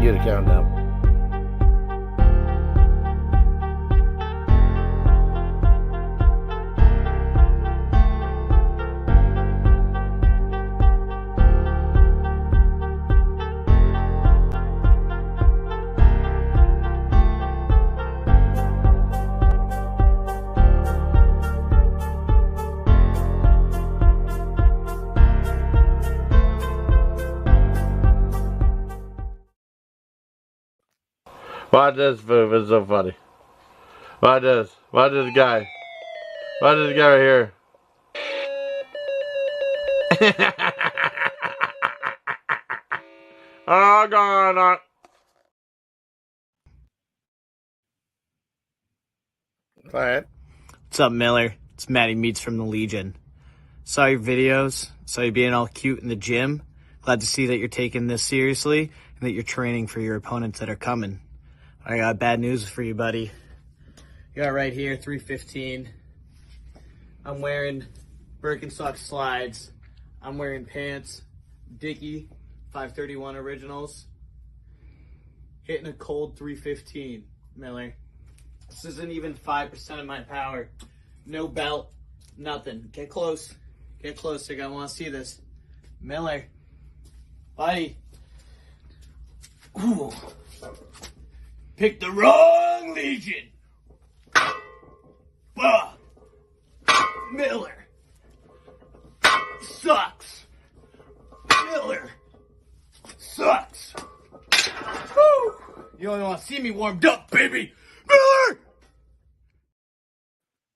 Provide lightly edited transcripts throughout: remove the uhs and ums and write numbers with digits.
get a countdown. Why does Spoof is so funny? Why does this guy? Why does this guy right here? Oh, God. Quiet. What's up, Miller? It's Matty Meats from the Legion. Saw your videos, saw you being all cute in the gym. Glad to see that you're taking this seriously and that you're training for your opponents that are coming. I got bad news for you, buddy. You got right here, 315. I'm wearing Birkenstock slides. I'm wearing pants, Dickie, 531 Originals. Hitting a cold 315, Miller. This isn't even 5% of my power. No belt, nothing. Get close. Get closer. I want to see this. Miller. Buddy. Ooh. Picked the wrong Legion. Miller. Sucks. Miller. Sucks. Woo. You only want to see me warmed up, baby. Miller!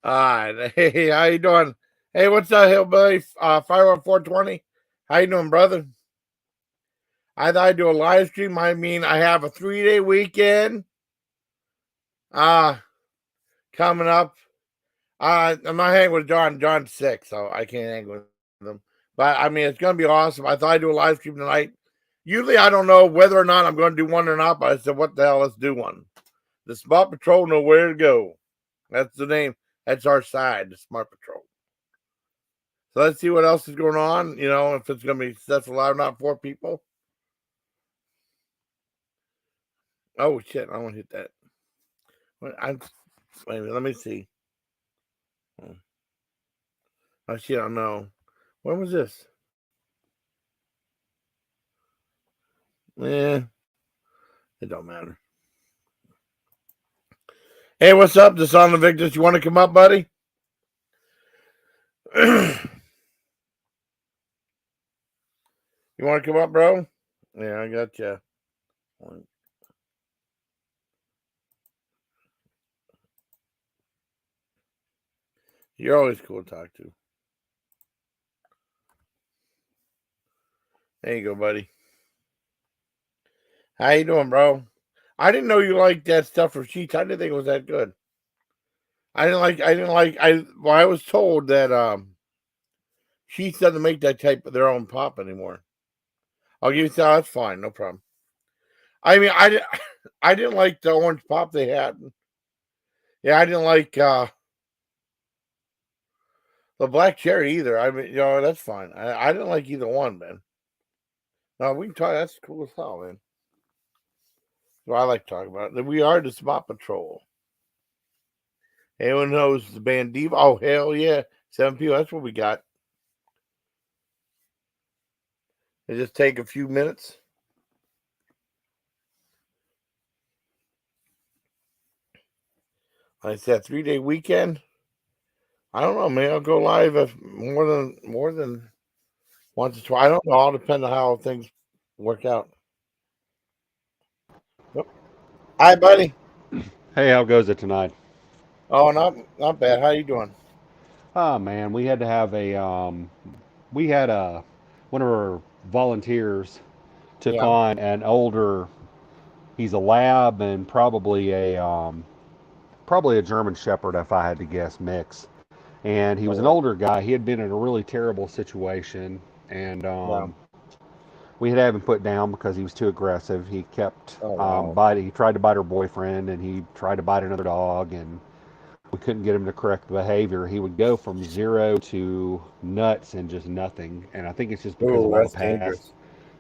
Alright, hey, how you doing? Hey, what's up, Hillbilly? 51420. How you doing, brother? I thought I'd do a live stream. I mean, I have a 3-day weekend coming up. I'm not hanging with John. John's sick, so I can't hang with him. But, I mean, it's going to be awesome. I thought I'd do a live stream tonight. Usually, I don't know whether or not I'm going to do one or not, but I said, what the hell, let's do one. The Smart Patrol know where to go. That's the name. That's our side, the Smart Patrol. So let's see what else is going on. You know, if it's going to be successful live, not 4 people. Oh, shit. I want to hit that. Wait a minute, let me see. Oh, shit. I don't know. When was this? It don't matter. Hey, what's up, Deussolinvictus? You want to come up, buddy? You want to come up, bro? Yeah, I got you. You're always cool to talk to. There you go, buddy. How you doing, bro? I didn't know you liked that stuff for sheets. I didn't think it was that good. I was told that sheets doesn't make that type of their own pop anymore. I'll give you that. That's fine, no problem. I mean, I didn't like the orange pop they had. Yeah, I didn't like the black cherry either. I mean, you know, that's fine. I didn't like either one, man. No, we can talk. That's cool as hell, man. So I like talking about it. We are the Smart Patrol. Anyone knows the band Diva? Oh, hell yeah. 7 people. That's what we got. It just take a few minutes. Like I said, 3-day weekend. I don't know, man. I'll go live if more than once or twice. I don't know. All depends on how things work out. Yep. Hi, buddy. Hey, how goes it tonight? Oh, not bad. How you doing? Oh man, we had to have one of our volunteers took Yeah. on an older. He's a lab and probably a German Shepherd, if I had to guess, mix. And he was an older guy. He had been in a really terrible situation, and we had to have him put down because he was too aggressive. He kept biting. He tried to bite her boyfriend, and he tried to bite another dog, and we couldn't get him to correct the behavior. He would go from 0 to nuts and just nothing. And I think it's just because of all the past.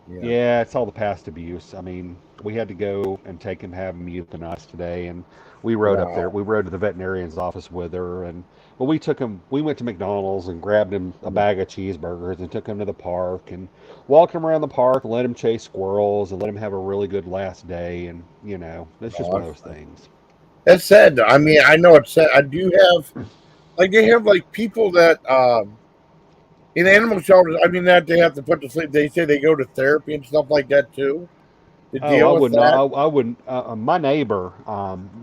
Yeah, it's all the past abuse. I mean, we had to go and take him, have him euthanized today, and we rode up there. Wow. We rode to the veterinarian's office with her, and well, we took him. We went to McDonald's and grabbed him a bag of cheeseburgers and took him to the park and walked him around the park, and let him chase squirrels and let him have a really good last day. And it's just Oh, one of that's those nice. things. It's sad. I mean, I know it's sad. I do have like they have like people that in animal shelters. I mean that they have to put to sleep. They say they go to therapy and stuff like that too to Oh, I deal with would not. that. I wouldn't. My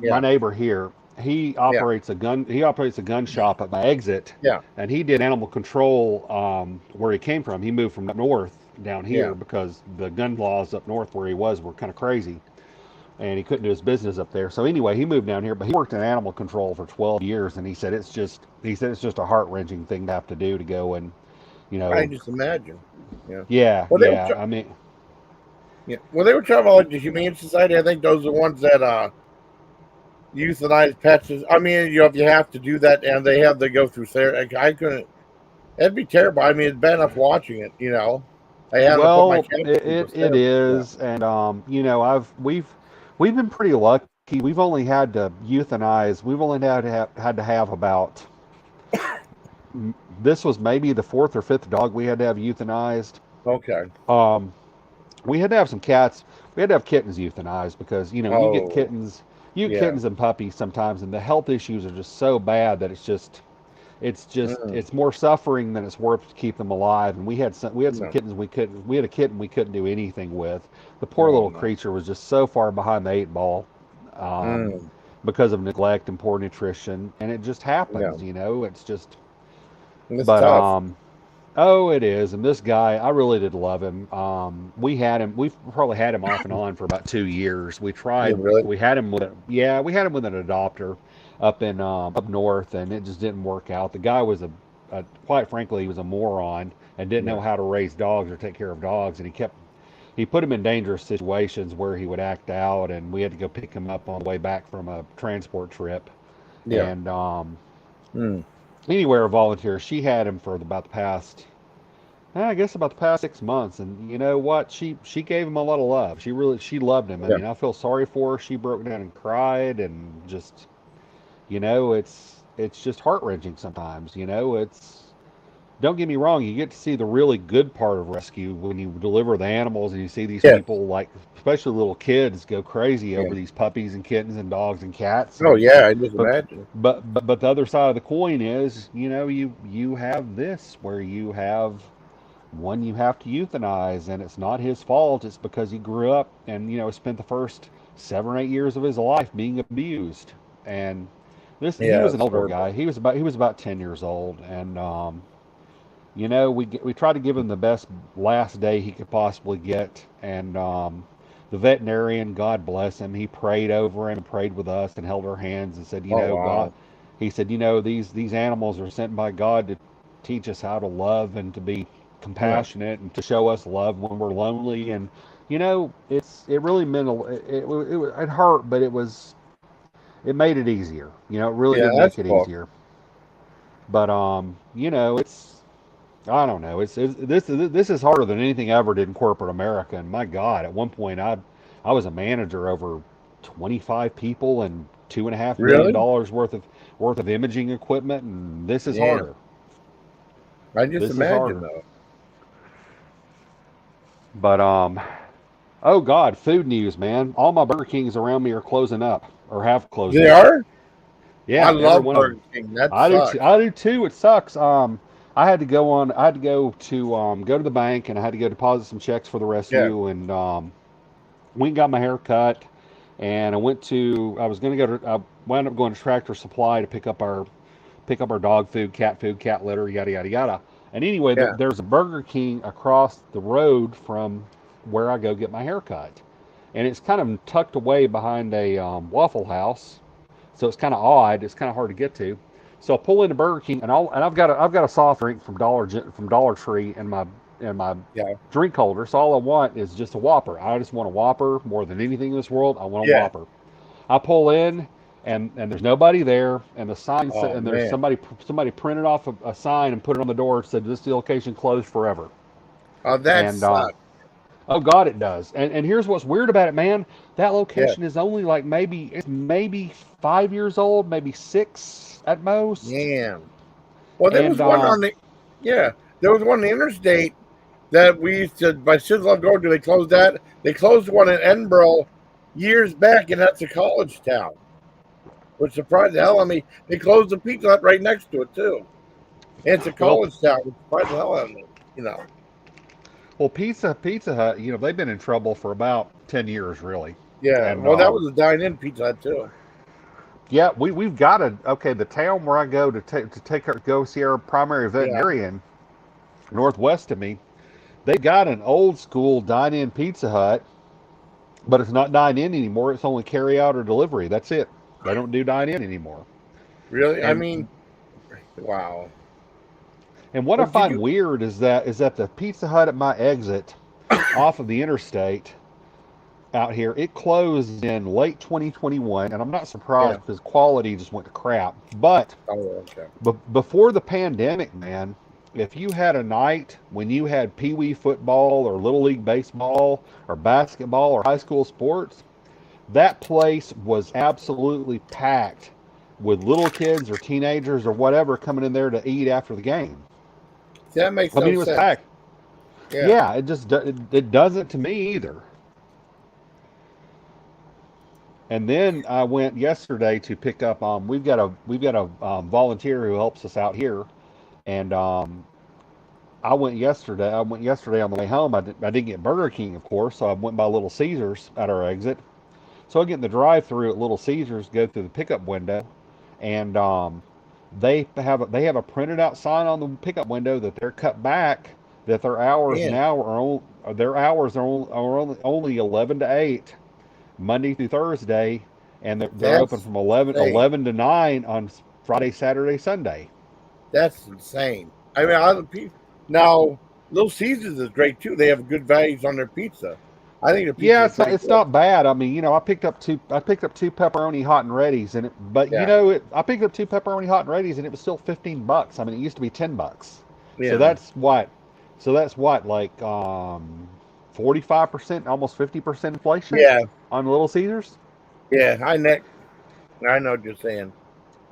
Yeah, neighbor here, he yeah, operates a gun. He operates a gun shop at my exit, yeah, and he did animal control where he came from. He moved from up north down yeah. here because the gun laws up north where he was were kind of crazy, and he couldn't do his business up there. So anyway, he moved down here, but he worked in animal control for 12 years, and he said it's just a heart wrenching thing to have to do to go and you I know, can just imagine. Yeah. yeah, Well, they were. yeah. I mean, Yeah. Well, they were talking about like the Humane Society. I think those are the ones that euthanize pets. I mean, if you have to do that, and they have to go through therapy. I couldn't. It'd be terrible. I mean, it's bad enough watching it. I had to put my well, cat to it, sleep it, with it therapy. Yeah. is, and we've been pretty lucky. We've only had to euthanize. We've only had to have about. This was maybe the fourth or fifth dog we had to have euthanized. Okay. Um, we had to have some cats. We had to have kittens euthanized because Oh, you get yeah. kittens and puppies sometimes, and the health issues are just so bad that Mm, it's more suffering than it's worth to keep them alive. And we had some no. kittens we had a kitten we couldn't do anything with. The poor Oh little no. creature was just so far behind the eight ball, um, Mm, because of neglect and poor nutrition, and it just happens. no. It's just. It's But tough. oh, it is. And this guy, I really did love him. We had him. We've probably had him off and on for about 2 years. We Yeah, tried. really. We had him with. Yeah, we had him with an adopter up north, and it just didn't work out. The guy was quite frankly, he was a moron and didn't know Yeah. how to raise dogs or take care of dogs, and he put him in dangerous situations where he would act out, and we had to go pick him up on the way back from a transport trip, Yeah. and Mm, anywhere a volunteer. She had him for about the past I guess about the past 6 months, and you know what? She gave him a lot of love. She loved him. I yeah. mean, I feel sorry for her. She broke down and cried, and just it's just heart wrenching sometimes. It's don't get me wrong. You get to see the really good part of rescue when you deliver the animals, and you see these Yes. people like, especially little kids, go crazy Yeah. over these puppies and kittens and dogs and cats, Oh and yeah. I just but imagine. but the other side of the coin is, you have this where you have one you have to euthanize, and it's not his fault. It's because he grew up and spent the first 7 or 8 years of his life being abused. And this he Yeah, was an it's older guy. horrible. He was about 10 years old, and we tried to give him the best last day he could possibly get, and the veterinarian, God bless him, he prayed over him and prayed with us and held our hands and said, Oh God, wow. he said, these animals are sent by God to teach us how to love and to be Yeah. compassionate and to show us love when we're lonely. And it really meant it hurt, but it made it easier. It really Yeah, did that's make it cool. easier. But it's I don't know. This is harder than anything I ever did in corporate America. And my God, at one point I was a manager over 25 people and $2.5 million Really? worth of imaging equipment, and this is Damn. harder. I just This is imagine harder. though. But oh God, food news, man. All my Burger Kings around me are closing up or have closed They up. are? I Yeah, every love one of them. Burger King. That I do too. sucks. I do too. It sucks. I had to go to the bank, and I had to go deposit some checks for the Yeah. rescue, and went and got my hair cut, and I was going to I wound up going to Tractor Supply to pick up our dog food, cat litter, yada yada yada. And anyway, Yeah. there's a Burger King across the road from where I go get my hair cut, and it's kind of tucked away behind a Waffle House, so it's kind of odd. It's kind of hard to get to. So I pull into Burger King, and I've got a soft drink from Dollar Tree in my Yeah. drink holder. So all I want is just a Whopper. I just want a Whopper more than anything in this world. I want a Yeah. Whopper. I pull in, and there's nobody there, and Oh and there's man. somebody printed off a sign and put it on the door. It said this location closed forever. Oh, that And sucks. Oh God, it does. And here's what's weird about it, man. That Yeah, location is only like maybe 5 years old, maybe 6 at most. damn. Well, there was And one on the yeah, there was one on the interstate that we used to by Sizzler go to. They closed that. They closed one in Edinburgh years back, and that's a college town. Which surprised the hell out of me. They closed the Pizza Hut right next to it too. And it's a well, college town, which surprised the hell out of me. You know. well, Pizza Hut, they've been in trouble for about 10 years, really. Yeah. And Well, that was a dine-in Pizza Hut too. yeah, we've got the town where I go to go see our primary Yeah. veterinarian northwest of me. They've got an old school dine-in Pizza Hut, but it's not dine-in anymore. It's only carry out or delivery. That's it. They don't do dine-in anymore. Really? I And mean, wow. and what I What did find you? weird is that the Pizza Hut at my exit off of the interstate out here, it closed in late 2021, and I'm not Yeah. surprised because quality just went to crap. But Oh, okay. before the pandemic, man, if you had a night when you had Pee Wee football or Little League baseball or basketball or high school sports, that place was absolutely packed with little kids or teenagers or whatever coming in there to eat after the game. See, that makes I no mean, it was sense. packed. Yeah. Yeah, it doesn't to me either. And then I went yesterday to pick up. We've got a volunteer who helps us out here, and I went yesterday. I went yesterday on the way home. I didn't get Burger King, of course, so I went by Little Caesars at our exit. So I get in the drive-through at Little Caesars, go through the pickup window, and they have a printed out sign on the pickup window that they're cut back, that their hours Man, now are only 11 to 8, Monday through Thursday, and they're open that's from 11 insane. 11 to 9 on Friday, Saturday, Sunday. That's insane. I mean, now Little Caesars is great too. They have good values on their pizza. I think the Yeah, pizza is it's not, pretty it's good. not bad. I mean, I picked up two pepperoni hot and ready's, Yeah, I picked up two pepperoni hot and ready's, and it was still $15. I mean, it used to be $10. So yeah, that's what, like 45%, almost 50% inflation yeah, on Little Caesars. yeah. Nick. I know what you're saying.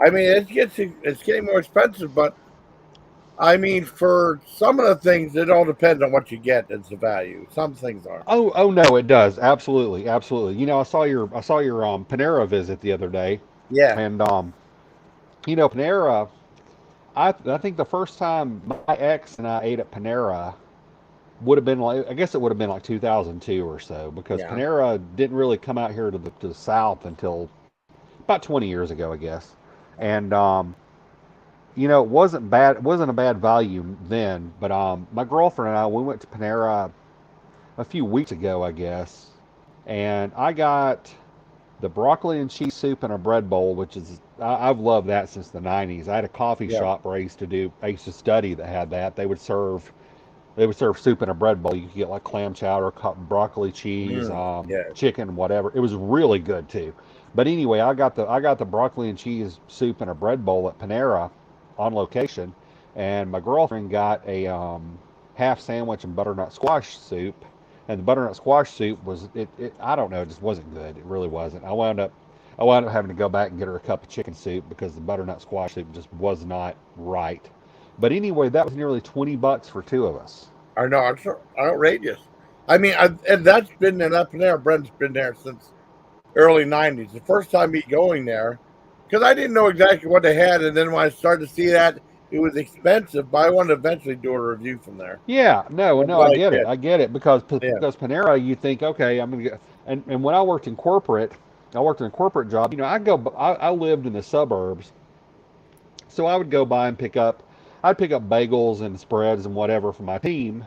I mean, it's getting more expensive, but I mean, for some of the things, it all depends on what you get. It's the value. Some things are. Oh no, it does absolutely, absolutely. I saw your Panera visit the other day, Yeah, and Panera. I think the first time my ex and I ate at Panera would have been like, I guess it would have been like 2002 or so, because yeah. Panera didn't really come out here to the South until about 20 years ago, I guess. And it wasn't bad. It wasn't a bad value then. But my girlfriend and I, we went to Panera a few weeks ago, I guess, and I got the broccoli and cheese soup in a bread bowl, which is I've loved that since the 90s. I had a coffee Yeah. shop where I used to study that had that. They would serve soup in a bread bowl. You could get like clam chowder, broccoli, cheese, Yeah. chicken, whatever. It was really good too. But anyway, I got the broccoli and cheese soup in a bread bowl at Panera on location, and my girlfriend got a half sandwich and butternut squash soup. And the butternut squash soup was I don't know, it just wasn't good. It really wasn't. I wound up having to go back and get her a cup of chicken soup because the butternut squash soup just was not right. But anyway, that was nearly $20 for two of us. I know. It's outrageous. I mean, and that's been an up and there. Brent's been there since early '90s. The first time me going there, because I didn't know exactly what they had, and then when I started to see that it was expensive, but I wanted to eventually do a review from there. Yeah, no, That's no, I what I get it. did. I get it because Yeah. because Panera, you think, okay, I'm gonna get, and when I worked in a corporate job. I lived in the suburbs, so I would go by and I'd pick up bagels and spreads and whatever for my team.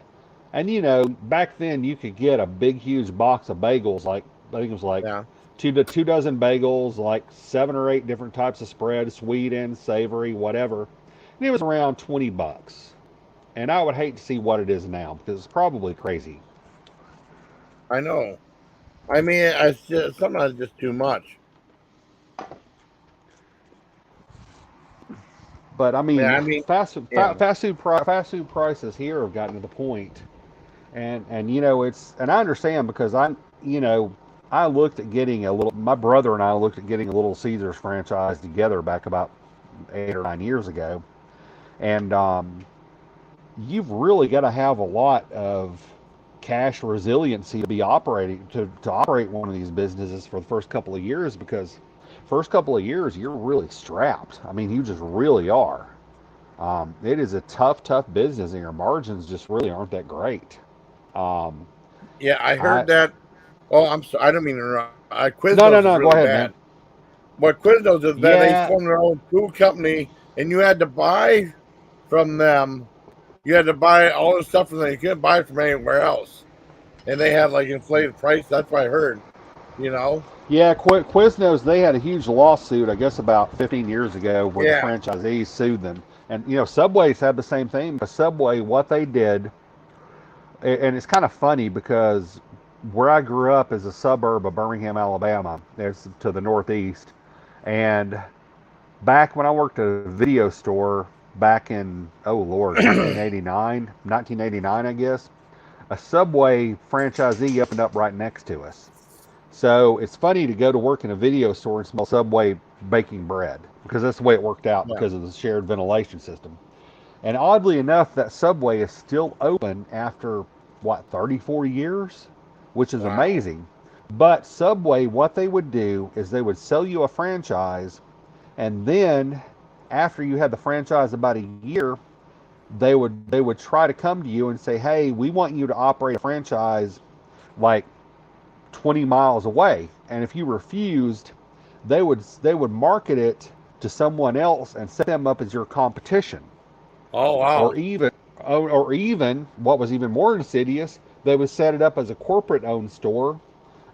And back then you could get a big, huge box of bagels, like I think it was like Yeah. two dozen bagels, like 7 or 8 different types of spreads, sweet and savory, whatever. And it was around $20. And I would hate to see what it is now because it's probably crazy. I know. I mean, it's just, sometimes it's just too much. But I Yeah. mean, I mean, fast food, yeah. fast food prices here have gotten to the point And you know, and I understand because you know, I looked at getting a little. My brother and I looked at getting a Little Caesars franchise together back about 8 or 9 years ago, and you've really got to have a lot of cash resiliency to be operating to operate one of these businesses for the first couple of years, because first couple of years you're really strapped. I mean, you just really are. It is a tough business, and your margins just really aren't that great. Um, Yeah, I I heard that. Oh, I'm sorry. I don't mean to interrupt. no, no, Quiznos is no. Go really ahead, bad. man. What Quiznos is bad, they Yeah, formed their own food company, and you had to buy from them. You had to buy all the stuff from them. You couldn't buy it from anywhere else. And they had like inflated price. That's what I heard. You know? yeah. Quiznos, they had a huge lawsuit, I guess, about 15 years ago, where the Yeah. franchisees sued them. And you know, Subway's had the same thing. But Subway, what they did, and it's kind of funny because where I grew up is a suburb of Birmingham, Alabama. It's to the northeast, and back when I worked at a video store back in, oh Lord, 1989, I guess, a Subway franchisee opened up right next to us. So it's funny to go to work in a video store and smell Subway baking bread, because that's the way it worked out Yeah. because of the shared ventilation system. And oddly enough, that Subway is still open after, what, 34 years? Which is Wow. amazing. But Subway, what they would do is they would sell you a franchise, and then after you had the franchise about a year, they would try to come to you and say, "Hey, we want you to operate a franchise like 20 miles away." And if you refused, they would market it to someone else and set them up as your competition. Oh, Or wow. even or even what was even more insidious, they would set it up as a corporate owned store,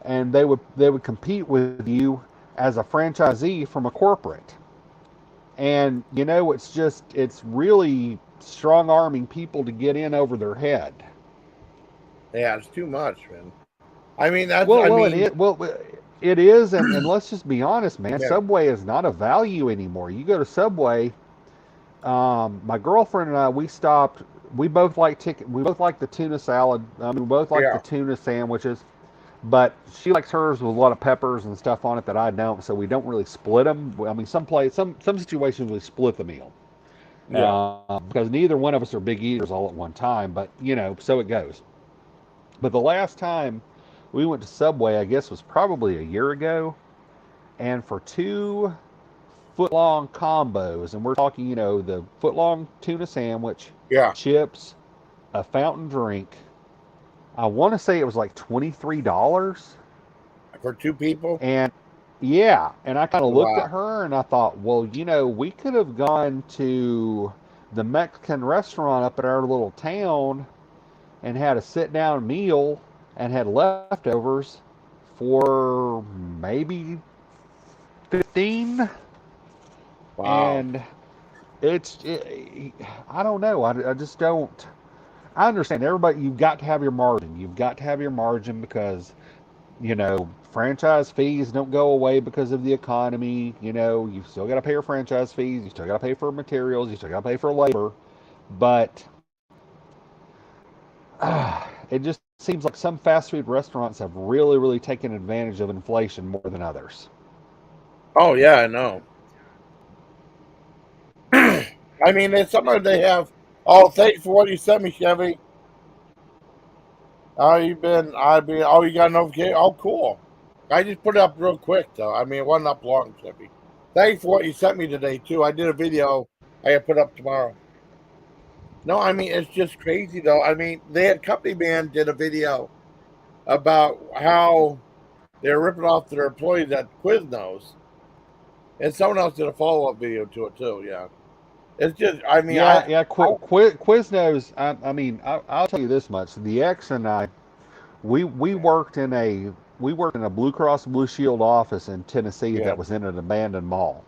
and they would compete with you as a franchisee from a corporate. And you know, it's really strong arming people to get in over their head. Yeah, it's too much, man. I mean, that's, Well, I well, mean, it is, and let's just be honest, man. yeah. Subway is not a value anymore. You go to Subway. My girlfriend and I, we stopped. We both like chicken. We both like the tuna salad. I mean, we both like the Yeah. tuna sandwiches. But she likes hers with a lot of peppers and stuff on it that I don't. So we don't really split them. I mean, some situations we split the meal, Yeah. because neither one of us are big eaters all at one time. But you know, so it goes. But the last time we went to Subway, I guess was probably a year ago, and for 2 foot-long combos, and we're talking, you know, the foot-long tuna sandwich, Yeah. chips, a fountain drink. I want to say it was like $23. For two people? And yeah, and I kind of looked at Wow. her and I thought, well, you know, we could have gone to the Mexican restaurant up at our little town and had a sit-down meal and had leftovers for maybe 15. Wow. And I don't know. I just don't. I understand everybody. You've got to have your margin. You've got to have your margin because, you know, franchise fees don't go away because of the economy. You know, you still got to pay your franchise fees. You still got to pay for materials. You still got to pay for labor. But it just seems like some fast food restaurants have really taken advantage of inflation more than others. Oh, yeah, I know. I mean, it's something they have. Oh, thanks for what you sent me, Chevy. How you been? I've been. Oh, you got a notification. Oh, cool. I just put it up real quick, though. I mean, it wasn't up long, Chevy. Thanks for what you sent me today, too. I did a video I got put up tomorrow. No, I mean, it's just crazy, though. I mean, they had Company Man did a video about how they're ripping off their employees at Quiznos, and someone else did a follow up video to it, too. Yeah. It's just, I mean, Yeah. Quiznos. I mean, I'll tell you this much: the ex and I, we worked in a Blue Cross Blue Shield office in Tennessee yeah. that was in an abandoned mall.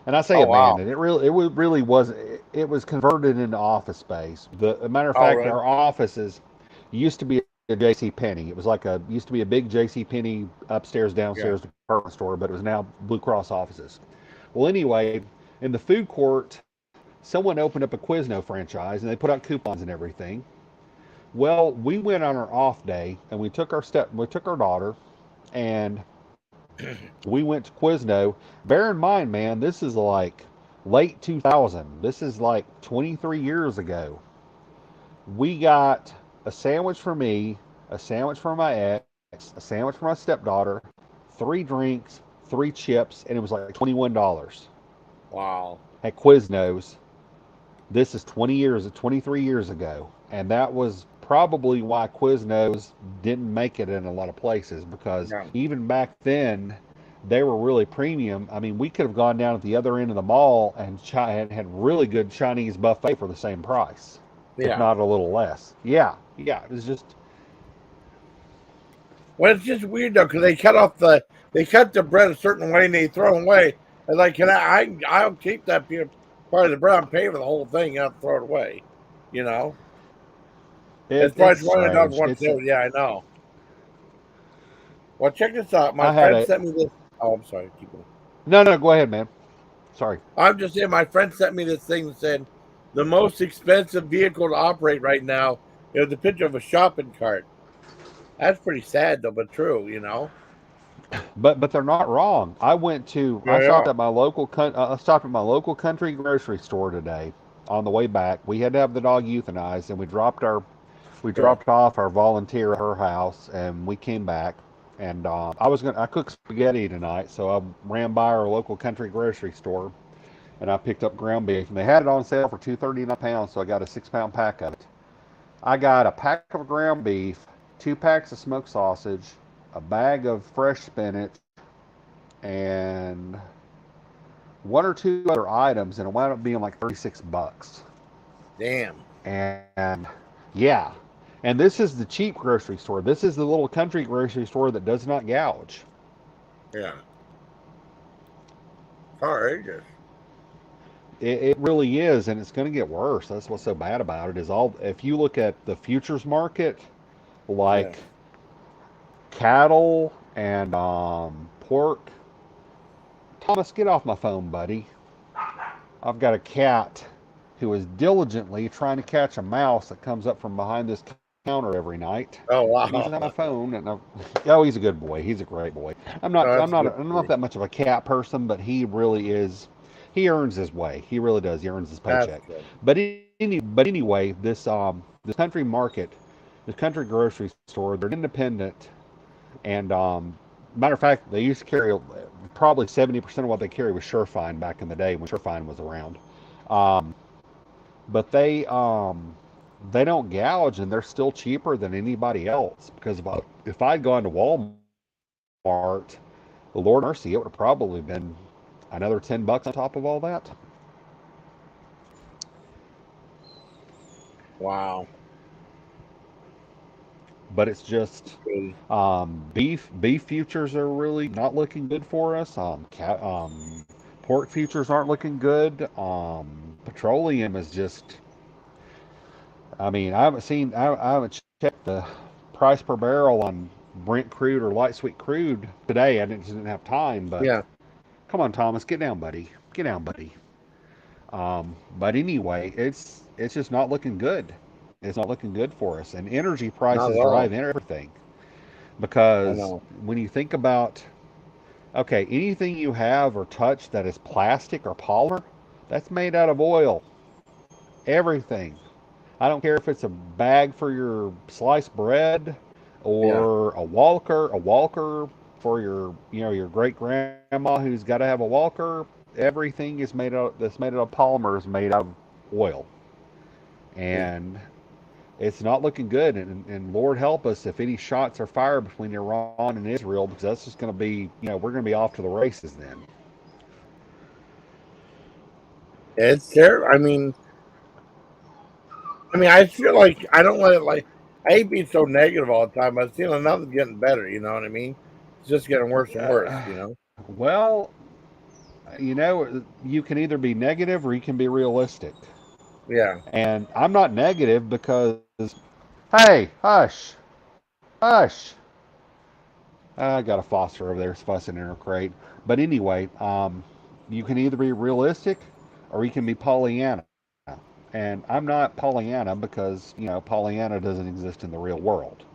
And I say Oh, wow. abandoned. It really was. It was converted into office space. A matter of All fact, right. our offices used to be a J.C. Penney. It was like a used to be a big J.C. Penney upstairs Yeah. downstairs department store, but it was now Blue Cross offices. Well, anyway, in the food court, someone opened up a Quizno franchise and they put out coupons and everything. Well, we went on our off day and we took our daughter and we went to Quizno. Bear in mind, man, this is like late 2000. This is like 23 years ago. We got a sandwich for me, a sandwich for my ex, a sandwich for my stepdaughter, 3 drinks, 3 chips, and it was like $21 Wow. at Quiznos. This is 23 years ago, and that was probably why Quiznos didn't make it in a lot of places because Yeah. even back then they were really premium. I mean, we could have gone down at the other end of the mall and had really good Chinese buffet for the same price, if Yeah. not a little less. Yeah, yeah, it was just Well, it's just weird though, because they cut the bread a certain way and they throw it away. And like, I'll keep that part of the bread. I'm paying for the whole thing. You have to throw it away. You know, it's it's probably $20 strange. one too. Yeah, I know. Well, check this out. My I had friend a sent me this. Oh, I'm sorry. Keep going. no, go ahead, man. Sorry. I'm just saying. My friend sent me this thing that said the most expensive vehicle to operate right now. It was a picture of a shopping cart. That's pretty sad though, but true. You know. But they're not wrong. I Yeah. stopped at my local country grocery store today. On the way back, we had to have the dog euthanized, and we Yeah. dropped off our volunteer at her house, and we came back. And I cooked spaghetti tonight, so I ran by our local country grocery store, and I picked up ground beef, and they had it on sale for $2.39 a pound, so I got a 6 pound pack of it. I got a pack of ground beef, 2 packs of smoked sausage, a bag of fresh spinach, and 1 or 2 other items, and it wound up being like $36. Damn. And yeah, and this is the cheap grocery store. This is the little country grocery store that does not gouge. Yeah. Outrageous. It really is, and it's going to get worse. That's what's so bad about it. If you look at the futures market, Yeah. like cattle and pork. Thomas, get off my phone, buddy. I've got a cat who is diligently trying to catch a mouse that comes up from behind this counter every night. Oh And he's on my wow. phone, and oh, he's a good boy. He's a great boy. I'm not, Oh, I'm that's not, good. I'm not that much of a cat person, but he really is. He earns his way. He really does. He earns his That's paycheck. good. But anyway, this country market, this country grocery store, they're independent, and matter of fact, they used to carry probably 70% of what they carry was Surefine back in the day when Surefine was around. Um, but they don't gouge, and they're still cheaper than anybody else. Because if I'd gone to Walmart, the Lord mercy, it would have probably been another $10 on top of all that. Wow. But it's just Good. beef futures are really not looking good for us. Pork futures aren't looking good. Petroleum is just. I mean, I haven't checked the price per barrel on Brent crude or light sweet crude today. I didn't have time, but Yeah. come on, Thomas, get down, buddy. Get down, buddy. But anyway, it's just not looking good. It's not looking good for us, and energy Not prices at all. drive everything. I Because know. when you think about, okay, anything you have or touch that is plastic or polymer, that's made out of oil. Everything. I don't care if it's a bag for your sliced bread Yeah. or a walker for your great grandma who's got to have a walker. Everything that's made out of polymer is made out of oil. Yeah. And it's not looking good. And Lord help us if any shots are fired between Iran and Israel, because that's just going to be, we're going to be off to the races then. It's terrible. I feel like I don't let it like. I hate being so negative all the time. But it's nothing's getting better. You know what I mean? It's just getting worse and worse. Uh, You know? well, you can either be negative or you can be realistic. Yeah. And I'm not negative because, hey, hush, hush. I got a Foster over there fussing in her crate. But anyway, you can either be realistic or you can be Pollyanna. And I'm not Pollyanna because, Pollyanna doesn't exist in the real world.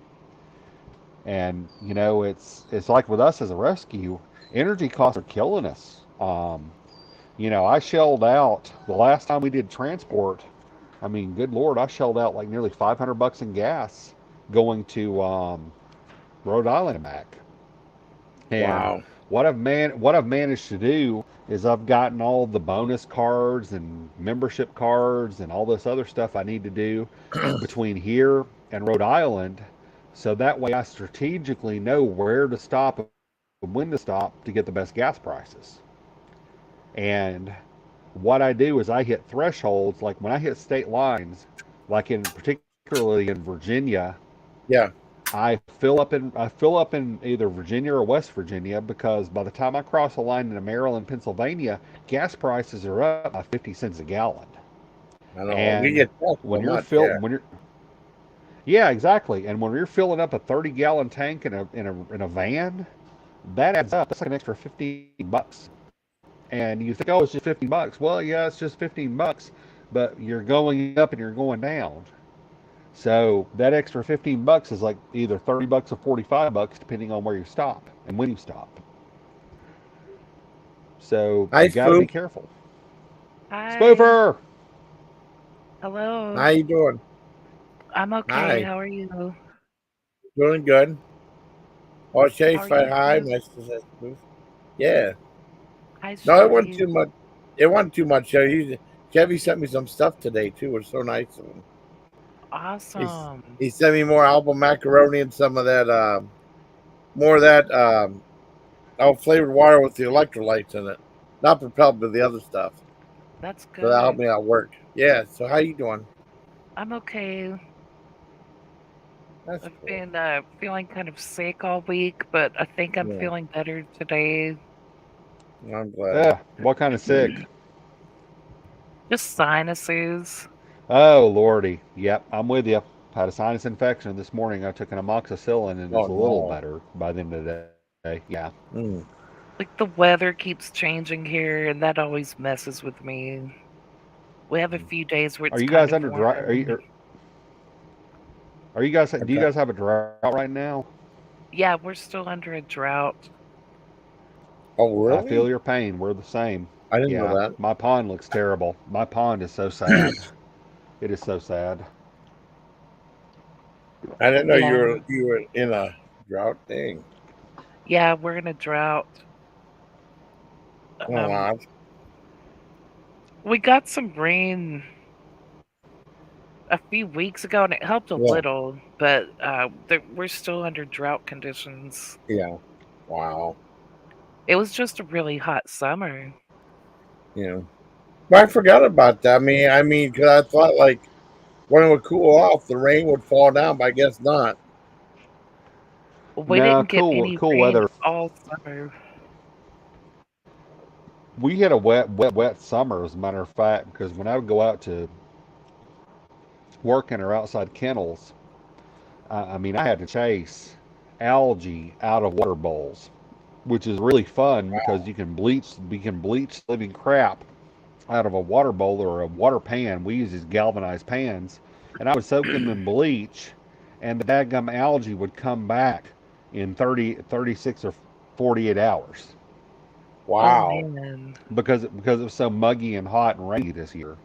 And, it's like with us as a rescue, energy costs are killing us. I shelled out the last time we did transport. I mean, good Lord, I shelled out like nearly $500 in gas going to Rhode Island and back. And Wow. what I've managed to do is I've gotten all the bonus cards and membership cards and all this other stuff I need to do between here and Rhode Island, so that way I strategically know where to stop and when to stop to get the best gas prices. And what I do is I hit thresholds, like when I hit state lines, like in particularly in Virginia, Yeah. I fill up in either Virginia or West Virginia, because by the time I cross a line into Maryland, Pennsylvania, gas prices are up by 50 cents a gallon. I know. We And get taxed so when you're much. Yeah. yeah, exactly. And when you're filling up a 30-gallon tank in a van, that adds up. That's like an extra $15. And you think, oh, it's just $15. Well, yeah, it's just $15, but you're going up and you're going down. So that extra $15 is like either $30 or $45, depending on where you stop and when you stop. So Hi, you got to be Spook. careful. Hi. Spoofer, Hello. How you doing? I'm okay. Hi. How are you? Doing good. Oh, Shay, How are say you hi. doing? Nice to see you. Yeah. Hi, No, it wasn't Chevy. too much. It wasn't too much. Chevy sent me some stuff today too. It was so nice of him. Awesome. He sent me more album macaroni and some of that. More of that. Flavored water with the electrolytes in it, not propelled, but the other stuff. That's So that helped good. me out work. Yeah. So how you doing? I'm okay. That's I've cool. been feeling kind of sick all week, but I think I'm Yeah. feeling better today. I'm glad. yeah, what kind of sick? Just sinuses. Oh, Lordy. Yep, I'm with you. Had a sinus infection this morning. I took an amoxicillin and Oh it's a little no. better by the end of the day. Yeah. Mm. Like the weather keeps changing here, and that always messes with me. We have a few days where Are it's you kind guys of under dry? warm. Are you guys? Do you Okay. guys have a drought right now? Yeah, we're still under a drought. Oh I really? feel your pain. We're the same. I didn't know Yeah, that. my pond looks terrible. My pond is so sad. It is so sad. I didn't know Yeah. you were in a drought thing. Yeah, we're in a drought. Oh Um, wow. we got some rain a few weeks ago, and it helped a Yeah. little, but we're still under drought conditions. Yeah. Wow. It was just a really hot summer. Yeah. But I forgot about that. Because I thought like when it would cool off, the rain would fall down, but I guess not. We No, didn't get any cool rain weather. all summer. We had a wet summer, as a matter of fact, because when I would go out to work in our outside kennels, I mean, I had to chase algae out of water bowls, which is really fun because we can bleach living crap out of a water bowl or a water pan. We use these galvanized pans, and I would soak them in bleach, and the daggum algae would come back in 36 or 48 hours Oh Wow. man. because it was so muggy and hot and rainy this year.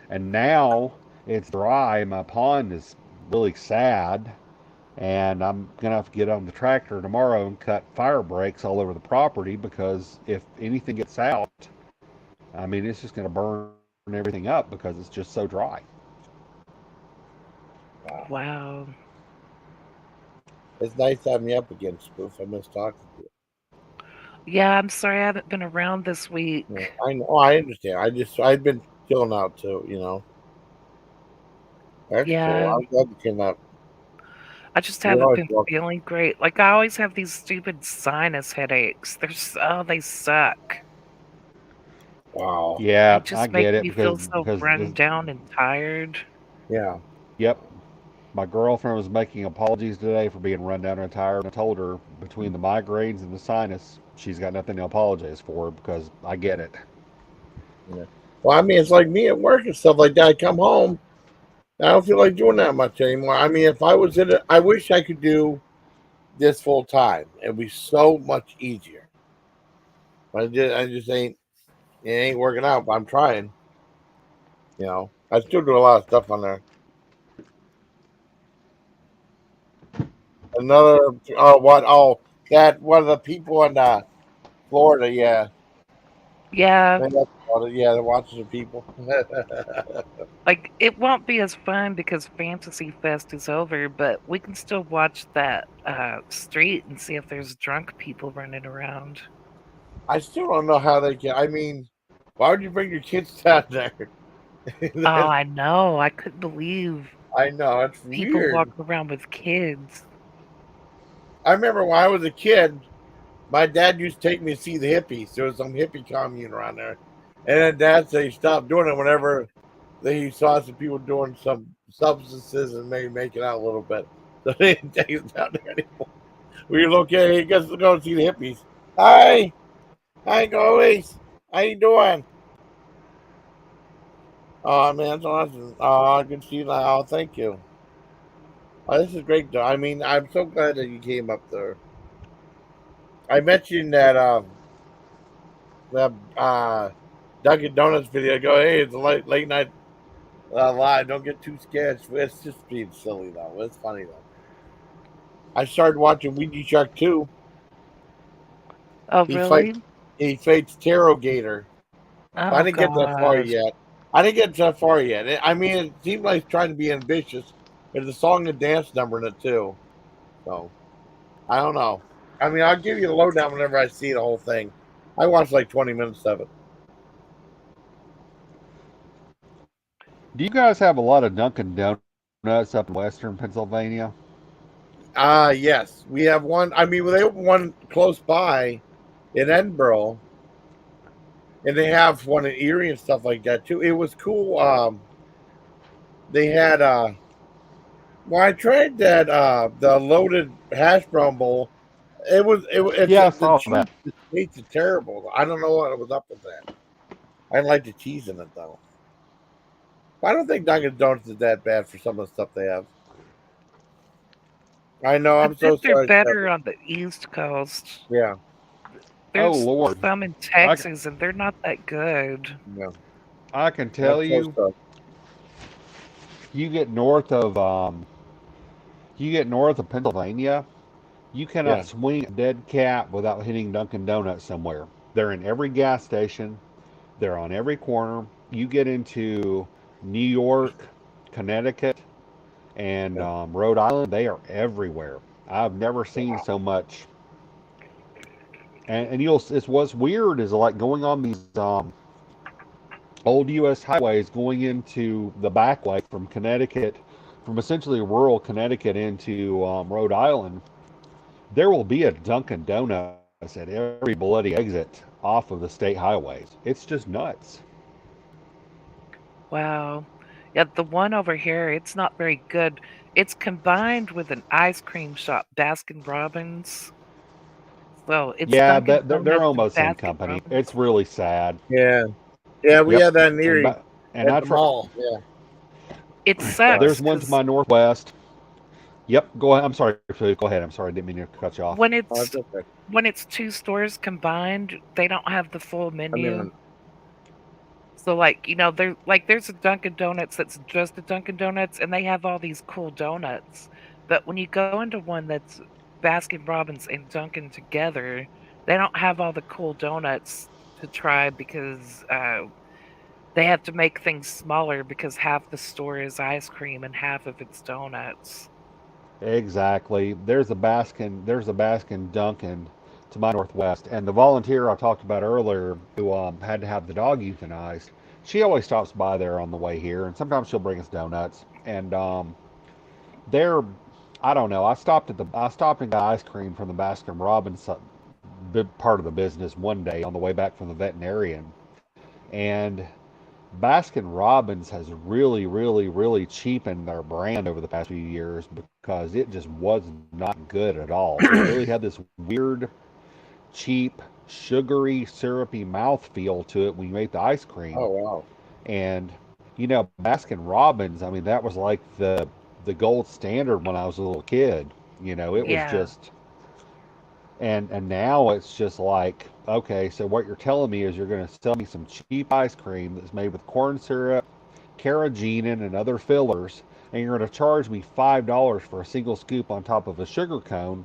And now it's dry. My pond is really sad, and I'm gonna have to get on the tractor tomorrow and cut fire breaks all over the property because if anything gets out, I mean, it's just gonna burn everything up because it's just so dry. Wow. Wow. It's nice having you up again, Spoof. I miss talking to you. Yeah, I'm sorry I haven't been around this Yeah, week. I know. Oh, I understand. I've been chilling out too. That's cool. Yeah, I'm glad you came up. I just You're haven't always been welcome. feeling great. Like I always have these stupid sinus headaches. They suck. Wow. They Yeah, I just make get it me feel because so run this. down and tired. Yeah. Yep, my girlfriend was making apologies today for being run down and tired. I told her between the migraines and the sinus, she's got nothing to apologize for because I get it. Yeah. Well, I mean, it's like me at work and stuff like that. I come home, I don't feel like doing that much anymore. I mean, if I was in it, I wish I could do this full time. It'd be so much easier. But I just ain't. It ain't working out. But I'm trying. I still do a lot of stuff on there. Another. Oh, what? Oh, that one of the people in Florida. Yeah, Yeah, man, that's about it. Yeah, they're watching the people. like it won't be as fun because Fantasy Fest is over, but we can still watch that street and see if there's drunk people running around. I still don't know how they can. I mean, why would you bring your kids down there? Oh, That's- I know. I couldn't believe I know it's people weird. walking around with kids. I remember when I was a kid, my dad used to take me to see the hippies. There was some hippie commune around there, and then Dad said he stopped doing it whenever he saw some people doing some substances and maybe making out a little bit. So they didn't take us down there anymore. We were okay. He gets to go see the hippies. Hi, Goalies. How you doing? Oh man, that's awesome. Oh, I can see that. Oh, thank you. Oh, this is great. Though. I mean, I'm so glad that you came up there. I mentioned that Dunkin' Donuts video. I go, hey, it's a late night live. Don't get too scared. It's just being silly though. It's funny though. I started watching Ouija Shark 2. Oh, He fights really? he fights Tarot Gator. I Oh, didn't get that far gosh. yet. I didn't get that far yet. I mean, it seemed like he's trying to be ambitious. There's a song and dance number in it too. So I don't know. I mean, I'll give you the lowdown whenever I see the whole thing. I watched like 20 minutes of it. Do you guys have a lot of Dunkin' Donuts up in Western Pennsylvania? Yes, we have one. I mean, they opened one close by in Edinburgh, and they have one in Erie and stuff like that too. It was cool. They had well, I tried that the loaded hash brown bowl. It's Yeah, I the saw cheese that. tastes terrible. I don't know what was up with that. I didn't like the cheese in it though. I don't think Dunkin' Donuts is that bad for some of the stuff they have. I know. I I'm so bet they're sorry, better Stephanie. on the East Coast. Yeah, Oh There's Lord, some in I, Texas, and they're not that good. yeah. I can I'm tell so you, sorry. you get north of Pennsylvania, you cannot Yeah. swing a dead cat without hitting Dunkin' Donuts somewhere. They're in every gas station. They're on every corner. You get into New York, Connecticut, and Yeah. Rhode Island, they are everywhere. I've never seen so much. And you'll, it's what's weird is like going on these old U.S. highways going into the back way from Connecticut, from essentially rural Connecticut into Rhode Island. There will be a Dunkin' Donuts at every bloody exit off of the state highways. It's just nuts. Wow. Yeah, the one over here, it's not very good. It's combined with an ice cream shop, Baskin Robbins. So it's Yeah, Dunkin' that they're Donuts and almost same Baskin company. Robbins. It's really sad. Yeah. Yeah. We Yep. had that in And Erie and at I the try. mall. Yeah. It Sorry. sucks There's one to because my northwest. Yep. Go ahead. I'm sorry. Go ahead. I'm sorry. I didn't mean to cut you off. when Oh, it's that's okay. when it's two stores combined, they don't have the full I menu. mean, So like, there's a Dunkin' Donuts that's just a Dunkin' Donuts and they have all these cool donuts. But when you go into one that's Baskin Robbins and Dunkin' together, they don't have all the cool donuts to try because they have to make things smaller because half the store is ice cream and half of it's donuts. Exactly. There's a Baskin Duncan to my northwest, and the volunteer I talked about earlier who had to have the dog euthanized. She always stops by there on the way here, and sometimes she'll bring us donuts. And they're, I don't know. I stopped and got ice cream from the Baskin Robbins part of the business one day on the way back from the veterinarian, and Baskin Robbins has really, really, really cheapened their brand over the past few years because it just was not good at all. It really had this weird, cheap. sugary, syrupy mouthfeel to it when you make the ice cream. Oh wow. And Baskin Robbins, I mean, that was like the gold standard when I was a little kid. It was Yeah. just, and now it's just like, okay, so what you're telling me is you're going to sell me some cheap ice cream that's made with corn syrup, carrageenan, and other fillers, and you're going to charge me $5 for a single scoop on top of a sugar cone,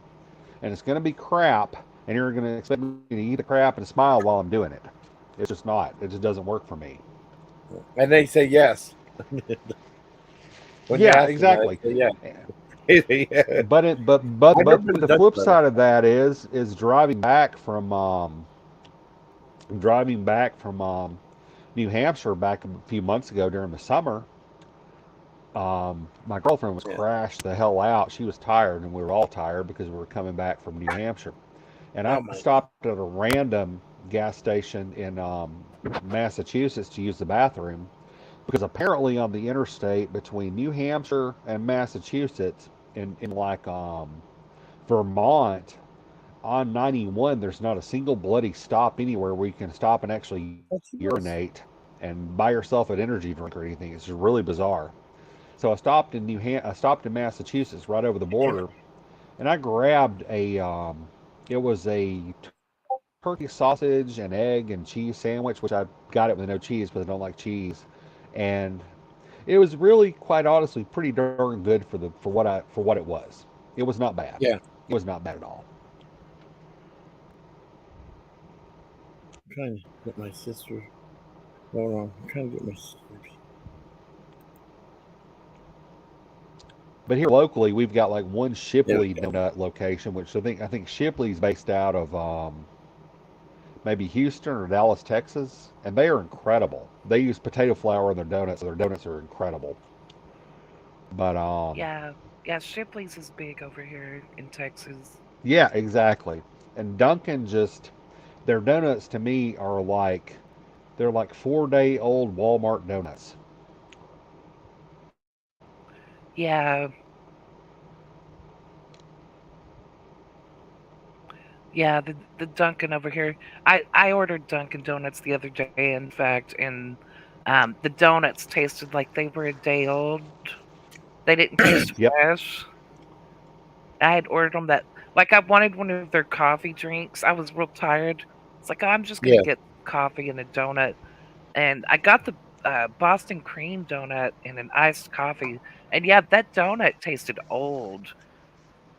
and it's going to be crap, and you're going to expect me to eat the crap and smile while I'm doing it. It's just not. It just doesn't work for me. And they say yes. When you Yeah, ask them that, exactly. they say yes. But I've never been to the flip Dutch side of that is driving back from New Hampshire back a few months ago during the summer. My girlfriend was Yeah. crashed the hell out. She was tired, and we were all tired because we were coming back from New Hampshire. And I stopped at a random gas station in Massachusetts to use the bathroom because apparently on the interstate between New Hampshire and Massachusetts in like Vermont on 91, there's not a single bloody stop anywhere where you can stop and actually urinate and buy yourself an energy drink or anything. It's just really bizarre. So I stopped in Massachusetts, right over the border, and I grabbed it was a turkey sausage and egg and cheese sandwich, which I got it with no cheese because I don't like cheese, and it was really, quite honestly, pretty darn good for what it was. It was not bad. Yeah. It was not bad at all. I'm trying to get my sister. Hold on. I'm trying to get my sister. But here locally, we've got like one Shipley donut location, which I think Shipley's based out of maybe Houston or Dallas, Texas, and they are incredible. They use potato flour in their donuts, so their donuts are incredible. But Yeah. Shipley's is big over here in Texas. yeah, exactly. And Dunkin' their donuts to me are like they're like 4-day old Walmart donuts. Yeah. Yeah, the Dunkin' over here. I ordered Dunkin' Donuts the other day, in fact, and the donuts tasted like they were a day old. They didn't taste Yep. fresh. I had ordered them I wanted one of their coffee drinks. I was real tired. It's like, oh, I'm just gonna Yeah. get coffee and a donut, and I got the Boston cream donut and an iced coffee, and yeah, that donut tasted old.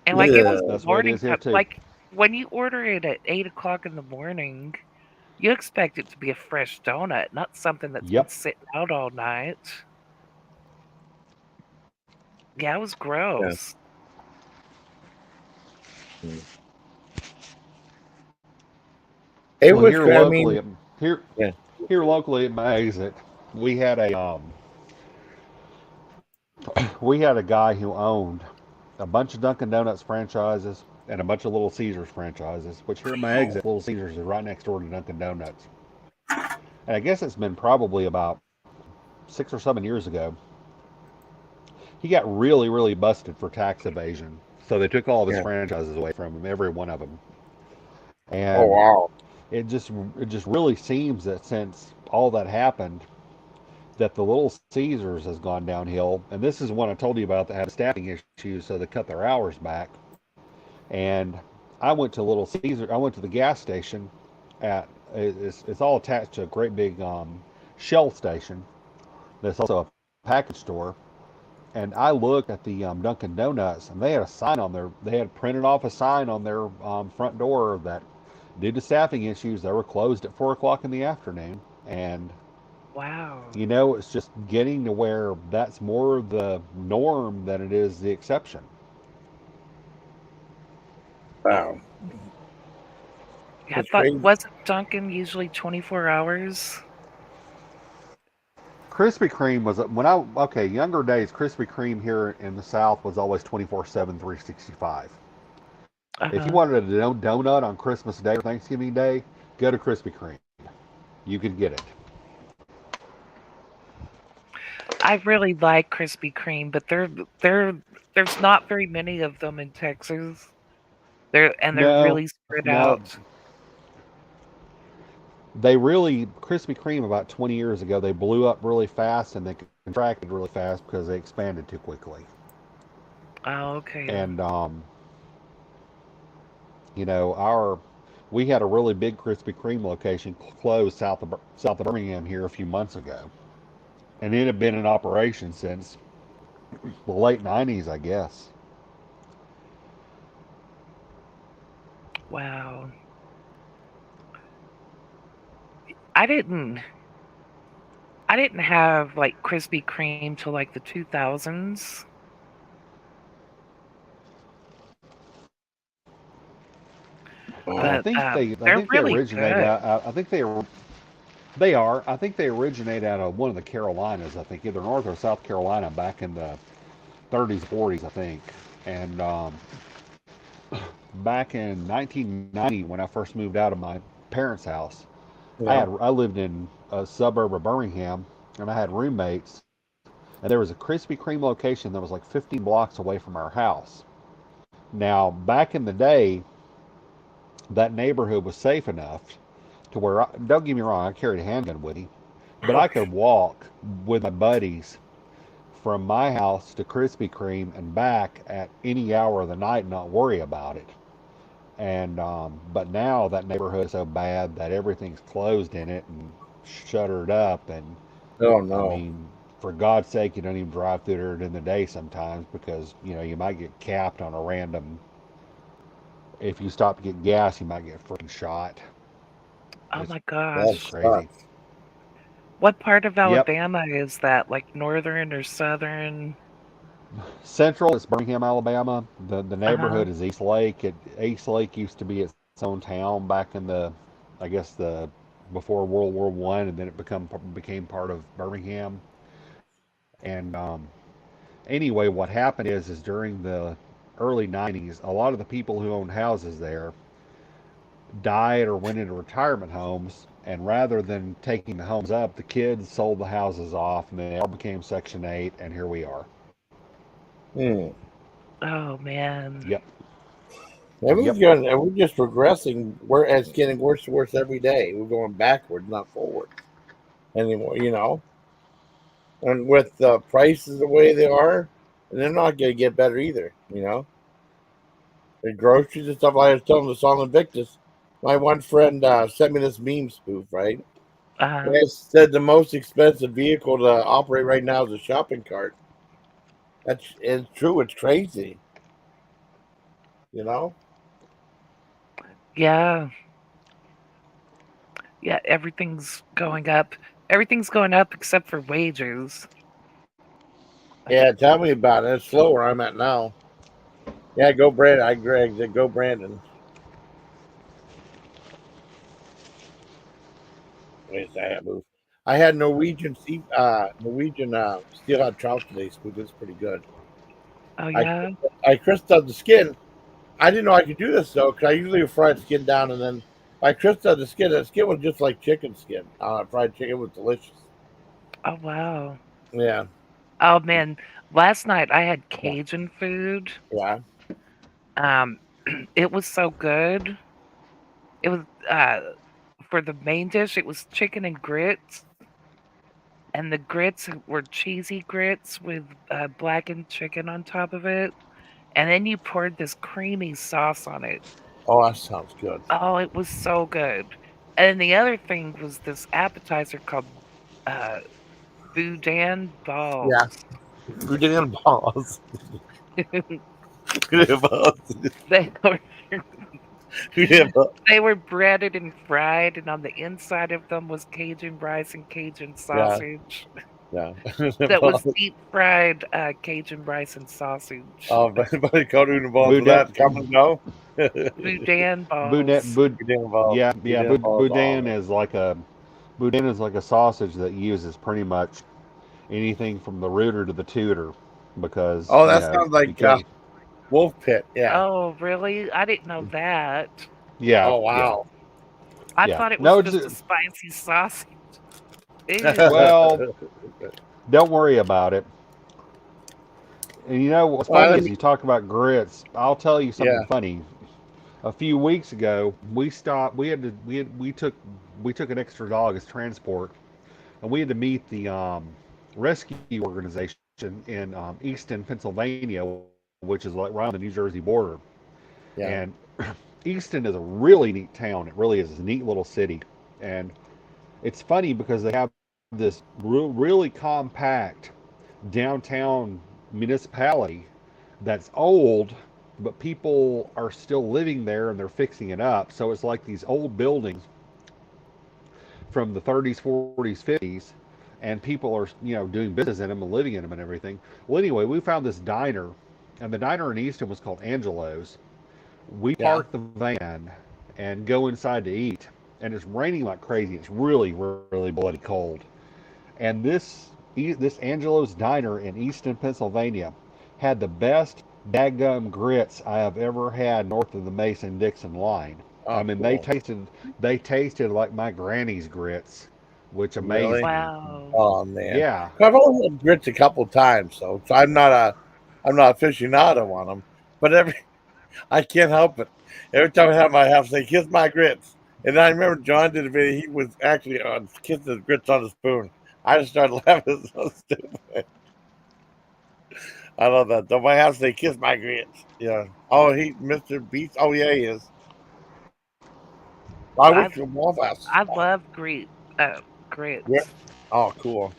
And it was That's the way it morning is here time. too. When you order it at 8 o'clock in the morning, you expect it to be a fresh donut, not something that's been Yep. sitting out all night. Yeah, it was Yeah. gross. It Well, was. I mean, here yeah. here locally at my exit, we had a guy who owned a bunch of Dunkin' Donuts franchises and a bunch of Little Caesars franchises, which here at my exit, Little Caesars is right next door to Dunkin' Donuts. And I guess it's been probably about 6 or 7 years ago. He got really, really busted for tax evasion. So they took all of his franchises away from him, every one of them. Oh And wow. it just really seems that since all that happened, that the Little Caesars has gone downhill. And this is one I told you about that had staffing issues, so they cut their hours back. And I went to Little Caesar. I went to the gas station it's all attached to a great big Shell station. That's also a package store. And I looked at the Dunkin' Donuts, and they had a sign on there. They had printed off a sign on their front door that, due to staffing issues, they were closed at 4 o'clock in the afternoon. And Wow. it's just getting to where that's more the norm than it is the exception. Wow. Yeah, I thought, wasn't Dunkin' usually 24 hours? Krispy Kreme was younger days. Krispy Kreme here in the South was always 24/7, 365. If you wanted a donut on Christmas Day or Thanksgiving Day, go to Krispy Kreme. You could get it. I really like Krispy Kreme, but there's not very many of them in Texas. They're No, really spread no, out. they really, Krispy Kreme about 20 years ago, they blew up really fast and they contracted really fast because they expanded too quickly. Oh, okay. And you know, we had a really big Krispy Kreme location closed south of Birmingham here a few months ago, and it had been in operation since the late '90s, I guess. Wow. I didn't I didn't have like Krispy Kreme till like the 2000s. I But think they're they really originated. good. I think they are. I think they originate out of one of the Carolinas. I think either North or South Carolina back in the 30s, 40s, I think. And back in 1990, when I first moved out of my parents' house, Yeah. I lived in a suburb of Birmingham, and I had roommates. And there was a Krispy Kreme location that was like 15 blocks away from our house. Now, back in the day, that neighborhood was safe enough to where, don't get me wrong, I carried a handgun with me, but I could walk with my buddies from my house to Krispy Kreme and back at any hour of the night and not worry about it. And but now that neighborhood is so bad that everything's closed in it and shuttered up. And Oh I no. mean, for God's sake, you don't even drive through there during the day sometimes because you know you might get capped on a random. If you stop to get gas, you might get freaking shot. Oh It's my That it's gosh. crazy. sucks. What part of Yep. Alabama is that? Like northern or southern? Central is Birmingham, Alabama. The Uh-huh. neighborhood is East Lake. East Lake used to be its own town back in the, I guess the before World War One, and then it became part of Birmingham. And anyway, what happened is during the early '90s, a lot of the people who owned houses there died or went into retirement homes. And rather than taking the homes up, the kids sold the houses off, and they all became Section 8, and here we are. Hmm. Oh man. Yep. Yep. Everything's going, and we're just regressing. It's getting worse and worse every day. We're going backwards, not forward anymore. And with the prices the way they are, they're not going to get better either. The groceries and stuff. Like I was telling the Song Invictus, my one friend sent me this meme spoof, right? And Uh-huh. it said the most expensive vehicle to operate right now is a shopping cart. It's true. It's crazy. You know. Yeah. Yeah, everything's going up. Everything's going up except for wages. Like, Yeah, tell me about it. It's slow where I'm at now. Yeah, go Brandon. I agree. Go Brandon. Wait a second, I move. I had Norwegian steelhead trout today, Spook. It's pretty good. oh I yeah. I crystalled the skin. I didn't know I could do this though, because I usually fry the skin down and then I crystalled the skin. The skin was just like chicken skin. Fried chicken was delicious. Oh wow. Yeah, Oh man, last night I had yeah, Cajun food. yeah. Um, it was so good. It was for the main dish. It was chicken and grits, and the grits were cheesy grits with blackened chicken on top of it, and then you poured this creamy sauce on it. Oh, that sounds good. Oh, it was so good. And the other thing was this appetizer called uh, boudin Yeah, balls. Boudin balls. Boudin balls. They were Boudin balls. they were breaded and fried, and on the inside of them was Cajun rice and Cajun Yeah, sausage. yeah. That was deep fried Cajun rice and sausage. Oh, but Cody balls with Boudin, that come and go. Boudin boudin, balls. boud, Boudin balls. yeah, yeah. Boudin balls. Boudin is like a sausage that uses pretty much anything from the rooter to the tutor, because Oh, you that know sounds you like can't. Wolf Pit. Yeah. Oh, really? I didn't know that. Yeah, Oh, yeah, wow. I yeah. thought it was No, it's just a spicy sausage. Ew. well. Don't worry about it. And you know what's Well, funny I is mean, you talk about grits. I'll tell you something yeah. funny. A few weeks ago, we stopped. We took we took an extra dog as transport, and we had to meet the rescue organization in Easton, Pennsylvania, which is like right on the New Jersey border. Yeah. And Easton is a really neat town. It really is. It's a neat little city. And it's funny because they have this really compact downtown municipality that's old, but people are still living there and they're fixing it up. So it's like these old buildings from the 30s, 40s, 50s, and people are, doing business in them and living in them and everything. Well, anyway, we found this diner, and the diner in Easton was called Angelo's. We Yeah. park the van and go inside to eat, and it's raining like crazy. It's really, really bloody cold. And this Angelo's Diner in Easton, Pennsylvania, had the best daggum grits I have ever had north of the Mason-Dixon line. Oh, I mean, cool. they tasted like my granny's grits, which amazed Really? me. Wow. Oh man. Yeah, I've only had grits a couple times, so I'm not aficionado on them. But I can't help it. Every time I have my house, they kiss my grits. And I remember John did a video. He was actually kissing his grits on a spoon. I just started laughing. So stupid. I love that. Though my house, they kiss my grits. Yeah. Oh, he Mr. Beast. Oh yeah, he is. I I wish you Waffle House. I love grits. Yeah. Oh, cool.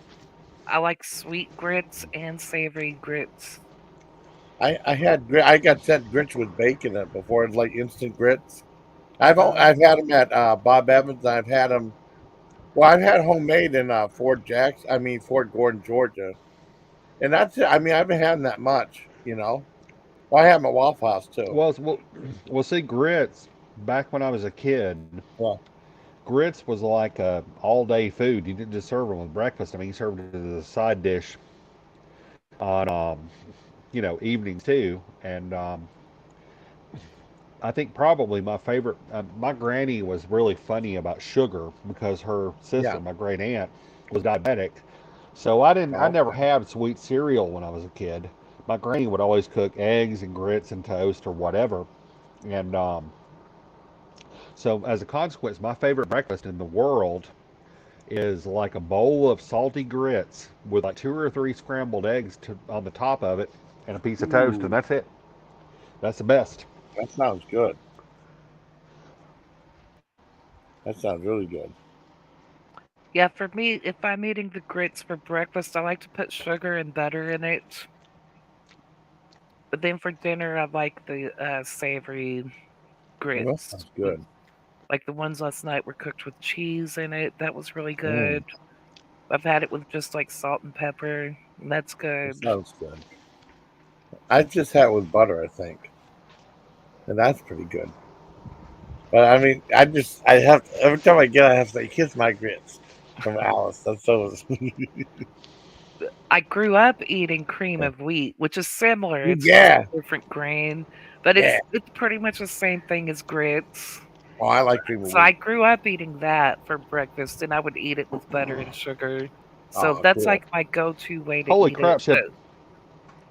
I like sweet grits and savory grits. I got sent grits with bacon in it before. It's like instant grits. I've Um, had them at Bob Evans. I've had them. Well, I've had homemade in Fort Gordon, Georgia, and that's it. I mean, I haven't had that much. Well, I have them at Waffle House too. well, see, grits. Back when I was a kid, Well, grits was like a all-day food. You didn't just serve them with breakfast. I mean, you served it as a side dish on, evenings too. And I think probably my favorite. My granny was really funny about sugar because her sister, yeah. my great aunt, was diabetic. So I didn't. I Oh, never had sweet cereal when I was a kid. My granny would always cook eggs and grits and toast or whatever. And so as a consequence, my favorite breakfast in the world is like a bowl of salty grits with like 2 or 3 scrambled eggs on the top of it and a piece of toast, and ooh, that's it. That's the best. that sounds good. That sounds really good. yeah, for me, if I'm eating the grits for breakfast, I like to put sugar and butter in it. But then for dinner, I like the savory Well, that grits. sounds good. Like the ones last night were cooked with cheese in it. That was really Mm, good. I've had it with just like salt and pepper. And that's that good. sounds good. I just had it with butter, I think, and that's pretty good. But I mean, I have every time I have to say, kiss my grits from Alice. That's so. I grew up eating cream of wheat, which is similar. It's just Yeah, a different grain, but yeah. it's pretty much the same thing as grits. Oh, I like cream of So I wheat. grew up eating that for breakfast, and I would eat it with butter and sugar. So Oh, that's cool. like my go-to way to Holy eat it. crap, Chevy!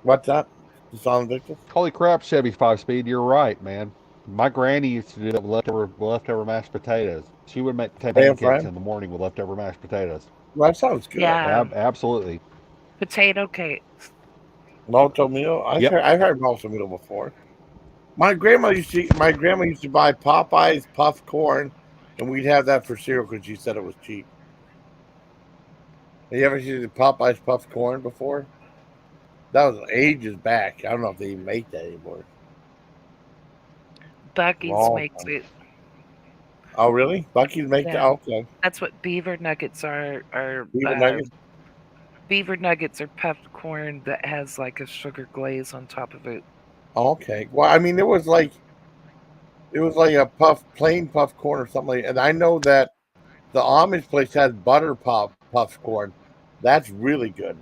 What's that? Deussolinvictus? Holy crap, Chevy 5-speed! You're right, man. My granny used to do that with leftover mashed potatoes. She would make Pan pancakes fry? in the morning with leftover mashed potatoes. Well, that sounds good. Yeah, Absolutely. potato cakes. Malto meal. Yep. I've heard malto meal before. My grandma used to buy Popeyes puffed corn, and we'd have that for cereal because she said it was cheap. Have you ever seen the Popeyes puffed corn before? That was ages back. I don't know if they even make that anymore. Bucky's Long makes time. it. Oh, really? Bucky's make that? Yeah, Okay. that's what beaver nuggets are. Beaver nuggets? Beaver nuggets are puffed corn that has like a sugar glaze on top of it. Okay. Well, I mean, it was like a plain puff corn or something and I know that the Amish place has butter puff corn. That's really good.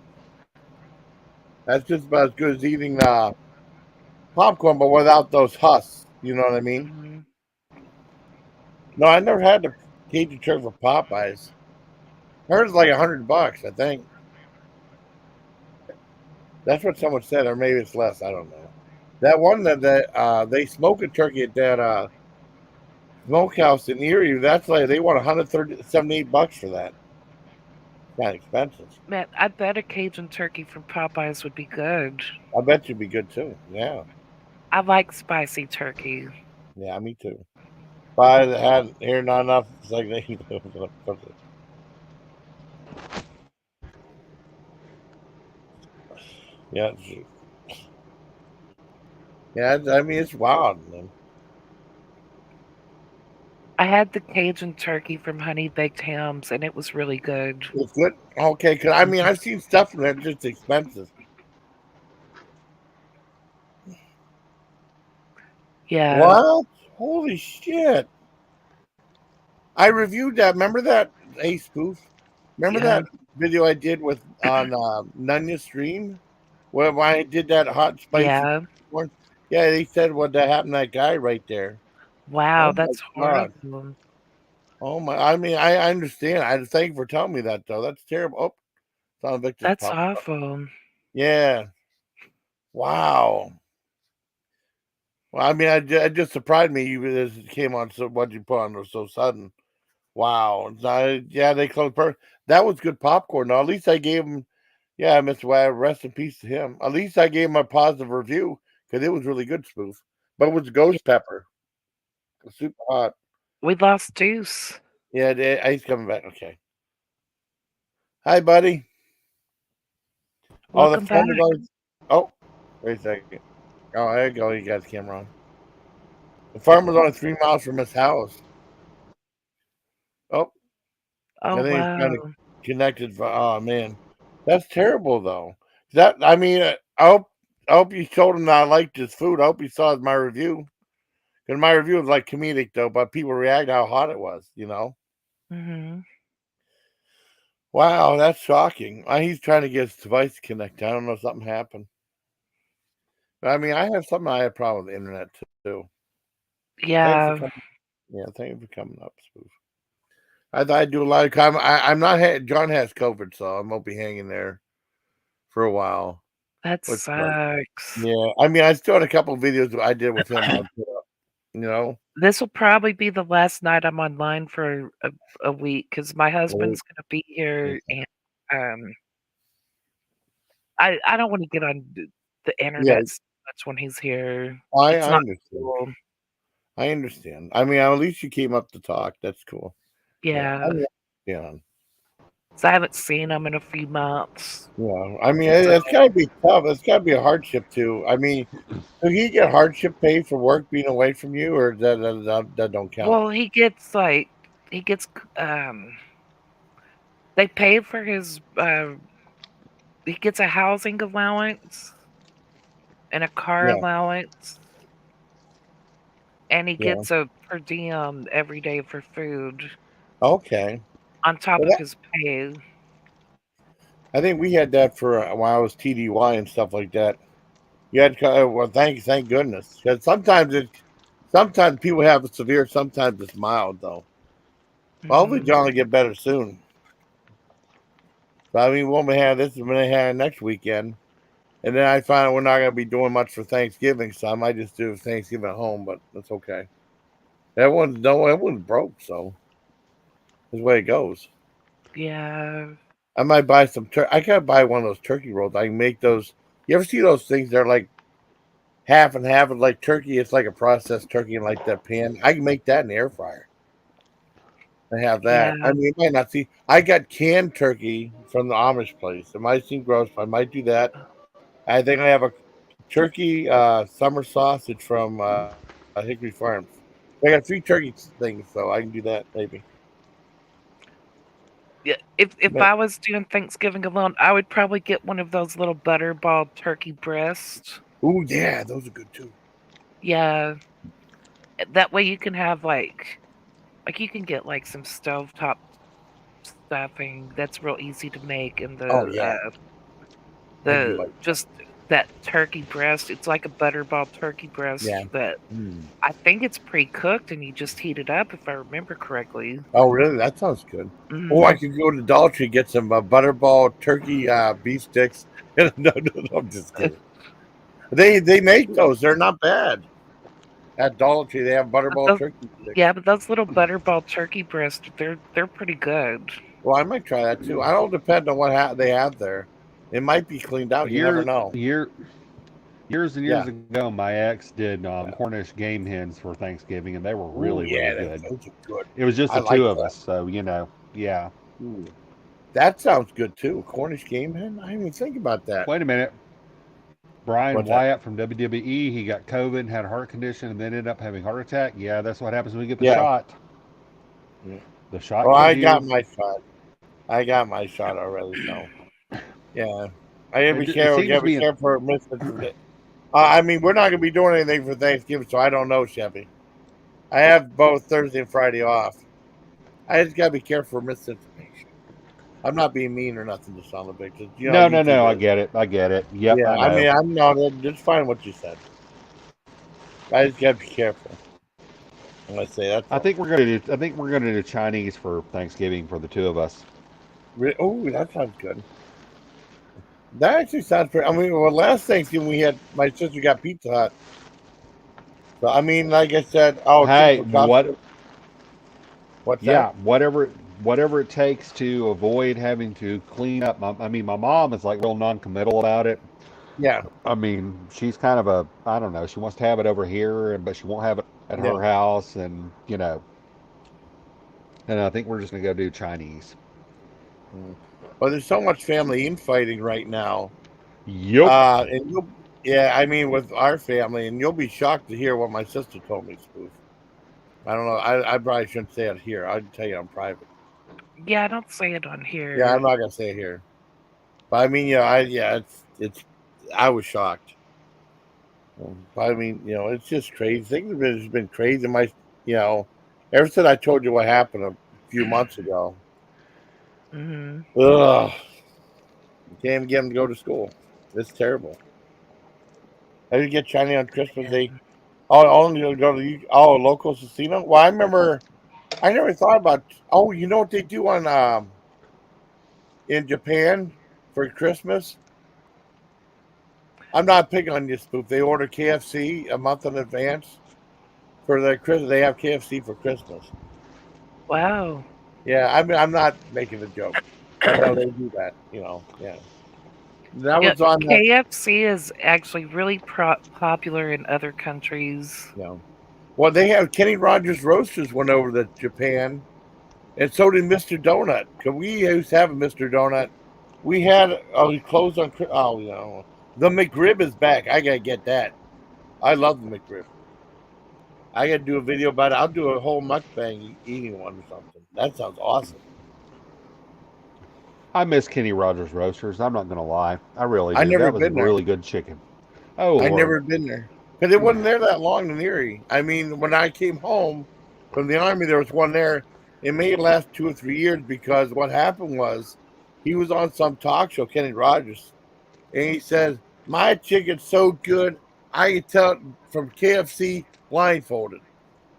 That's just about as good as eating popcorn, but without those husks. You know what I mean? Hmm. No, I never had the Cajun turkey for Popeyes. I heard it's like $100, I think. That's what someone said, or maybe it's less. I don't know. That one that they smoke a turkey at that Smokehouse in Erie. That's like they want $178 for that. Kind of expensive. Man, I bet a Cajun turkey from Popeyes would be good. I bet you'd be good too. Yeah, I like spicy turkey. yeah, me too. If I had here not enough, it's like they. Yeah, yeah. I mean, it's wild, man. I had the Cajun turkey from Honey Baked Hams, and it was really good. It's good. Okay, cause I mean, I've seen stuff from that just expensive. Yeah, What? Holy shit! I reviewed that. Remember that? Hey, Spoof. Remember yeah, that video I did with on Nunya's stream where I did that hot spicy yeah. one? Yeah, they said what that happened to that guy right there. Wow, Oh my that's god. horrible. Oh my. I mean, I understand. I thank you for telling me that though. That's terrible. Oh, Son Victor's That's popped up. awful. Yeah. Wow. Well, I mean, it just surprised me. You it came on so what you put on was so sudden. Wow. Yeah, they closed. That was good popcorn. Though. At least I gave him. Yeah, Mr. Webb, rest in peace to him. At least I gave him a positive review because it was really good, Spoof. But it was ghost pepper. It was super hot. We lost Deuce. Yeah, he's coming back. Okay. Hi, buddy. Oh, the Welcome back. farmer's only. Oh, wait a second. Oh, there you go. You got the camera on. The farmer's only 3 miles from his house. Oh, Oh, I think it's kind wow. of connected. Oh man, that's terrible though. That I mean, I hope you told him that I liked his food. I hope he saw my review. Because my review was like comedic though, but people react how hot it was. Hmm. Wow, that's shocking. He's trying to get his device to connect. I don't know if something happened. I mean, I have a problem with the internet too. Thanks for Yeah, coming. Yeah, thank you for coming up, Spoof. I thought I'd do a lot of comment. I'm not. John has COVID, so I won't be hanging there for a while. that Which, like, sucks. yeah. I mean, I still had a couple of videos I did with him. I put up, you know. This will probably be the last night I'm online for a week because my Well, husband's gonna be yeah, here, and um, I don't want to get on the yeah, internet so much when he's here. It's I not understand. cool. I understand. I mean, at least you came up to talk. That's cool. Yeah. I Yeah, mean, yeah. so I haven't seen him in a few months. Yeah. I mean, So it's got to be tough. It's got to be a hardship too. I mean, do he get hardship pay for work being away from you, or that don't count? well, he gets they pay for his he gets a housing allowance and a car Yeah. allowance, and he Yeah. gets a per diem every day for food Okay. on top Well, of his pay. I think we had that for when I was TDY and stuff like that. You had well, thank goodness, because sometimes people have it severe, sometimes it's mild though. Well, hopefully, Mhm. John will get better soon. But I mean, we'll have this is when they have next weekend, and then I find out we're not going to be doing much for Thanksgiving, so I might just do Thanksgiving at home. But that's okay. Everyone's broke, so that's the way it goes. Yeah. I might buy some. I gotta buy one of those turkey rolls. I can make those. You ever see those things? They're like half and half of like turkey. It's like a processed turkey in like that pan. I can make that in the air fryer. I have Yeah. that. I mean, you might not see. I got canned turkey from the Amish place. It might seem gross, but I might do that. I think I have a turkey summer sausage from Hickory Farms. I got 3 turkey things, so I can do that maybe. Yeah. If But I was doing Thanksgiving alone, I would probably get one of those little butterball turkey breasts. oh yeah, those are good too. Yeah. That way you can have like you can get like some stovetop stuffing that's real easy to make, and Oh yeah, I do the like that. just that turkey breast. It's like a butterball turkey breast Yeah. that Mm. I think it's pre-cooked and you just heat it up if I remember correctly. Oh really? That sounds good. Oh, I Mhm. could go to Dollar Tree get some butterball turkey beef sticks. No, I'm just kidding. They make those. They're not bad. at Dollar Tree. They have But Butterball those, turkey sticks. yeah, but those little butterball turkey breasts, they're pretty good. Well, I might try that too. I don't depend on what they have there. It might be cleaned out. You never Year, know. years and Yeah. years ago, my ex did Cornish game hens for Thanksgiving, and they were Ooh, really, yeah, really good. those are good. It was just I the two like of that. us, so yeah. Ooh, that sounds good too. Cornish game hen. I didn't even think about that. Wait a minute. Brian What's that? Wyatt from WWE, he got COVID, had a heart condition, and then ended up having a heart attack. Yeah, that's what happens when you get the Yeah. shot. Yeah. The shot Well, kills I got you. my shot. I got my shot already. So yeah, I gotta be It careful. seems Gotta to be be careful for misinformation. I mean, we're not gonna be doing anything for Thanksgiving, so I don't know, Chevy. I have both Thursday and Friday off. I just gotta be careful for misinformation. I'm not being mean or nothing to son of a bitch. You know, no. YouTube I is. get it. I get it. Yep, Yeah, I I know. mean, I'm not. Just find what you said. I just gotta be careful. I'm gonna say that's. I think we're gonna do Chinese for Thanksgiving for the two of us. Oh, that sounds good. That actually sounds pretty. I mean, well, last Thanksgiving we had my sister got Pizza Hut. So I mean, like I said, chicken Hey, for Costco. What's that? yeah, whatever it takes to avoid having to clean up. I mean, my mom is like real non-committal about it. Yeah, I mean, she's kind of I don't know. She wants to have it over here, but she won't have it at yeah. her house, and And I think we're just gonna go do Chinese. Mm. Well, there's so much family infighting right now. Yep. And yeah, I mean, with our family, and you'll be shocked to hear what my sister told me, Spoof. I don't know. I probably shouldn't say it here. I'll tell you on private. Yeah, don't say it on Yeah, I'm here. not gonna say it here. But I mean, it's. I was shocked. But I mean, it's just crazy. Things have been crazy. You know, ever since I told you what happened a few months ago. Hmm. Ugh, you can't even get them to go to school. It's terrible. How do you get Chinese on Christmas Yeah. Day? Oh, only to go to local casino. Well, I remember. I never thought about. Oh, you know what they do on in Japan for Christmas? I'm not picking on you, Spook. They order KFC a month in advance for their Christmas. They have KFC for Christmas. Wow. Yeah, I mean, I'm not making a joke, but no, they do that. Yeah. That Yeah, was on that. KFC is actually really popular in other countries. Well, they have Kenny Rogers Roasters went over to Japan, and so did Mr. Donut. Cause we used to have a Mr. Donut. We had he closed on. The McRib is back. I gotta get that. I love the McRib. I gotta do a video about it. I'll do a whole mukbang eating one or something. That sounds awesome. I miss Kenny Rogers Roasters. I'm not gonna lie. I really I do. never That was been there. really good chicken. Oh I Lord. never been there because it wasn't there that long in Erie. I mean, when I came home from the army, there was one there. It may last 2 or 3 years because what happened was he was on some talk show, Kenny Rogers, and he said, "My chicken's so good, I can tell it from KFC blindfolded."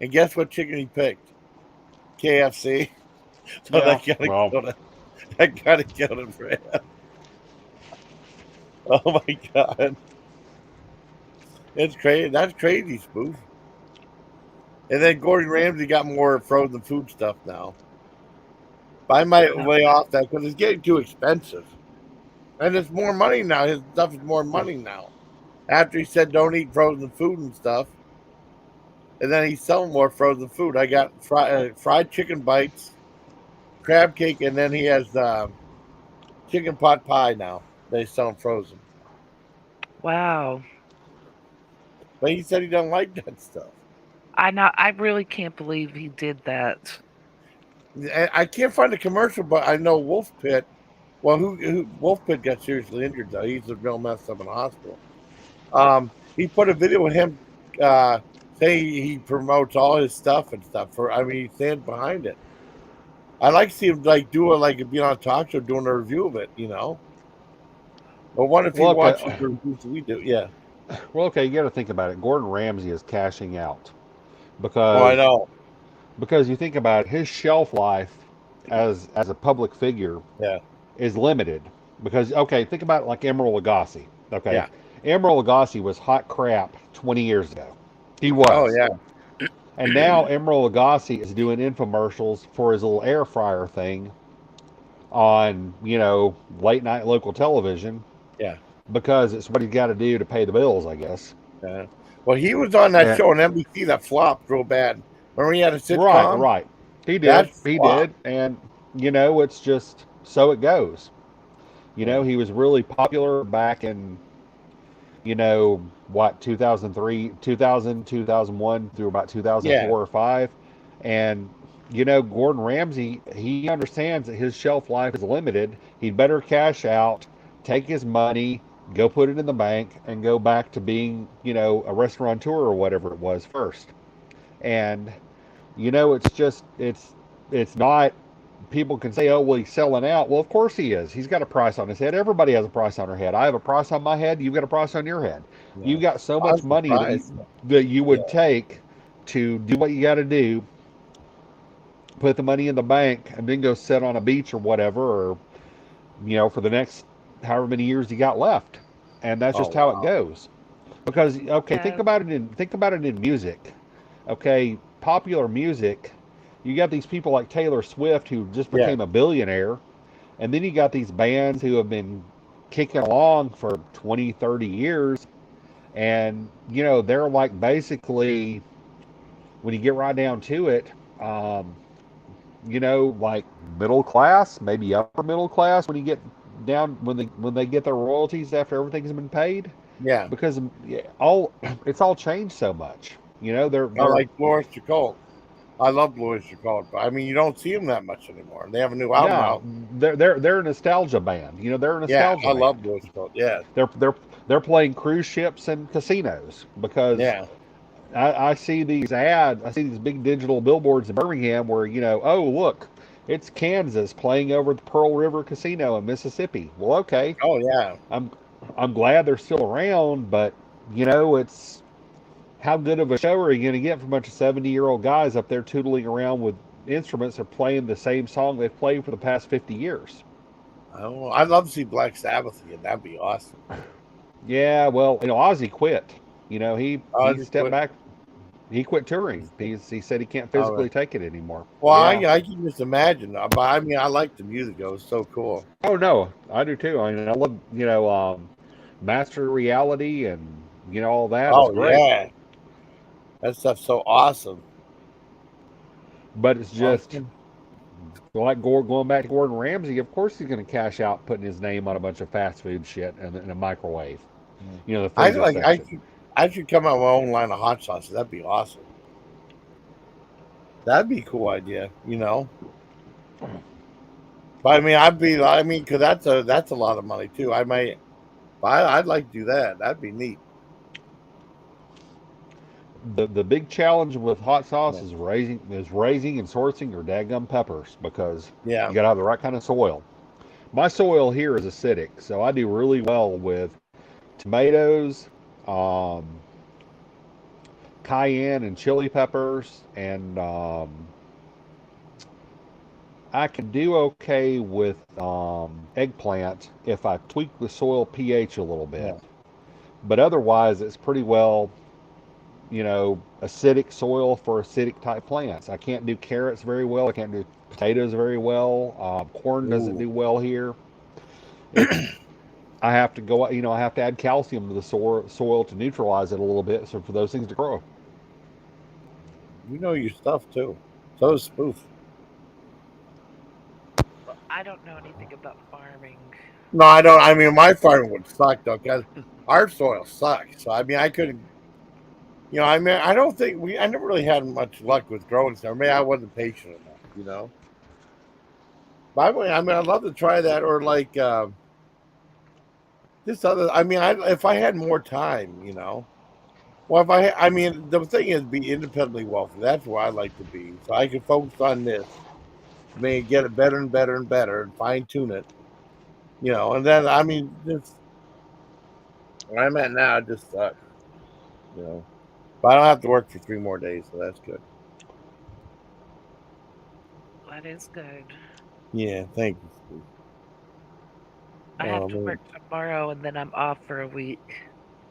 And guess what chicken he picked? KFC. So Yeah. that gotta Well, kill it. That gotta kill it for him. Oh my god, it's crazy. That's crazy, Spoof. And then Gordon Ramsay got more frozen food stuff now. But I might lay off that because it's getting too expensive. And it's more money now. His stuff is more money now. After he said don't eat frozen food and stuff, and then he's selling more frozen food. I got fried chicken bites, crab cake, and then he has chicken pot pie now. They sell them frozen. Wow. But he said he doesn't like that stuff. I really can't believe he did that. I can't find a commercial, but I know Wolf Pit. Well, who Wolf Pit got seriously injured though. He's real messed up in the hospital. He put a video of him saying he promotes all his stuff and stuff. He stands behind it. I like to see him do it like being on a talk show doing a review of it. But what if he okay. watches the reviews we do? Yeah. Well, okay. You got to think about it. Gordon Ramsay is cashing out Oh, I know. because you think about it, his shelf life as a public figure Yeah. is limited. Because okay, think about it like Emeril Lagasse. Okay, Yeah. Emeril Lagasse was hot crap 20 years ago. He was. Oh yeah. And now Emeril Lagasse is doing infomercials for his little air fryer thing on, late night local television Yeah. because it's what he's got to do to pay the bills, I guess. Yeah. Well, he was on that Yeah. show on NBC that flopped real bad. Remember he had a Right, sitcom? right. He That did. He flopped. did. And, it's just so it goes. Yeah. He was really popular back in, 2003, 2000, 2001 through about Yeah. 2004 or 5. And, Gordon Ramsay, he understands that his shelf life is limited. He'd better cash out, take his money, go put it in the bank, and go back to being, a restaurateur or whatever it was first. And, it's not, people can say, oh, well, he's selling out. Well, of course he is. He's got a price on his head. Everybody has a price on their head. I have a price on my head. You've got a price on your head. Yeah. You've got so I'm much money surprised. that you would Yeah. take to do what you got to do, put the money in the bank, and then go sit on a beach or whatever, or, for the next however many years you got left. And that's Oh just how it wow. goes. Because, okay, Yeah. think about it in music. Okay, popular music, you got these people like Taylor Swift who just Yeah. became a billionaire, and then you got these bands who have been kicking along for 20, 30 years, and they're like basically, when you get right down to it, um, like middle class, maybe upper middle class when you get down, when they get their royalties after everything's been paid, Yeah. because it's all changed so much. I They're like Louis Chakotay. I love Louis Chakotay, but I mean you don't see him that much anymore. They have a new album no, out. they're a nostalgia band. They're a Yeah, nostalgia I band. love Louis Chakotay. Yeah. They're playing cruise ships and casinos because Yeah. I see these ads. I see these big digital billboards in Birmingham where oh look, it's Kansas playing over at the Pearl River Casino in Mississippi. Well, okay, Oh yeah. I'm I'm glad they're still around, but it's how good of a show are you going to get from a bunch of 70-year-old guys up there tootling around with instruments or playing the same song they've played for the past 50 years? Oh, I'd love to see Black Sabbath again. That'd be awesome. Yeah, well, Ozzy quit. I He just stepped quit. back. He quit touring. He said he can't All right. physically take it anymore. Well, Yeah. I can just imagine. But I mean, I like the music. It was so cool. Oh no, I do too. I mean, I love Master Reality and all that is Oh great. yeah, that stuff's so awesome. But it's just Awesome. like going back to Gordon Ramsay. Of course, he's going to cash out putting his name on a bunch of fast food shit in a microwave. The I freezer like. section. I should come out with my own line of hot sauces. That'd be awesome. That'd be a cool idea. But I mean, because that's a lot of money too. I might. I'd like to do that. That'd be neat. The big challenge with hot sauce Yeah. is raising and sourcing your daggum peppers because Yeah. you got to have the right kind of soil. My soil here is acidic, so I do really well with tomatoes, cayenne and chili peppers, and I can do okay with eggplant if I tweak the soil pH a little bit. Yeah. But otherwise, it's pretty well, acidic soil for acidic type plants. I can't do carrots very well. I can't do potatoes very well. Corn doesn't Ooh. do well here. It's I have to go, I have to add calcium to the soil to neutralize it a little bit, so for those things to grow. You know your stuff too. So does Spoof. Well, I don't know anything about farming. No, I don't. I mean, my farming would suck though, because our soil sucks. So I mean, I couldn't. I mean, I don't think I never really had much luck with growing stuff. Maybe I wasn't patient enough. But I mean, I'd love to try that, or like this other. I mean, if I had more time. Well, I mean, the thing is, be independently wealthy. That's where I like to be, so I can focus on this, maybe get it better and better and better, and fine tune it. And then I mean, just where I'm at now, it just sucks. But I don't have to work for 3 more days, so that's good. That is good. Yeah, thank you, Steve. I have to man. work tomorrow and then I'm off for a week.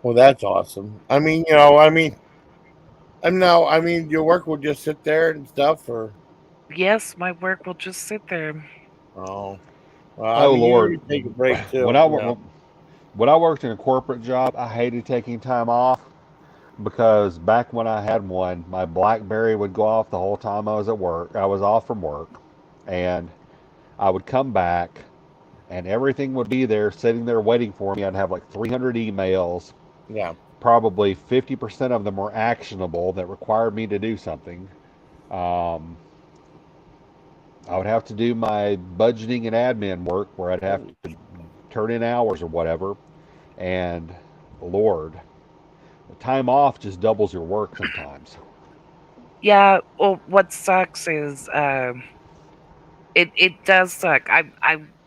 Well, that's awesome. I mean, And now, I mean, your work will just sit there and stuff, or Yes, my work will just sit there. oh, well, I Oh mean, you Lord, need to take a break when too. I You know, when I worked in a corporate job, I hated taking time off because back when I had one, my BlackBerry would go off the whole time I was at work. I was off from work, and I would come back, and everything would be there, sitting there waiting for me. I'd have like 300 emails. yeah, Probably 50% of them were actionable that required me to do something. Um, I would have to do my budgeting and admin work where I'd have holy to shit. turn in hours or whatever. And Lord, time off just doubles your work sometimes. Yeah, well, what sucks is it does suck.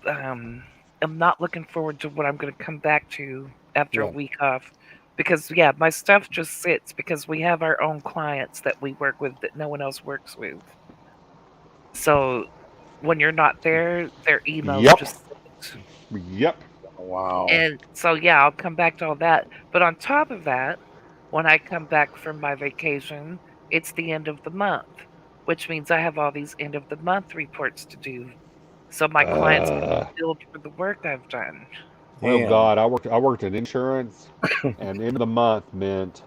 Um am not looking forward to what I'm going to come back to after a Yeah, week off because yeah, my stuff just sits because we have our own clients that we work with that no one else works with. So when you're not there, their emails Yep, just sit. yep. wow, And so yeah, I'll come back to all that. But on top of that, when I come back from my vacation, it's the end of the month, which means I have all these end of the month reports to do. So my clients get Uh, billed for the work I've done. oh damn, God, I worked in insurance, and end of the month meant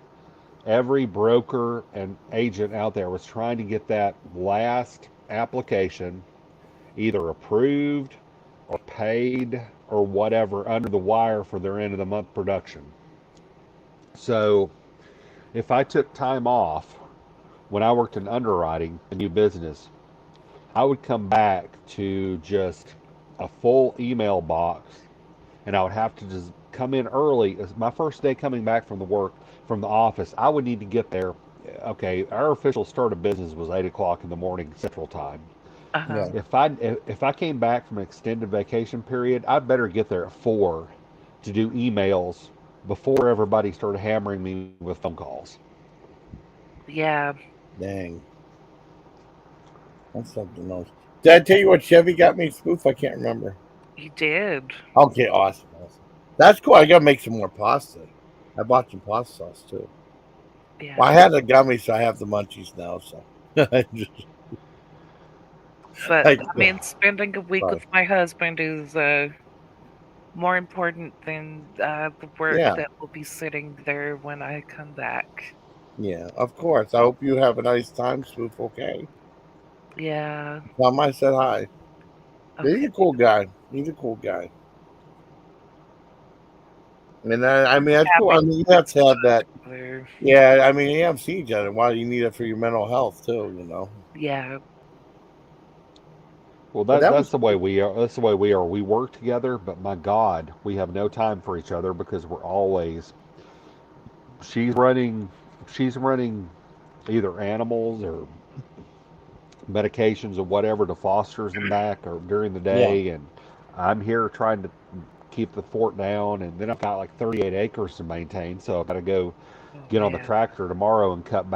every broker and agent out there was trying to get that last application either approved or paid or whatever under the wire for their end of the month production. So if I took time off when I worked in underwriting a new business, I would come back to just a full email box, and I would have to just come in early. It's my first day coming back from the office. I would need to get there. Okay, our official start of business was 8 o'clock in the morning Central Time. Uh-huh. yeah, If I came back from an extended vacation period, I'd better get there at 4 to do emails before everybody started hammering me with phone calls. Yeah, dang, that's something else. Did I tell you what Chevy got me, Spoof? I can't remember. you did. Okay, awesome, awesome. That's cool. I gotta make some more pasta. I bought some pasta sauce too. Well, I Yeah. had the gummy, so I have the munchies now. So, But I, I mean spending a week sorry. with my husband is more important than the work Yeah, that will be sitting there when I come back. yeah, of course. I hope you have a nice time, Spoof. Okay. Yeah. Tell him I said hi. He's Okay. a cool guy. He's a cool guy. And I mean, that's Yeah, cool. we I mean, you have to have that. together. Yeah, I mean, you have to see each other. Why do you need it for your mental health too? You know. Yeah. Well, But that that's was the way we are. That's the way we are. We work together, but my God, we have no time for each other because we're always she's running she's running either animals or medications or whatever to fosters and back or during the yeah. day, and I'm here trying to keep the fort down, and then I've got like 38 acres to maintain, so I've got to go Oh get on the man. tractor tomorrow and cut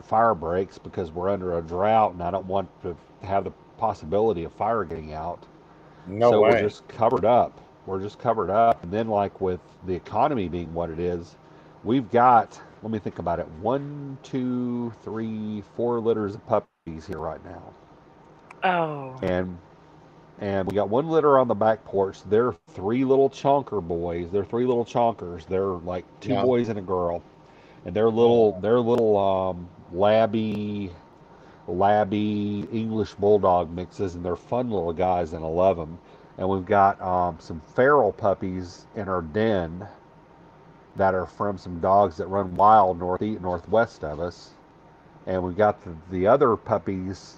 fire breaks because we're under a drought and I don't want to have the possibility of fire getting out. No So we're way. just covered up. We're just covered up. And then, like with the economy being what it is, we've got, let me think about it, one, two, three, 4 litters of puppies here right now. Oh. And and we got 1 litter on the back porch. They're 3 little chonker boys. They're 3 little chonkers. They're like two Yeah. boys and a girl, and they're little Oh, they're little labby English bulldog mixes, and they're fun little guys, and I love them. And we've got some feral puppies in our den that are from some dogs that run wild northwest of us, and we've got the other puppies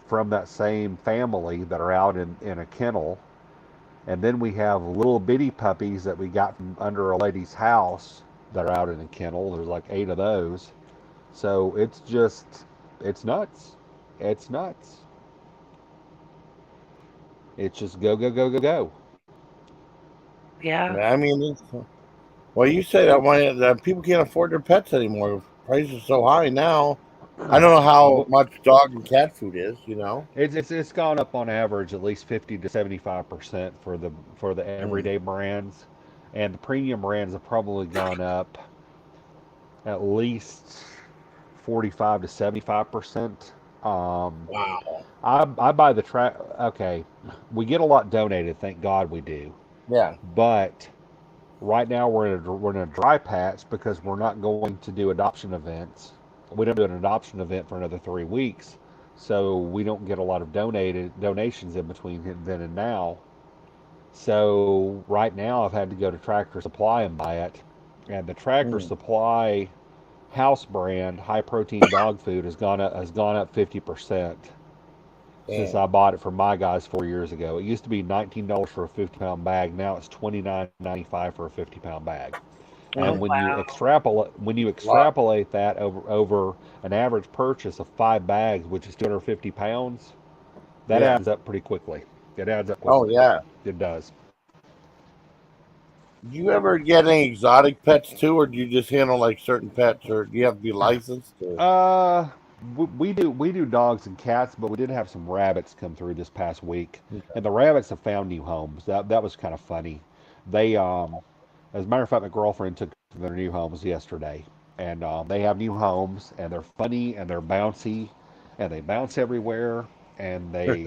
from that same family that are out in a kennel. And then we have little bitty puppies that we got from under a lady's house that are out in a kennel. There's like 8 of those. So it's nuts. It's nuts. It's just go, go, go, go, go. Yeah. I mean, well, you say that when that people can't afford their pets anymore. Prices are so high now. I don't know how Well, much dog and cat food is. You know. it's gone up on average at least 50 to 75% for the Mm. everyday brands, and the premium brands have probably gone up at least 45 to 75%. Wow. I buy the track. Okay, we get a lot donated. Thank God we do. Yeah. But right now we're in a dry patch because we're not going to do adoption events. We don't do an adoption event for another 3 weeks, so we don't get a lot of donations in between then and now. So right now I've had to go to Tractor Supply and buy it, and the Tractor Mm. Supply house brand high protein dog food has gone up 50% since Damn. I bought it from my guys 4 years ago. It used to be $19 for a 50-pound bag. Now it's $29.95 for a 50-pound bag. Oh And Mm. when you Lot. extrapolate that over an average purchase of 5 bags, which is 250 pounds, that Yeah. adds up pretty quickly. It adds up Oh quickly. yeah. It does. Do you ever get any exotic pets too, or do you just handle like certain pets, or do you have to be licensed? Or... Uh, we do dogs and cats, but we did have some rabbits come through this past week, and the rabbits have found new homes. That was kind of funny. They as a matter of fact, my girlfriend took them to their new homes yesterday, and they have new homes, and they're funny and they're bouncy, and they bounce everywhere, and they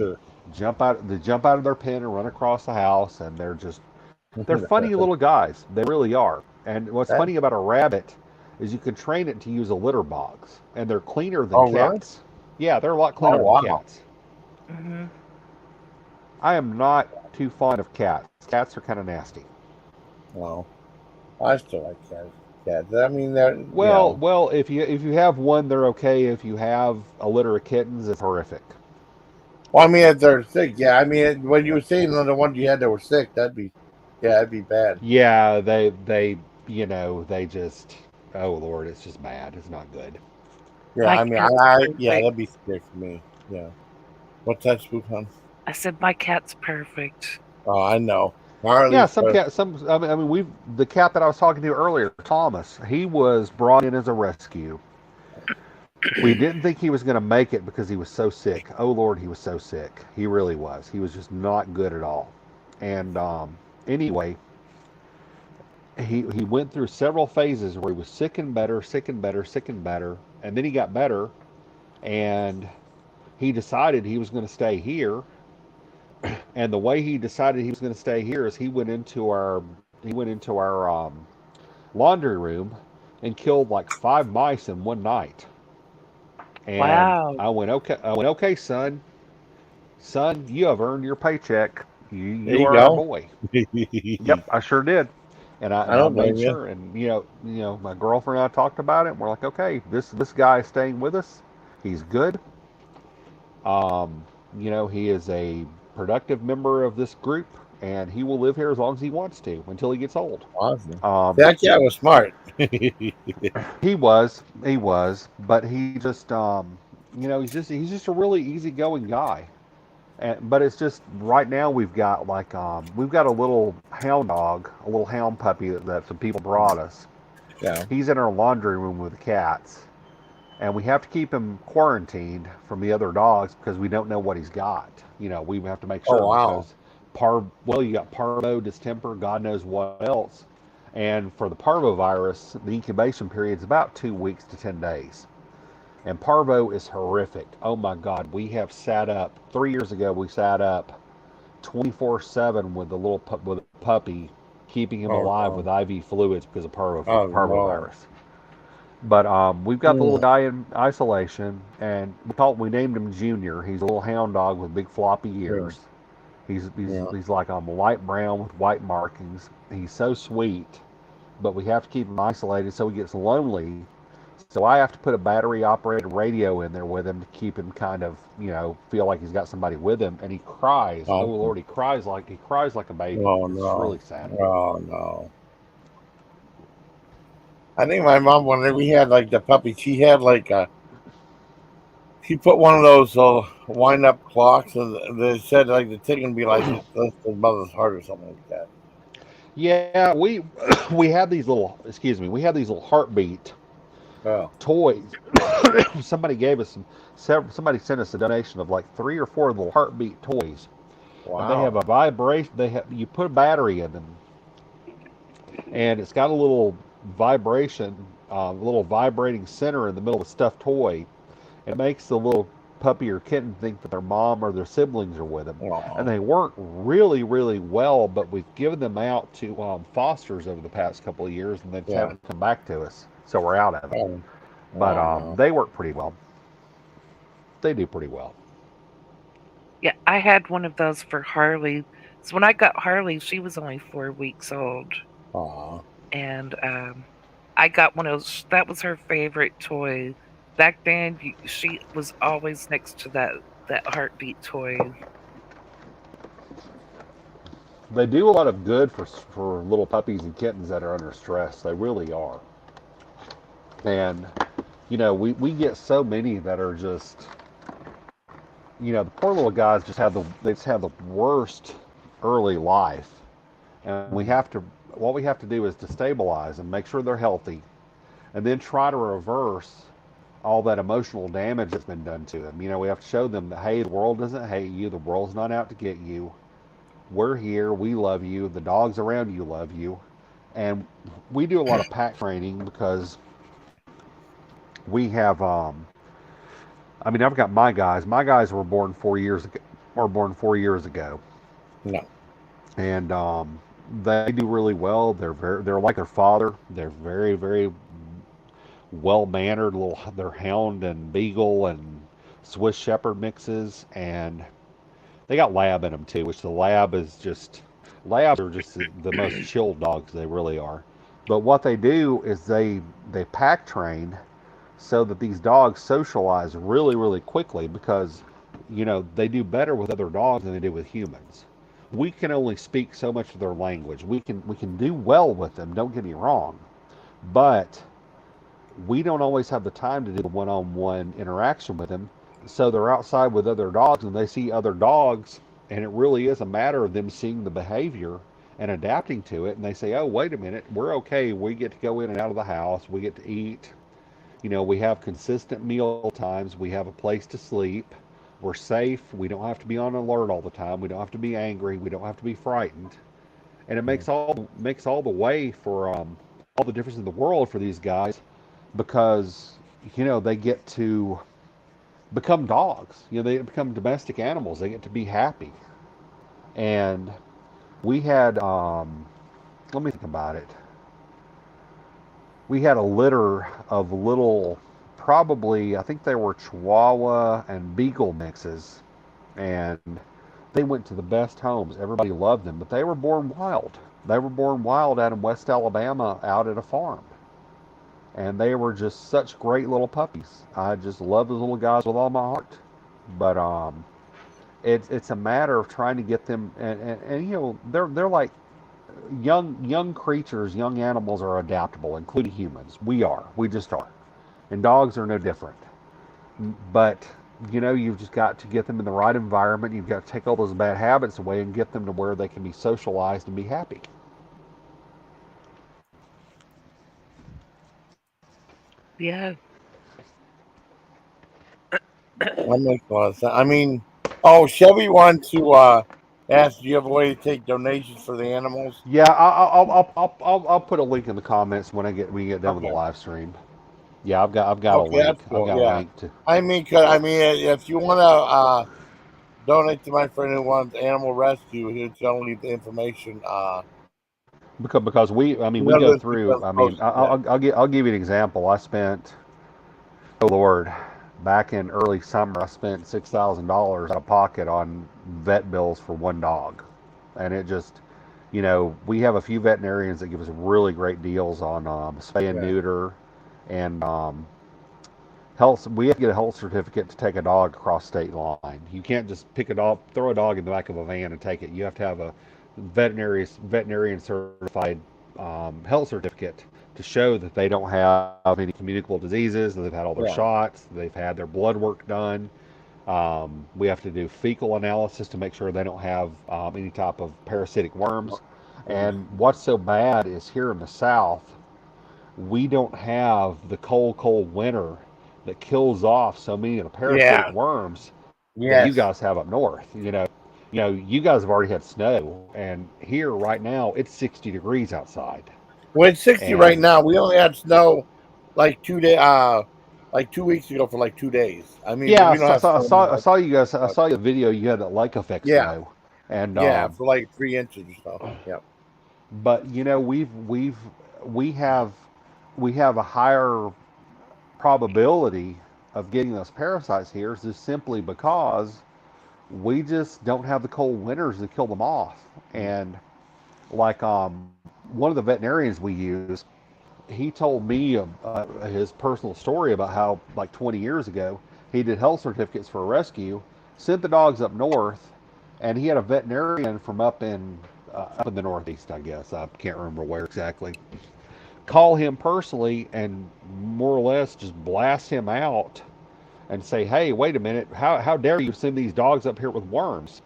jump out of their pen and run across the house, and they're funny little guys. They really are. And what's That- funny about a rabbit is you can train it to use a litter box, and they're cleaner than oh really? cats. Yeah, they're a lot Oh cleaner than wow. cats. hmm I am not too fond of cats. Cats are kind of nasty. Well, I still like cats. Cats. I mean, they're Well, if you have one, they're okay. If you have a litter of kittens, it's horrific. Well, I mean, if they're sick, yeah. I mean, when you were saying the ones you had that were sick, that'd be bad. Yeah, they just, oh Lord, it's just bad. It's not good. Yeah, My I mean, cat's yeah, perfect. that'd be sick for me. Yeah. What's that, spook, hon? I said my cat's perfect. Oh, I know. Yeah, Harley's some first. cat, some. I mean, the cat that I was talking to earlier, Thomas. He was brought in as a rescue. We didn't think he was going to make it because he was so sick. Oh Lord, he was so sick. He really was. He was just not good at all. And anyway, he went through several phases where he was sick and better, sick and better, sick and better, and then he got better, and he decided he was going to stay here. And the way he decided he was going to stay here is he went into our laundry room and killed like 5 mice in one night. And Wow. I went, okay, son, you have earned your paycheck. You There you you are our go. boy. I Yep, I sure did. And I don't made blame you. sure, and my girlfriend and I talked about it, and we're like, okay, this guy is staying with us. He's good. Um, he is a productive member of this group, and he will live here as long as he wants to until he gets old. Awesome. Um, That cat was smart. he was, but he's just a really easygoing guy. But it's just right now we've got a little hound dog, a little hound puppy that some people brought us. Yeah. He's in our laundry room with the cats, and we have to keep him quarantined from the other dogs because we don't know what he's got. We have to make Oh sure wow. because you got parvo, distemper, God knows what else. And for the parvovirus, the incubation period is about 2 weeks to 10 days. And parvo is horrific. Oh my God, we have sat up 3 years ago. We sat up 24/7 with with a puppy, keeping him Oh alive with no. IV fluids because of Oh no. parvovirus. But we've got the little Mm. guy in isolation, and we named him Junior. He's a little hound dog with big floppy Yeah. ears. He's he's Yeah. he's like light brown with white markings. He's so sweet, but we have to keep him isolated so he gets lonely. So I have to put a battery operated radio in there with him to keep him kind of feel like he's got somebody with him. And he cries. Oh Awesome. Lord, he cries like a baby. Oh It's really no. sad. Oh no. I think my mom, when we had like the puppy, she had like she put one of those wind up clocks, and they said like the tick can be like the mother's heart or something like that. Yeah, we we had these little we had these little heartbeat Oh toys. Somebody gave us somebody sent us a donation of like 3 or 4 little heartbeat toys, and they have wow. a vibration. You put a battery in them, and it's got a little vibration little vibrating center in the middle of a stuffed toy. It makes the little puppy or kitten think that their mom or their siblings are with them. And they work really, really well, but we've given them out to fosters over the past couple of years, and they just haven't come back to us. So we're out of it. But they work pretty well. They do pretty well. Yeah, I had one of those for Harley. So when I got Harley, she was only 4 weeks old. And I got one of those. That was her favorite toy. Back then, she was always next to that heartbeat toy. They do a lot of good for little puppies and kittens that are under stress. They really are. And, we get so many that are just, the poor little guys just have the worst early life. And what we have to do is to stabilize them, make sure they're healthy, and then try to reverse all that emotional damage that's been done to them. We have to show them that, hey, the world doesn't hate you. The world's not out to get you. We're here. We love you. The dogs around you love you. And we do a lot of pack training because we have, I've got my guys. My guys were born 4 years ago. No. And they do really well. They're like their father. They're very, very well-mannered. They're hound and beagle and Swiss Shepherd mixes, and they got lab in them too, which labs are just the most chilled dogs. They really are. But what they do is they pack train so that these dogs socialize really, really quickly, because they do better with other dogs than they do with humans. We can only speak so much of their language. We can do well with them, don't get me wrong, but we don't always have the time to do the one-on-one interaction with them. So they're outside with other dogs and they see other dogs, and it really is a matter of them seeing the behavior and adapting to it. And they say, oh, wait a minute, we're okay. We get to go in and out of the house. We get to eat. We have consistent meal times. We have a place to sleep. We're safe. We don't have to be on alert all the time. We don't have to be angry. We don't have to be frightened. And it makes all the way for all the difference in the world for these guys, because they get to become dogs. They become domestic animals. They get to be happy. And we had let me think about it. We had a litter of little, probably, I think they were Chihuahua and Beagle mixes, and they went to the best homes. Everybody loved them, but they were born wild. They were born wild out in West Alabama, out at a farm. And they were just such great little puppies. I just love those little guys with all my heart. But it's a matter of trying to get them, and they're like young creatures. Young animals are adaptable, including humans. We just are, and dogs are no different. But you've just got to get them in the right environment. You've got to take all those bad habits away and get them to where they can be socialized and be happy. Yeah. That makes a lot of sense. Shelby wanted to ask, do you have a way to take donations for the animals? Yeah, I'll put a link in the comments when we get done with the live stream. Yeah, I've got a link. Cool. I've got a link to. If you want to donate to my friend who wants animal rescue, he'll tell me the information. Because we go through. I'll give you an example. I spent, oh Lord, back in early summer, I spent $6,000 out of pocket on vet bills for one dog, and it just, we have a few veterinarians that give us really great deals on spay and neuter, and health. We have to get a health certificate to take a dog across state line. You can't just throw a dog in the back of a van and take it. You have to have a veterinarian certified health certificate to show that they don't have any communicable diseases, that they've had all their shots, they've had their blood work done. We have to do fecal analysis to make sure they don't have any type of parasitic worms. And what's so bad is here in the South, we don't have the cold winter that kills off so many of the parasitic worms that you guys have up north. You guys have already had snow, and here right now it's 60 degrees outside. Well, it's 60 right now. We only had snow like 2 weeks ago for like 2 days. I mean, but Yeah, we don't have storms. I saw you guys. I saw your video. You had that lake effect Yeah, snow, and yeah, for like 3 inches or so. Yeah. but you know we have we have a higher probability of getting those parasites here just simply because we just don't have the cold winters to kill them off. And like one of the veterinarians we use, he told me his personal story about how like 20 years ago he did health certificates for a rescue, sent the dogs up north, and he had a veterinarian from up in the Northeast, I guess. I can't remember where exactly. Call him personally and more or less just blast him out and say, "Hey, wait a minute! How dare you send these dogs up here with worms?"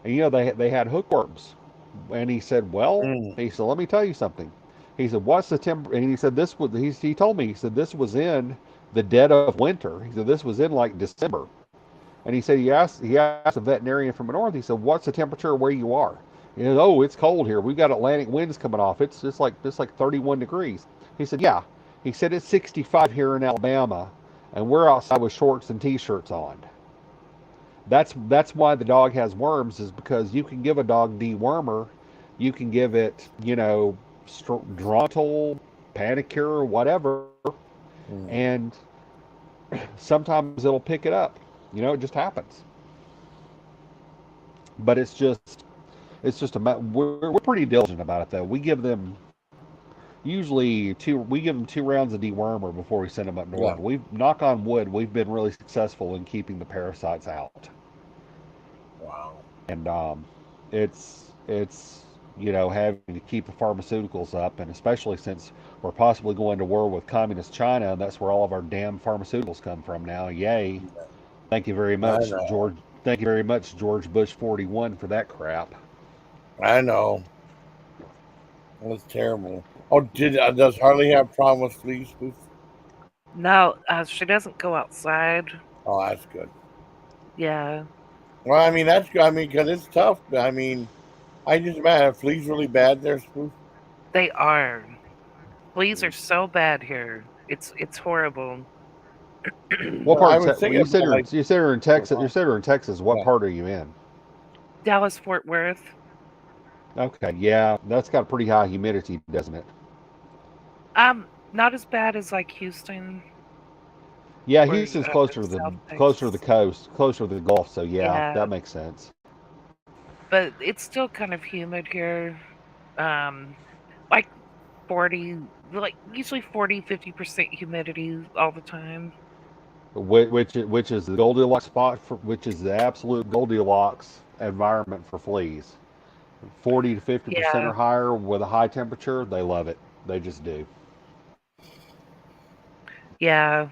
And you know they had hookworms, and he said, "Well," Mm. he said, "let me tell you something." He said, "What's the temp?" And he said, "This was." He told me, he said, "This was in the dead of winter." He said, "This was in like December." And he said he asked a veterinarian from the north. He said, "What's the temperature where you are?" He said, "Oh, it's cold here. We've got Atlantic winds coming off. It's just like 31 degrees." He said, "Yeah." He said, "It's 65 here in Alabama, and we're outside with shorts and t-shirts on." That's why the dog has worms, is because you can give a dog dewormer, you can give it, Drontal, Panicure, whatever, Mm. and sometimes it'll pick it up. It just happens. But it's just we're pretty diligent about it though. We give them 2 rounds of dewormer before we send them up Yeah. north. We've knock on wood, we've been really successful in keeping the parasites out. Wow. And it's having to keep the pharmaceuticals up, and especially since we're possibly going to war with communist China, and that's where all of our damn pharmaceuticals come from now. Yay! Thank you very I much, know. George. Thank you very much, George Bush 41, for that crap. I know. That's terrible. Oh, does Harley have problem with fleas, Spoof? No, she doesn't go outside. Oh, that's good. Yeah, Well, I mean, that's good. I mean, because it's tough. I mean, I just imagine fleas really bad there, Spoof. they are. Fleas are so bad here. It's horrible. What Well, part I of was thinking you said about like, you said you're in Texas? You said you're in Texas. What yeah, part are you in? Dallas Fort Worth. Okay, yeah, that's got pretty high humidity, doesn't it? Not as bad as like Houston Yeah, or Houston's closer to the South closer to the Texas. coast, closer to the Gulf. So yeah, Yeah, that makes sense. but it's still kind of humid here. Um, like 40, like usually 40-50% humidity all the time. Which is the Goldilocks spot which is the absolute Goldilocks environment for fleas. 40 to 50% Yeah, or higher with a high temperature, they love it. They just do. yeah.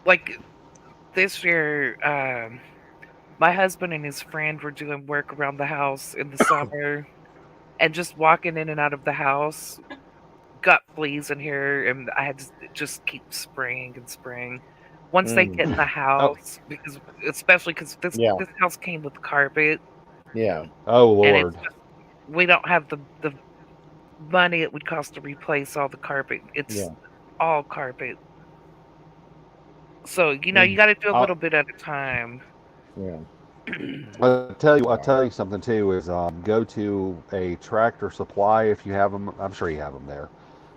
Like this year, my husband and his friend were doing work around the house in the summer, and just walking in and out of the house got fleas in here, and I had to just keep spraying and spraying. Once they mm, get in the Oh, house, especially because this yeah, this house came with carpet, yeah, oh and it's Lord. just we don't have the money it would cost to replace all the carpet. It's yeah, all carpet. So, you mm, gotta do a I'll, little bit at a time. yeah. I'll Wow. tell you something too is go to a Tractor Supply if you have them. I'm sure you have them there.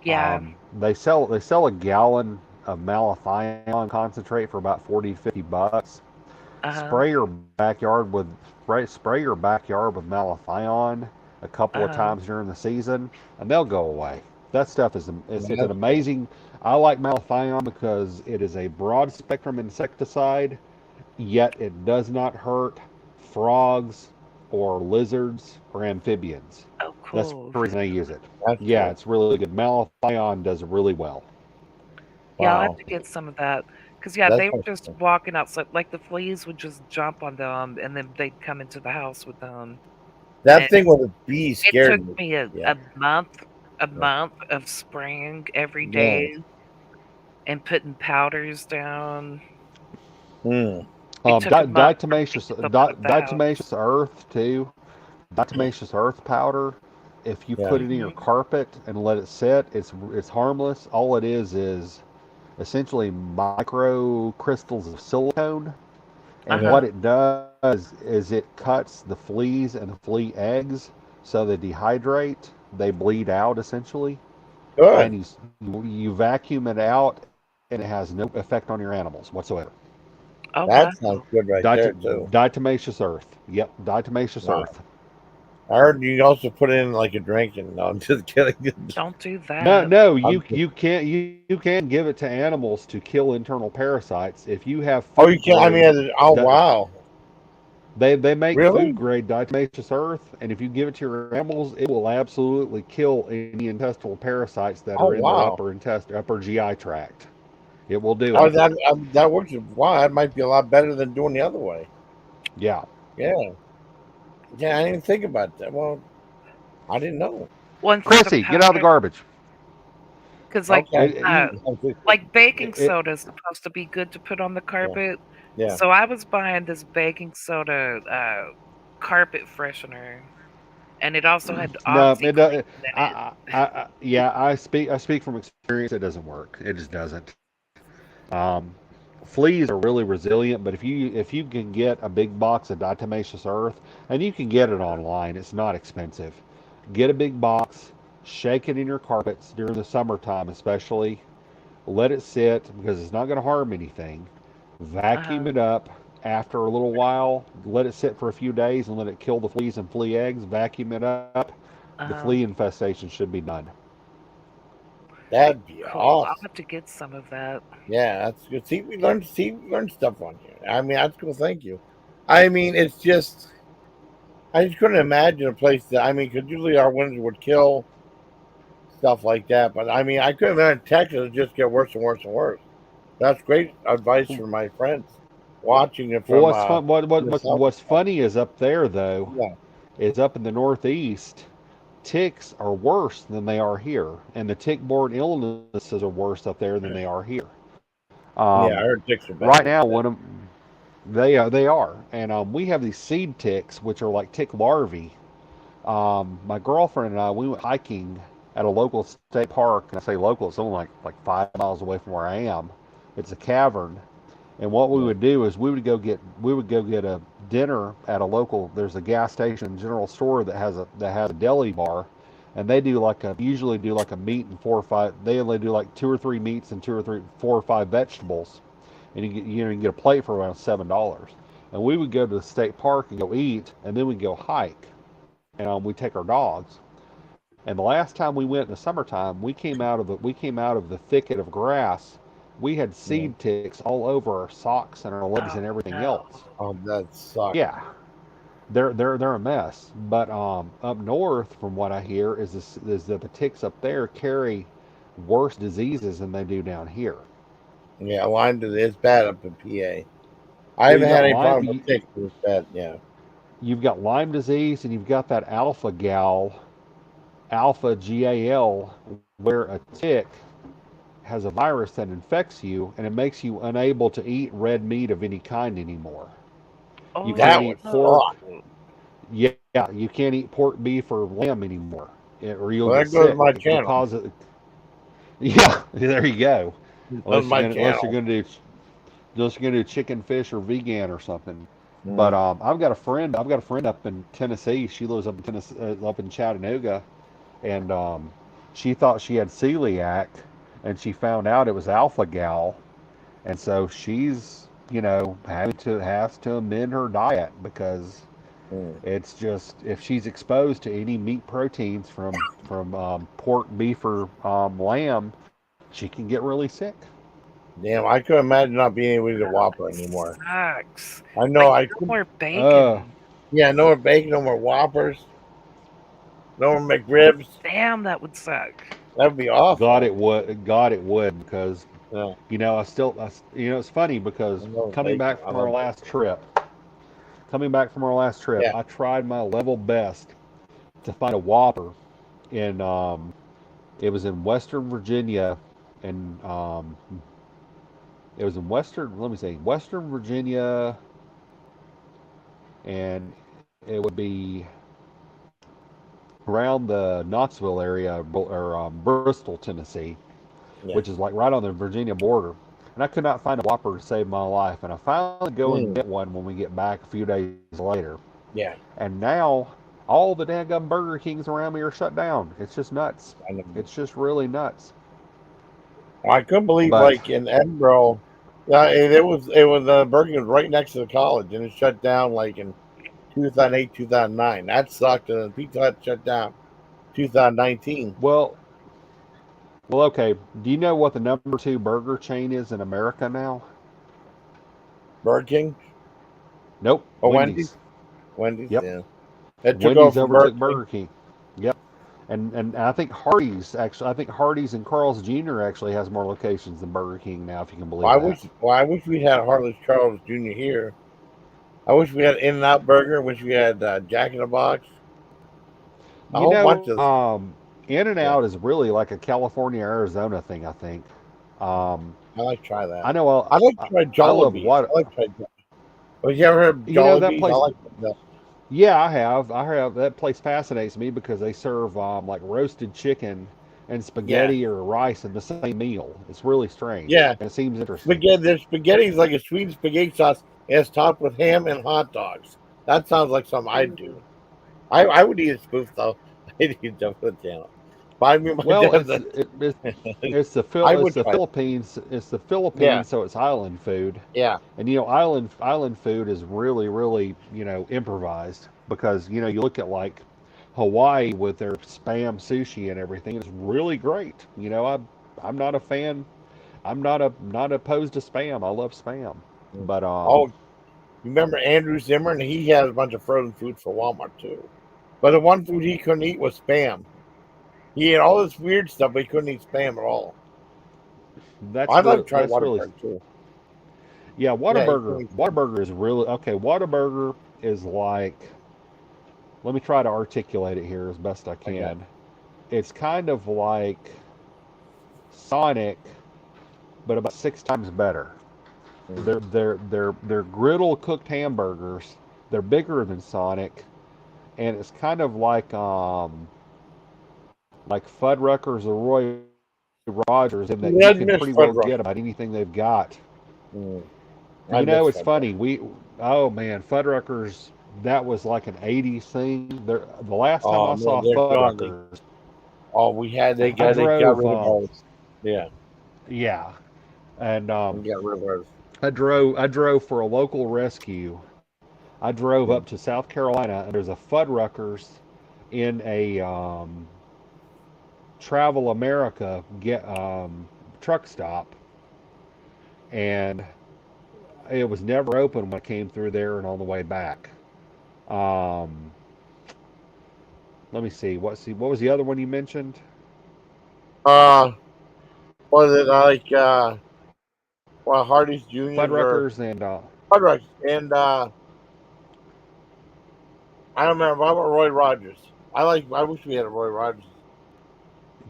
Yeah. They sell a gallon of malathion concentrate for about 40 to 50 bucks. Uh-huh. Spray your backyard with malathion a couple of Uh-huh. times during the season, and they'll go away. That stuff it's an That's good. amazing. I like malathion because it is a broad spectrum insecticide, yet it does not hurt frogs or lizards or amphibians. Oh, That's cool. the reason I use it. That's Yeah, good. it's really good. Malathion does really well. Yeah, I'll have Wow. to get some of that. Cause yeah, That's they were good. just walking outside, like, the fleas would just jump on them, and then they'd come into the house with them, That and thing with the bee it scared took me. me a Yeah. a month a Yeah. month of spraying every Yeah. day and putting powders down. Mm. It took a month for me to Diatomaceous get them out of the house. Earth too. Diatomaceous Earth powder. If you Yeah. put it in your carpet and let it sit, it's harmless. All it is essentially micro crystals of silicone. And Uh-huh. what it does is it cuts the fleas and the flea eggs so they dehydrate, they bleed out essentially, Good. and you vacuum it out, and it has no effect on your animals whatsoever. Oh That wow. sounds good right there too. Diatomaceous earth. Yep, diatomaceous Wow. earth. I heard you also put it in like a drink, and no, I'm just kidding. Don't do No, that. no, I'm you can't you can give it to animals to kill internal parasites. If you have oh, you food can't. I grade, mean, oh wow, they make food really? grade diatomaceous earth, and if you give it to your animals, it will absolutely kill any intestinal parasites that Oh are in their wow. upper GI tract. It will do Oh, it. that works. Wow, that might be a lot better than doing the other way. Yeah, Yeah, yeah. I didn't even think about that. Well, I didn't know. One for the Chrissy, get out of the powder, garbage. because Okay. You, like baking it, soda is supposed to be good to put on the Yeah, carpet. yeah. So I was buying this baking soda carpet freshener, and it also had no, it OxyClean does. in it. Yeah, I speak from experience. It doesn't work. It just doesn't. Um, Fleas are really resilient, but if you can get a big box of diatomaceous earth, and you can get it online, it's not expensive. Get a big box, shake it in your carpets during the summertime, especially. Let it sit because it's not going to harm anything. Vacuum Uh-huh. it up after a little while. Let it sit for a few days and let it kill the fleas and flea eggs. Vacuum it up. The Uh-huh. flea infestation should be done. That'd be Cool. I'll awesome. have to get some of that. Yeah, that's good. See, we learned stuff on here. I mean, that's cool. Thank you. I mean, it's just I just couldn't imagine a place that I mean, because usually our winters would kill stuff like that. But I mean, I couldn't imagine Texas would just get worse and worse and worse. That's great advice for my friends watching it Well, from what's fun? the south. What's funny is up there though, Yeah, is up in the Northeast. Ticks are worse than they are here, and the tick-borne illnesses are worse up there than they are here. yeah. I Um, heard ticks are right bad up now, there. one of they are, and we have these seed ticks, which are like tick larvae. My girlfriend and I, we went hiking at a local state park, and I say local, it's only like 5 miles away from where I am. It's a cavern, and what we Yeah, would do is we would go get a dinner at a local. There's a gas station general store that has a deli bar, and they do like a usually do like a meat and four or five. They only do like two or three meats and two or three four or five vegetables, and you can get a plate for around $7. And we would go to the state park and go eat, and then we'd go hike, and we take our dogs. And the last time we went in the summertime, we came out of the thicket of grass. We had yeah. seed ticks all over our socks and our legs Oh and everything no. else. Oh, that sucks. Yeah, they're a mess. But up north, from what I hear, is that the ticks up there carry worse diseases than they do down here. Yeah, Lyme disease is bad up in PA. I Well, haven't had any problem with ticks, but it's bad. Yeah, you've got Lyme disease, and you've got that alpha gal, where a tick has a virus that infects you and it makes you unable to eat red meat of any kind anymore. You Oh can't that would eat no. pork. suck. Yeah, you can't eat pork, beef, or lamb anymore, or you'll Well, get that goes to sick my channel. because of. Yeah, there you go. It goes to my channel. Unless you're gonna do chicken, fish, or vegan or something. But Mm. I've got a friend up in Tennessee. She lives up in Tennessee, up in Chattanooga, and she thought she had celiac, and she found out it was alpha gal, and so she's having to has to amend her diet because Mm. it's just if she's exposed to any meat proteins from pork, beef, or lamb, she can get really sick. Damn, I couldn't imagine not being able to eat a Whopper anymore. Sucks. I know Like I no could. more Uh, bacon. Yeah, no more bacon, no more Whoppers, no more McRibs. Damn, that would suck. That would be awful. God, it would because Yeah, it's funny I because love bacon. I love bacon. coming back from our last trip, Yeah, I tried my level best to find a Whopper in it was in Western Virginia, and it was in Western Virginia, and it would be around the Knoxville area or Bristol, Tennessee, Yeah. which is like right on the Virginia border. And I could not find a Whopper to save my life. And I finally go and get one when we get back a few days later. Yeah. And now all the daggum Burger Kings around me are shut down. It's just nuts. It's just really nuts. I couldn't believe, But like in Edinburgh, it was Burger King was right next to the college, and it shut down like in 2008, 2009. That sucked, and then Pizza Hut shut down 2019. well, okay. Do you know what the number 2 burger chain is in America now? Burger King Nope, or Wendy's. Wendy's, Yep, yeah. It took over Wendy's from overtook Burger King. Burger King. Yep, and I think Hardee's actually. I think Hardee's and Carl's Jr. actually has more locations than Burger King now, if you can believe that. I wish we had Harley's Charles Jr. here. I wish we had In-N-Out Burger. I wish we had Jack in the Box. A You whole know, bunch of In-N-Out is really like a California, Arizona thing, I think. I like to try that. I know. I like to try I love Jollibees. what. I like to try. Have you ever heard You know that Jollibees? place. I like that. Yeah, I have. That place fascinates me because they serve like roasted chicken and Yeah, spaghetti or rice in the same meal. It's really strange, yeah. and it seems interesting. Spaghetti. Their spaghetti is like a sweet spaghetti sauce, and it's topped with ham and hot dogs. That sounds like something I'd do. I would eat a spoof though. I'd eat them for the channel. Buy me my Well, dad. it's the I would try. Philippines. It's the Yeah, Philippines, so it's island food. yeah, And island food is really really improvised because you look at like Hawaii with their spam sushi and everything. It's really great. I'm not a fan. I'm not opposed to spam. I love spam. But Oh, you remember Andrew Zimmern? He had a bunch of frozen food for Walmart too. But the one food he couldn't eat was spam. He ate all this weird stuff, but he couldn't eat spam at all. I'd like to try that's really Whataburger too. yeah. Yeah, Whataburger is really okay. Whataburger is like, let me try to articulate it here as best I can. okay. It's kind of like Sonic, but about 6 times better. Mm. They're griddle cooked hamburgers. They're bigger than Sonic, and it's kind of like Fuddruckers or Roy Rogers in that you I'd can miss pretty well Fuddruckers. get about anything they've got. Mm. I miss It's Fuddruckers. funny. Oh man, Fuddruckers. That was like an '80s thing. The last time Oh I man, saw they're gone. Fuddruckers, I They got drove. rid of those. Yeah, Yeah, and they got rid of those. I drove for a local rescue. I drove Mm. up to South Carolina, and there's a Fuddruckers in a Travel America truck stop, and it was never open when I came through there and on the way back. Um, Let me see. What was the other one you mentioned? Uh, was it Hardee's Juniors or Fuddruckers and Fuddruckers? And I don't remember. How about Roy Rogers? I wish we had a Roy Rogers.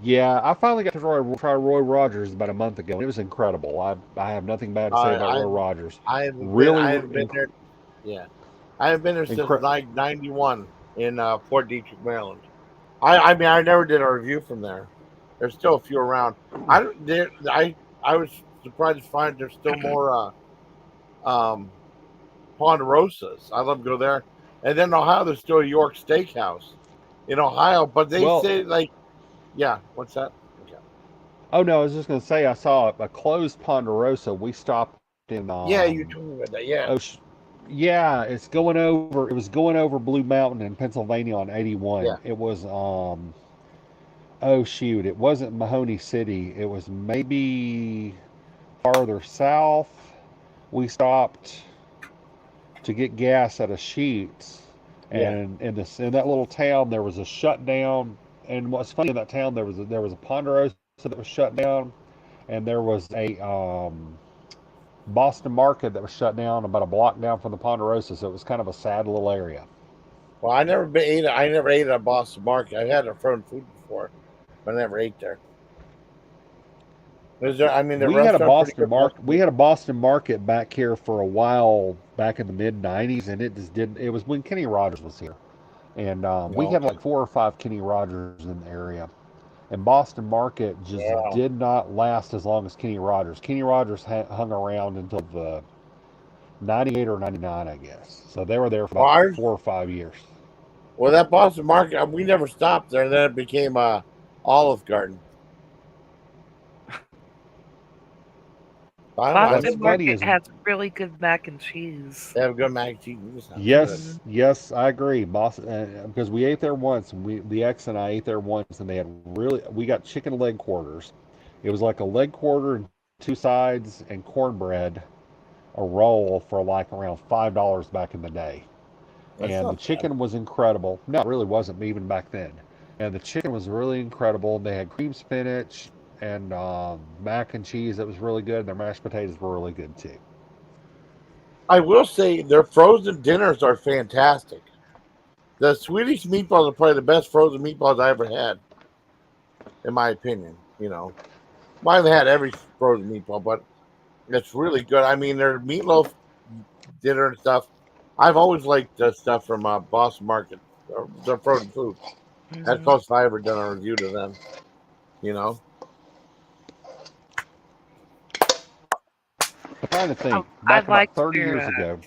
yeah, I finally got to try Roy Rogers about a month ago, and it was incredible. I have nothing bad to say about Roy Rogers. Really, I haven't been there. Yeah, I haven't been there since incredible. 91 in Fort Detrick, Maryland. I mean, I never did a review from there. There's still a few around. I was surprised to find there's still more Ponderosas. I love to go there. And then in Ohio, there's still a York Steakhouse in Ohio, but they say yeah. What's that? Okay. Oh no, I was just going to say I saw a closed Ponderosa. We stopped in. Yeah, you told me about that. Yeah. Yeah, it's going over. It was going over Blue Mountain in Pennsylvania on 81. Yeah. It was oh shoot, it wasn't Mahoney City. It was maybe farther south. We stopped to get gas at a Sheetz, and in that little town there was a shutdown. And what's funny in that town, there was a Ponderosa that was shut down, and there was a Boston Market that was shut down about a block down from the Ponderosa. So it was kind of a sad little area. Well, I never ate at a Boston Market. I've had a frozen food before, but I never ate there. Is there? I mean, the We had a restaurant pretty Boston good. Market. We had a Boston Market back here for a while back in the mid '90s, and it just didn't. It was when Kenny Rogers was here. And we No. had like 4 or 5 Kenny Rogers in the area. And Boston Market just Yeah. did not last as long as Kenny Rogers. Kenny Rogers hung around until the 98 or 99, I guess. So they were there for about Ours? 4 or 5 years. Well, that Boston Market, we never stopped there. And then it became Olive Garden. Boston funny Market is has really good mac and cheese. They have good mac and cheese. It sounds good. yes, I agree, boss. Because we ate there once, and the ex and I ate there once, and they had we got chicken leg quarters. It was like a leg quarter and 2 sides and cornbread, a roll for like around $5 back in the day. That's And the not bad. chicken was incredible. No, it really wasn't even back then. And the chicken was really incredible. They had cream spinach and mac and cheese that was really good. Their mashed potatoes were really good too. I will say their frozen dinners are fantastic. The Swedish meatballs are probably the best frozen meatballs I ever had, in my opinion. I haven't had every frozen meatball, but it's really good. I mean, their meatloaf dinner and stuff. I've always liked the stuff from Boston Market, the frozen food. That's Mm-hmm. close if I ever done a review to them. You know, I'm trying to think. I Back about liked 30 their years ago.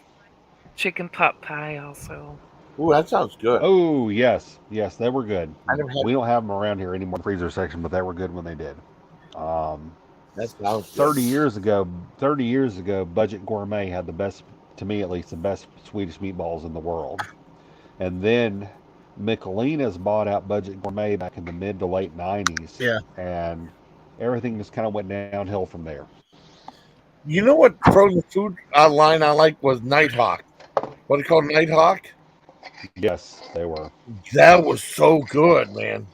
chicken pot pie also. ooh, that sounds good. Oh, yes. Yes, they were good. I never had We don't have them around here anymore in the freezer section, but they were good when they did. Um, that. Sounds good. 30 years ago, Budget Gourmet had the best, to me at least, the best Swedish meatballs in the world. And then Michelinas bought out Budget Gourmet back in the mid to late 90s. Yeah. And everything just kind of went downhill from there. You know what frozen food line I liked was Nighthawk. What it called, Nighthawk? Yes, they were. That was so good, man.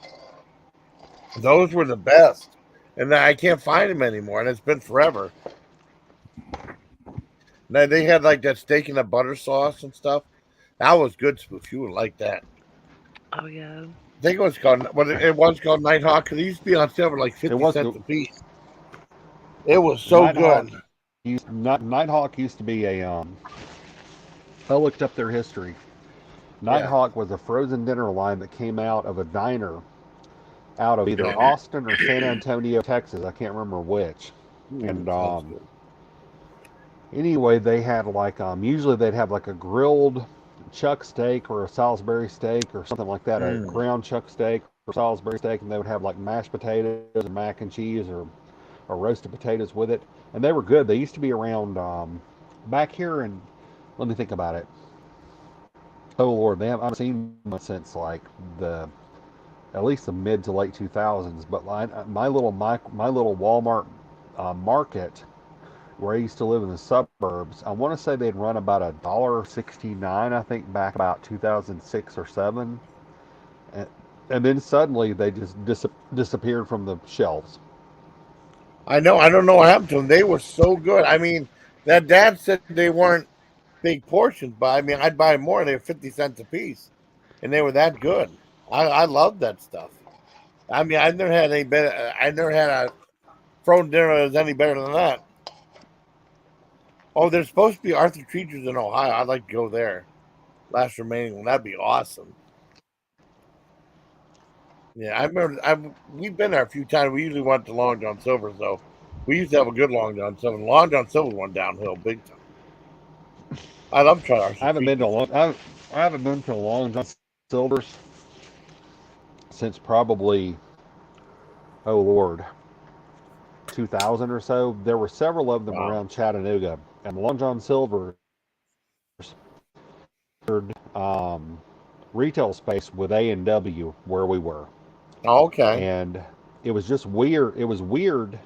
Those were the best, and I can't find them anymore. And it's been forever. Now they had like that steak and the butter sauce and stuff. That was good, Spoof. You would like that. Oh yeah. I think it was called. What it was called, Nighthawk, because it used to be on sale for like It 50 was cents a piece. It was so Nighthawk. good. Nighthawk used to be a. I looked up their history. Nighthawk was a frozen dinner line that came out of a diner out of either Austin or San Antonio, Texas. I can't remember which. And anyway, they had like usually they'd have like a grilled chuck steak or a Salisbury steak or something like that, a ground chuck steak or Salisbury steak, and they would have like mashed potatoes and mac and cheese or roasted potatoes with it, and they were good. They used to be around back here, and let me think about it. Oh Lord, man, I haven't seen them since like at least the mid to late 2000s. But my little Walmart market where I used to live in the suburbs, I want to say they'd run about $1.69, I think, back about 2006 or 7, and then suddenly they just disappeared from the shelves. I know. I don't know what happened to them. They were so good. I mean, that dad said they weren't big portions, but I mean, I'd buy more. They were 50 cents a piece, and they were that good. I love that stuff. I mean, I've never had any better. I never had a frozen dinner that was any better than that. Oh, there's supposed to be Arthur Treacher's in Ohio. I'd like to go there. Last remaining one. That'd be awesome. Yeah, I remember. We've been there a few times. We usually went to Long John Silver's, though. We used to have a good Long John Silver. Long John Silver went downhill big time. I love trying Arthur I haven't been to Treacher's. I haven't been to Long John Silver's since probably, oh Lord, 2000 or so. There were several of them around Chattanooga, and Long John Silver's retail space with A&W where we were. Oh, okay. And it was just weird. It was weird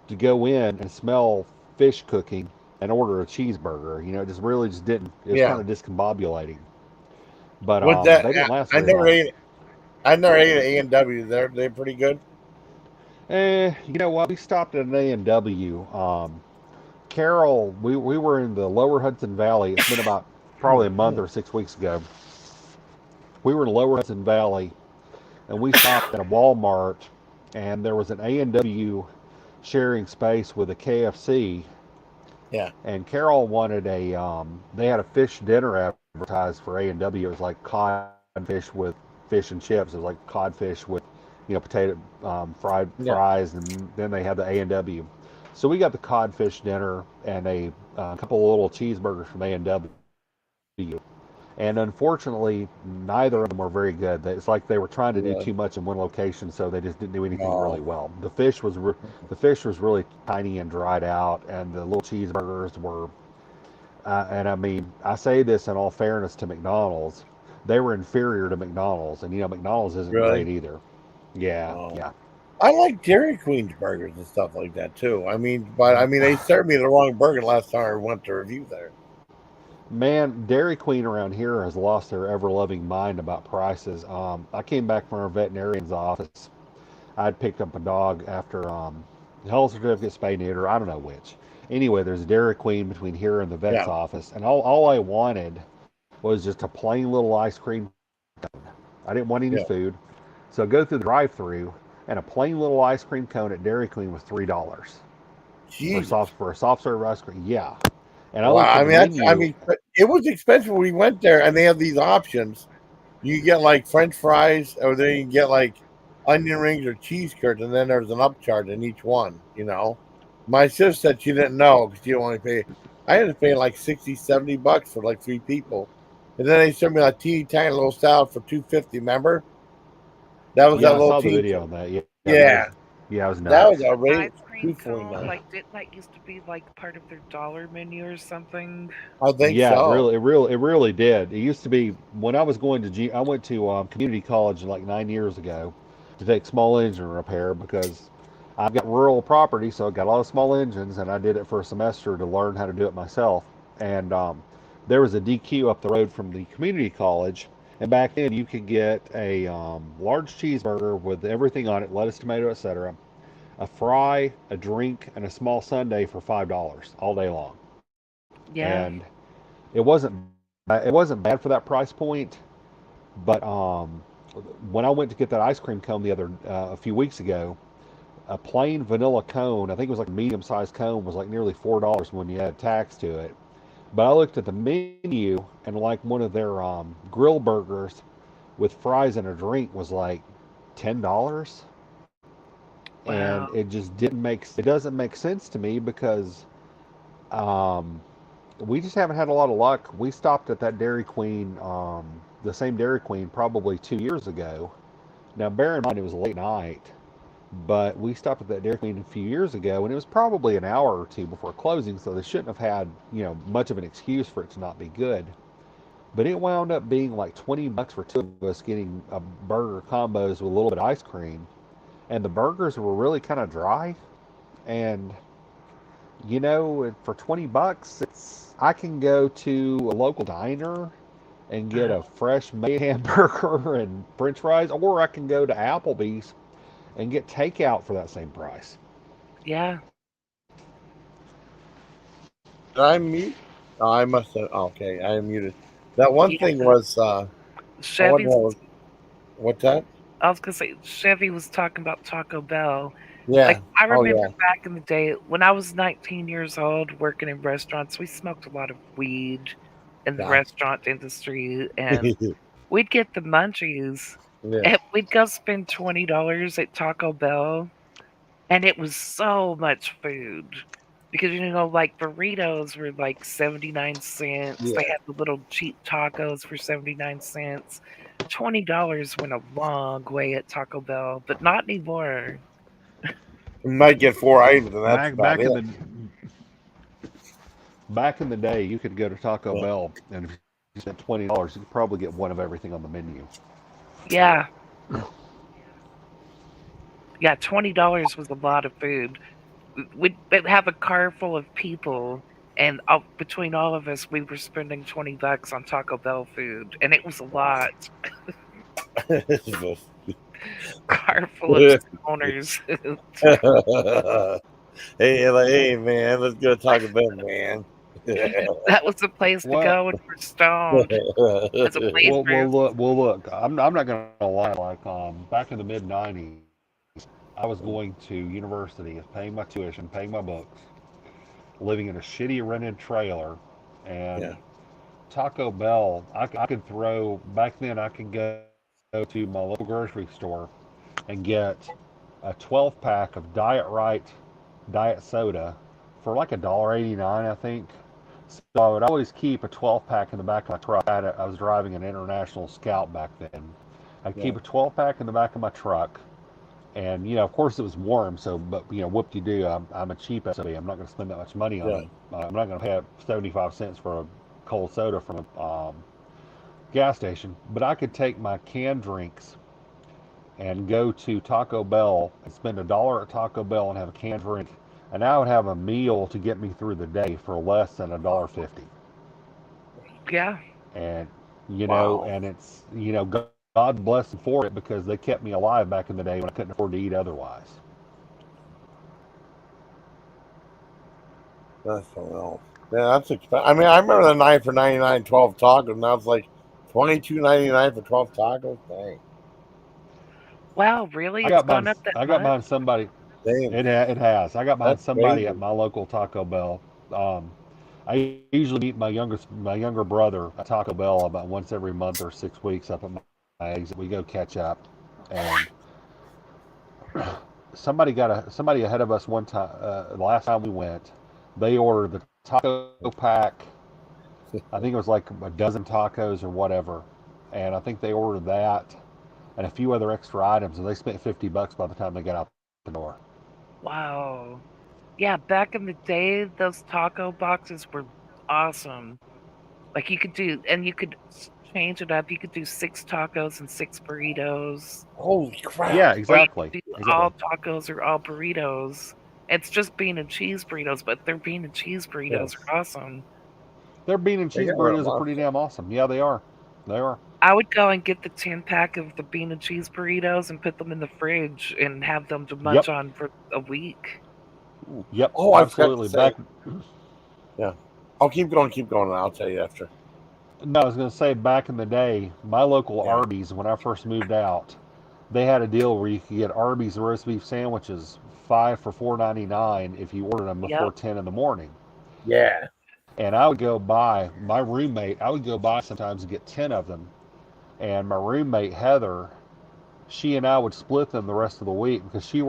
to go in and smell fish cooking and order a cheeseburger. It just really just didn't. It was kind of discombobulating. But they didn't last very long. I never ate at A&W. They're pretty good. You know what? We stopped at an A&W. Carol, we were in the lower Hudson Valley. It's been about probably a month or 6 weeks ago. We were in lower Hudson Valley, and we stopped at a Walmart, and there was an A&W sharing space with a KFC. Yeah. And Carol wanted they had a fish dinner advertised for A&W. It was like cod codfish with fish and chips. It was like codfish with, potato fried Yeah. fries, and then they had the A&W. So we got the codfish dinner and a couple of little cheeseburgers from A&W. And unfortunately, neither of them were very good. It's like they were trying to do Really. too much in one location, so they just didn't do anything really No. well. The fish was really tiny and dried out, and the little cheeseburgers were. And I mean, I say this in all fairness to McDonald's, they were inferior to McDonald's, and McDonald's isn't great Really? either. Yeah, Oh. yeah. I like Dairy Queen's burgers and stuff like that too. But they served me the wrong burger last time I went to review there. Man, Dairy Queen around here has lost their ever-loving mind about prices. I came back from our veterinarian's office. I'd picked up a dog after health certificate, spay neuter, I don't know which. Anyway, there's a Dairy Queen between here and the vet's Yeah. office, and all I wanted was just a plain little ice cream. I didn't want any Yeah. food, so I go through the drive-through, and a plain little ice cream cone at Dairy Queen was $3 Jesus. for a soft serve ice cream. Yeah, and I Well, looked at the menu. but it was expensive when we went there, and they have these options. You get like French fries, or then you can get like onion rings or cheese curds, and then there's an upcharge in each one. My sister said she didn't know because you only pay. I had to pay like $60, $70 for like 3 people, and then they served me a teeny tiny little salad for $2.50. Remember? That was Yeah, that I little saw the teeny. video on that. Yeah, Yeah, it was that was nuts. outrageous. Ice cream cone, $2.49. like didn't that used to be like part of their dollar menu or something? I think Yeah, so. it really did. It used to be when I was going to I went to community college like 9 years ago to take small engine repair because I've got rural property, so I got a lot of small engines, and I did it for a semester to learn how to do it myself. And there was a DQ up the road from the community college, and back then you could get a large cheeseburger with everything on it, lettuce, tomato, etc., a fry, a drink, and a small sundae for $5 all day long. Yeah. And it wasn't bad for that price point, but when I went to get that ice cream cone a few weeks ago, a plain vanilla cone, I think it was like a medium-sized cone, was like nearly $4 when you add tax to it. But I looked at the menu, and like one of their grill burgers with fries and a drink was like $10, Wow. and it doesn't make sense to me because um, we just haven't had a lot of luck. We stopped at that Dairy Queen, the same Dairy Queen, probably 2 years ago. Now, bear in mind it was late night, but we stopped at that Dairy Queen a few years ago, and it was probably an hour or two before closing, so they shouldn't have had much of an excuse for it to not be good. But it wound up being like $20 for two of us getting a burger combos with a little bit of ice cream, and the burgers were really kind of dry, and for $20, I can go to a local diner and get a fresh made hamburger and French fries, or I can go to Applebee's and get takeout for that same price. Yeah. Did I mute? Oh, I must have. Okay, I am muted. That one Yeah. thing was. I wonder Chevy's what's that? I was gonna say Chevy was talking about Taco Bell. Like Yeah. I Oh remember back in the day when I was 19 years old working in restaurants, we smoked a lot of weed in the yeah. restaurant industry and we'd get the munchies Yeah. and we'd go spend $20 at Taco Bell and it was so much food. Because like burritos were like 79 cents. Yeah. They had the little cheap tacos for 79 cents. $20 went a long way at Taco Bell, but not anymore. You might get 4 items, and that's Back about back it. in the back in the day, you could go to Taco Yeah. Bell, and if you spent $20, you could probably get one of everything on the menu. Yeah. Yeah, $20 was a lot of food. We'd have a car full of people, and between all of us, we were spending $20 on Taco Bell food, and it was a lot. Car full of stoners. Hey, man, let's go talk about man. That was the place to Well, go when we're stoned. As a playthrough. look. I'm not gonna lie. Like back in the mid '90s, I was going to university, paying my tuition, paying my books, living in a shitty rented trailer, and Yeah. Taco Bell, I could throw, back then I could go to my local grocery store and get a 12 pack of Diet Right diet soda for like $1.89, I think. So I would always keep a 12 pack in the back of my truck. I was driving an International Scout back then. I'd keep a 12 pack in the back of my truck. And, of course it was warm, so, but, whoop-de-doo, I'm a cheap SOB. I'm not going to spend that much money on them. I'm not going to pay 75 cents for a cold soda from a gas station. But I could take my canned drinks and go to Taco Bell and spend $1 at Taco Bell and have a canned drink. And I would have a meal to get me through the day for less than $1.50. Yeah. And, Wow. and it's, God bless them for it, because they kept me alive back in the day when I couldn't afford to eat otherwise. That's something else. Yeah, that's expensive. I mean, I remember the 9 for 99 12 tacos. Now it's like $22.99 for 12 tacos. Dang. Wow, really? I It's got gone behind, up that I got much? behind somebody. Dang. It has. I got behind That's somebody at crazy. my local Taco Bell. I usually meet my younger brother at Taco Bell about once every month or 6 weeks up at my exit. We go catch up, and somebody ahead of us one time. The last time we went, they ordered the taco pack. I think it was like a dozen tacos or whatever, and I think they ordered that and a few other extra items, and they spent $50 by the time they got out the door. Wow. Yeah, back in the day, those taco boxes were awesome. Like you could change it up. You could do 6 tacos and 6 burritos, Holy crap. Yeah, or you exactly, could do all exactly. tacos or all burritos. It's just bean and cheese burritos, but their bean and cheese burritos Yes. are awesome. Their bean and They cheese got rid of burritos are pretty monster. damn awesome. Yeah, they are. They are. I would go and get the 10-pack of the bean and cheese burritos and put them in the fridge and have them to Yep, munch on for a week. yep, Oh, I forgot to absolutely. say. Yeah. I'll keep going, and I'll tell you after. No, I was going to say, back in the day, my local Yeah. Arby's, when I first moved out, they had a deal where you could get Arby's roast beef sandwiches 5 for $4.99 if you ordered them before Yep. 10 in the morning. Yeah. And I would go buy, my roommate, I would go buy sometimes and get 10 of them. And my roommate, Heather, she and I would split them the rest of the week because she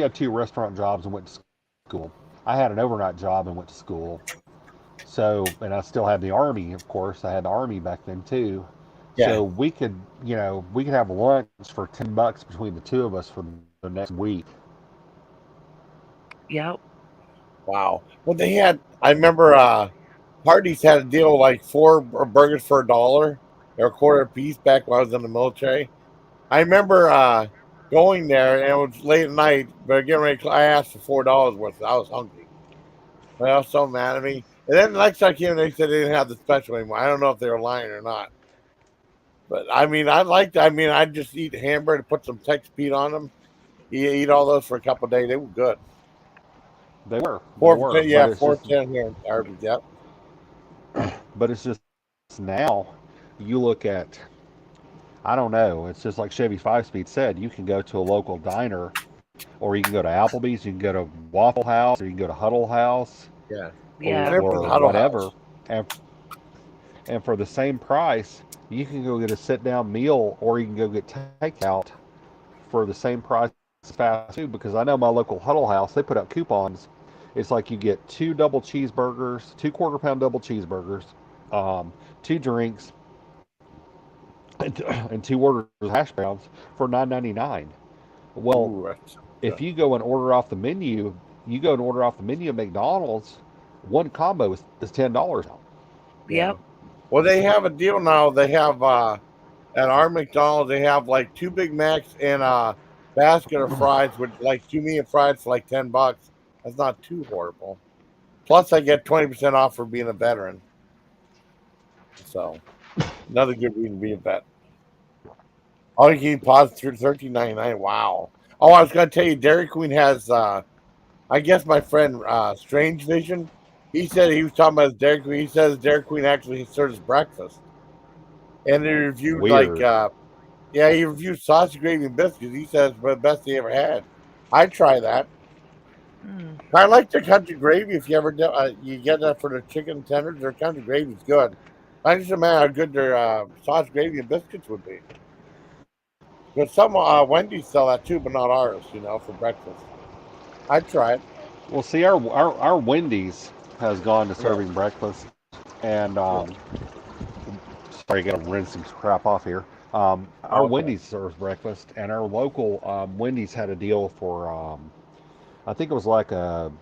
had 2 restaurant jobs and went to school. I had an overnight job and went to school. So, and I still had the Army, of course. I had the Army back then too. Yeah. So we could have lunch for $10 between the two of us for the next week. Yep. Wow. Well, they had, I remember Hardee's had a deal like 4 burgers for $1 or a quarter a piece back when I was in the military. I remember going there, and it was late at night, but getting ready, I asked for $4 worth. I was hungry. But I was so mad at me. And then the next time I came, they said they didn't have the special anymore. I don't know if they were lying or not. But I mean, I'd just eat hamburger, put some Texas Pete on them. Eat all those for a couple of days. They were good. They were, Four for 10, but yeah, it's 4.10 here in Arby's. Yep. it's just now you look at, I don't know, it's just like Chevy 5-Speed said, you can go to a local diner, or you can go to Applebee's, you can go to Waffle House, or you can go to Huddle House, Yeah. Yeah. I never been to or Huddle whatever, House. and for the same price, you can go get a sit-down meal, or you can go get takeout for the same price as fast food. Because I know my local Huddle House, they put out coupons. It's like you get 2 double cheeseburgers, 2 quarter-pound double cheeseburgers, 2 drinks, and 2 orders of hash browns for $9.99. Well, Ooh, that's if good. you go and order off the menu, at McDonald's, one combo is $10 now. Yeah. Yep. Well, they have a deal now. They have at our McDonald's, they have like 2 Big Macs and a basket of fries with like 2 medium fries for like $10. That's not too horrible. Plus, I get 20% off for being a veteran. So another good reason to be a vet. All you can eat pods through $13.99. Wow. Oh, I was gonna tell you, Dairy Queen has I guess my friend Strange Vision, he said he was talking about his Dairy Queen. He says Dairy Queen actually serves breakfast. And he reviewed like Weird. yeah, he reviewed sausage gravy and biscuits. He says it's the best he ever had. I'd try that. Hmm. I like the country gravy. If you ever do, you get that for the chicken tenders, their country gravy's good. I just imagine how good their sausage gravy and biscuits would be. Because some Wendy's sell that too, but not ours. For breakfast. I'd try it. Well, see, our Wendy's has gone to Yeah. serving breakfast, and Yeah. sorry, I got to rinse some crap off here. Our Okay. Wendy's serves breakfast, and our local Wendy's had a deal for I think it was like a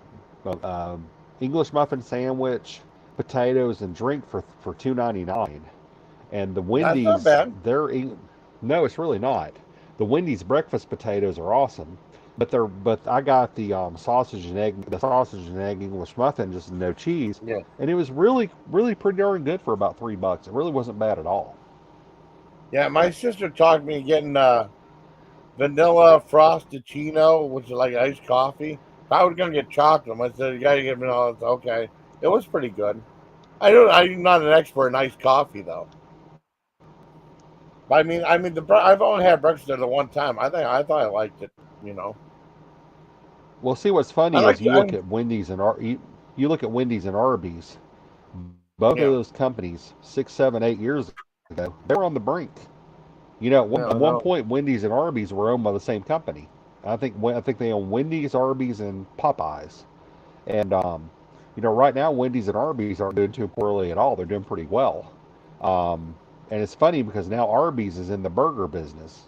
English muffin sandwich, potatoes, and drink for $2.99. And the That's not Wendy's, bad. no, it's really not. The Wendy's breakfast potatoes are awesome, but I got the sausage and egg English muffin, just no cheese, Yeah. and it was really pretty darn good for about $3. It really wasn't bad at all. Yeah. My sister talked me getting vanilla frosted-chino, which is like iced coffee. If I was gonna get chocolate, I said you gotta get vanilla. It's okay. It was pretty good. I'm not an expert in iced coffee though. But I've only had breakfast there the one time. I thought I liked it. You know, Well, see, what's I funny like. is you look at Wendy's and Arby's. Both of Yeah, those companies, 6, 7, 8 years ago, they were on the brink. You know, yeah, at I one know. point, Wendy's and Arby's were owned by the same company. I think they own Wendy's, Arby's, and Popeyes. And right now, Wendy's and Arby's aren't doing too poorly at all. They're doing pretty well. Um, and it's funny because now Arby's is in the burger business,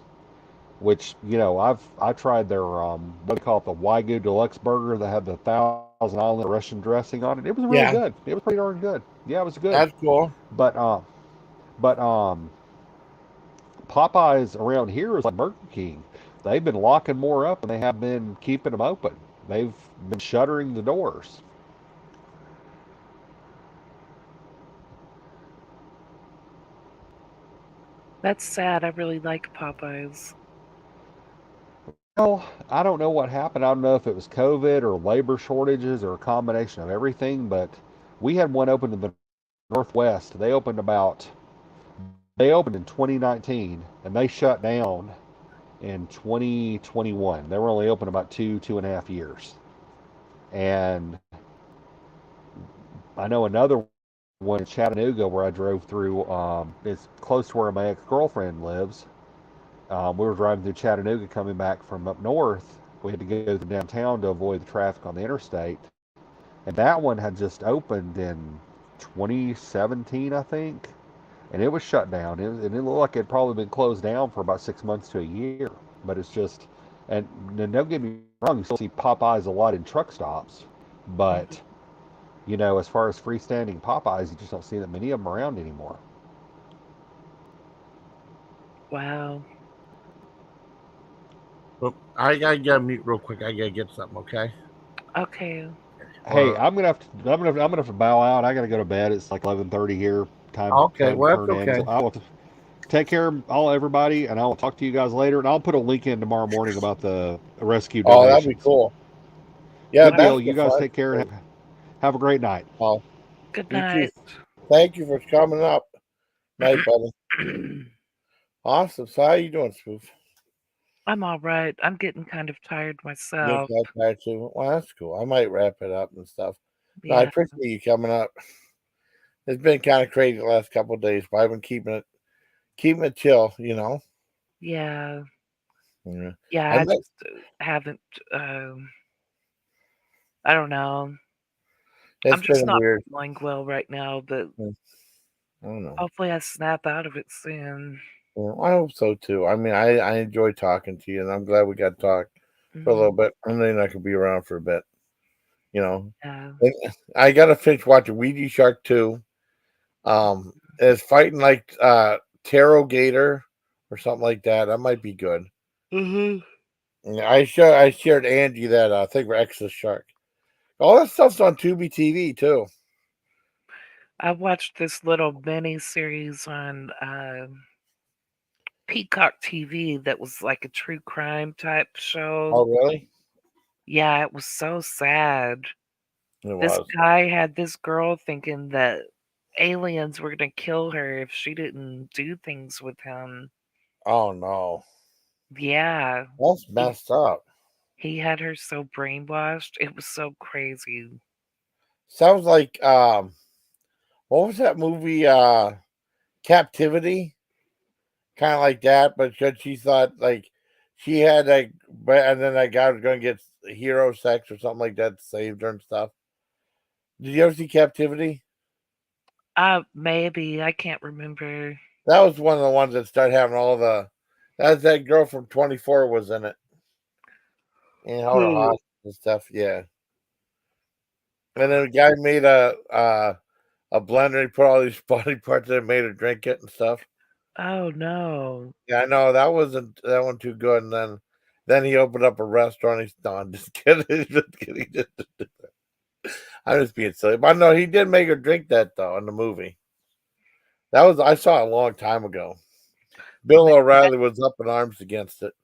which I tried their what they call it, the Wagyu Deluxe burger that had the Thousand Island Russian dressing on it. It was really Yeah, good. It was pretty darn good. Yeah, it was good. that's cool. But Popeyes around here is like Burger King. They've been locking more up and they have been keeping them open. They've been shuttering the doors. That's sad. I really like Popeyes. Well, I don't know what happened. I don't know if it was COVID or labor shortages or a combination of everything, but we had one open in the Northwest. They opened in 2019 and they shut down in 2021. They were only open about 2.5 years. And I know another one in Chattanooga where I drove through. It's close to where my ex-girlfriend lives. We were driving through Chattanooga coming back from up north. We had to go to downtown to avoid the traffic on the interstate. And that one had just opened in 2017, I think. And it was shut down. And it looked like it had probably been closed down for about 6 months to a year. But it's just, and don't get me wrong, you still see Popeyes a lot in truck stops. Mhm. But, as far as freestanding Popeyes, you just don't see that many of them around anymore. Wow. Well, I gotta get mute real quick. I gotta get something. Okay. Okay. Hey, Or I'm gonna have to bow out. I gotta go to bed. It's like 11:30 here. Time okay. time to Well, that's turn in. okay. So I will take care of all everybody, and I'll talk to you guys later. And I'll put a link in tomorrow morning about the rescue Oh, that'd be donations. cool. Yeah, Good Wow. deal. that's You the guys fun. take care and have a great night. Oh, Good you too. night. Thank you for coming up. Night, buddy. Awesome. So how you doing, Spoof? I'm all right. I'm getting kind of tired Getting myself. tired too. Well, that's cool. I might wrap it up and stuff. No, I Yeah. appreciate you coming up. It's been kind of crazy the last couple of days, but I've been keeping it chill. Yeah. Yeah. Yeah. I I might. just haven't. Um, I don't know. I'm It's just been not weird. feeling well right now, but I don't know. hopefully I snap out of it soon. Yeah, I hope so too. I enjoy talking to you, and I'm glad we got to talk for a Hmm. little bit. And then I could be around for a bit. You know, Yeah. And I got to finish watching Ouija Shark 2. It's fighting like Tarot Gator or something like that. That might be good. Hmm. Yeah, I shared Angie that thing for Exodus Shark. All that stuff's on Tubi TV too. I watched this little mini series on Peacock TV that was like a true crime type show. Oh, really? Yeah, it was so sad. It This was. guy had this girl thinking that aliens were gonna kill her if she didn't do things with him. Oh no, Yeah. that's He messed up. he had her so brainwashed. It was so crazy. Sounds like what was that movie? Captivity, kind of like that, but because she thought like she had like, and then that guy was going to get hero sex or something like that, saved her and stuff. Did you ever see Captivity? Maybe I can't remember. That was one of the ones that started having all the. That's that girl from 24 was in it, and all the hospital and stuff. Yeah, and then the guy made a blender. He put all these body parts in, and made her drink it and stuff. Oh no. Yeah, I know that wasn't that one too good. And then he opened up a restaurant. He's no, I'm just kidding. Just kidding. I'm just being silly. But no, he did make her drink that though in the movie. That was I saw it a long time ago. Bill O'Reilly was up in arms against it.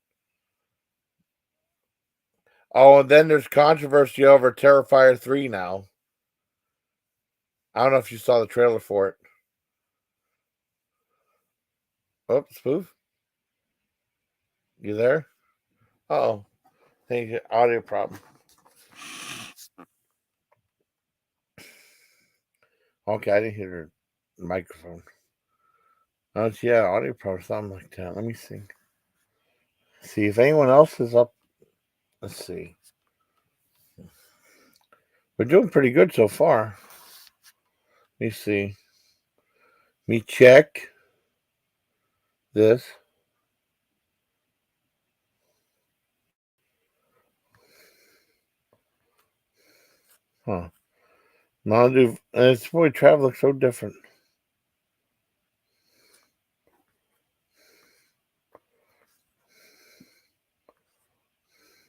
Oh, and then there's controversy over Terrifier 3 now. I don't know if you saw the trailer for it. Oh, Spoof? You there? Uh-oh. I think audio problem. Okay, I didn't hear the microphone. Oh, yeah, audio problem, something like that. Let me see. See if anyone else is up. Let's see. We're doing pretty good so far. Let me see. Let me check this. Huh. Maldive. It's boy, travel looks so different.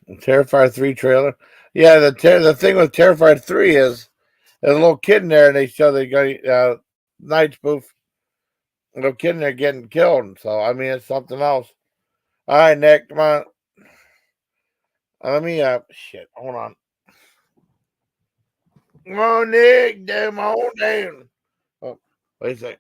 Terrifier 3 trailer. Yeah, the thing with Terrifier 3 is there's a little kid in there, and they show they got night spoof. A little kid in there getting killed. So I mean, it's something else. All right, Nick, come on. Let me shit. Hold on. Come on, Nick. Damn, hold down. Oh, wait a second.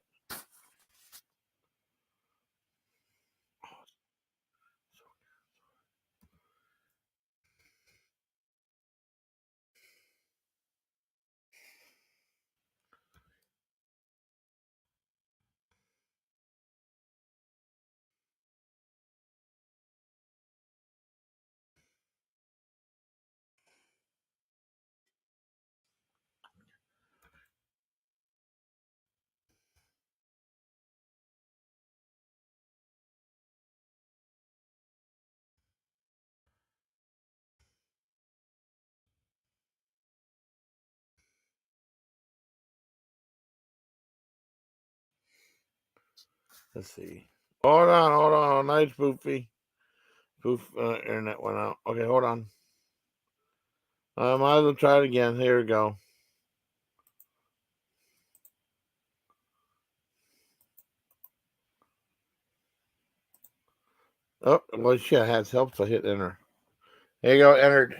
Let's see. Hold on. Nice, Spoofy. Spoof internet went out. Okay, hold on. Might as well try it again. Here we go. Oh, well, shit, it has help, so I hit enter. There you go, entered.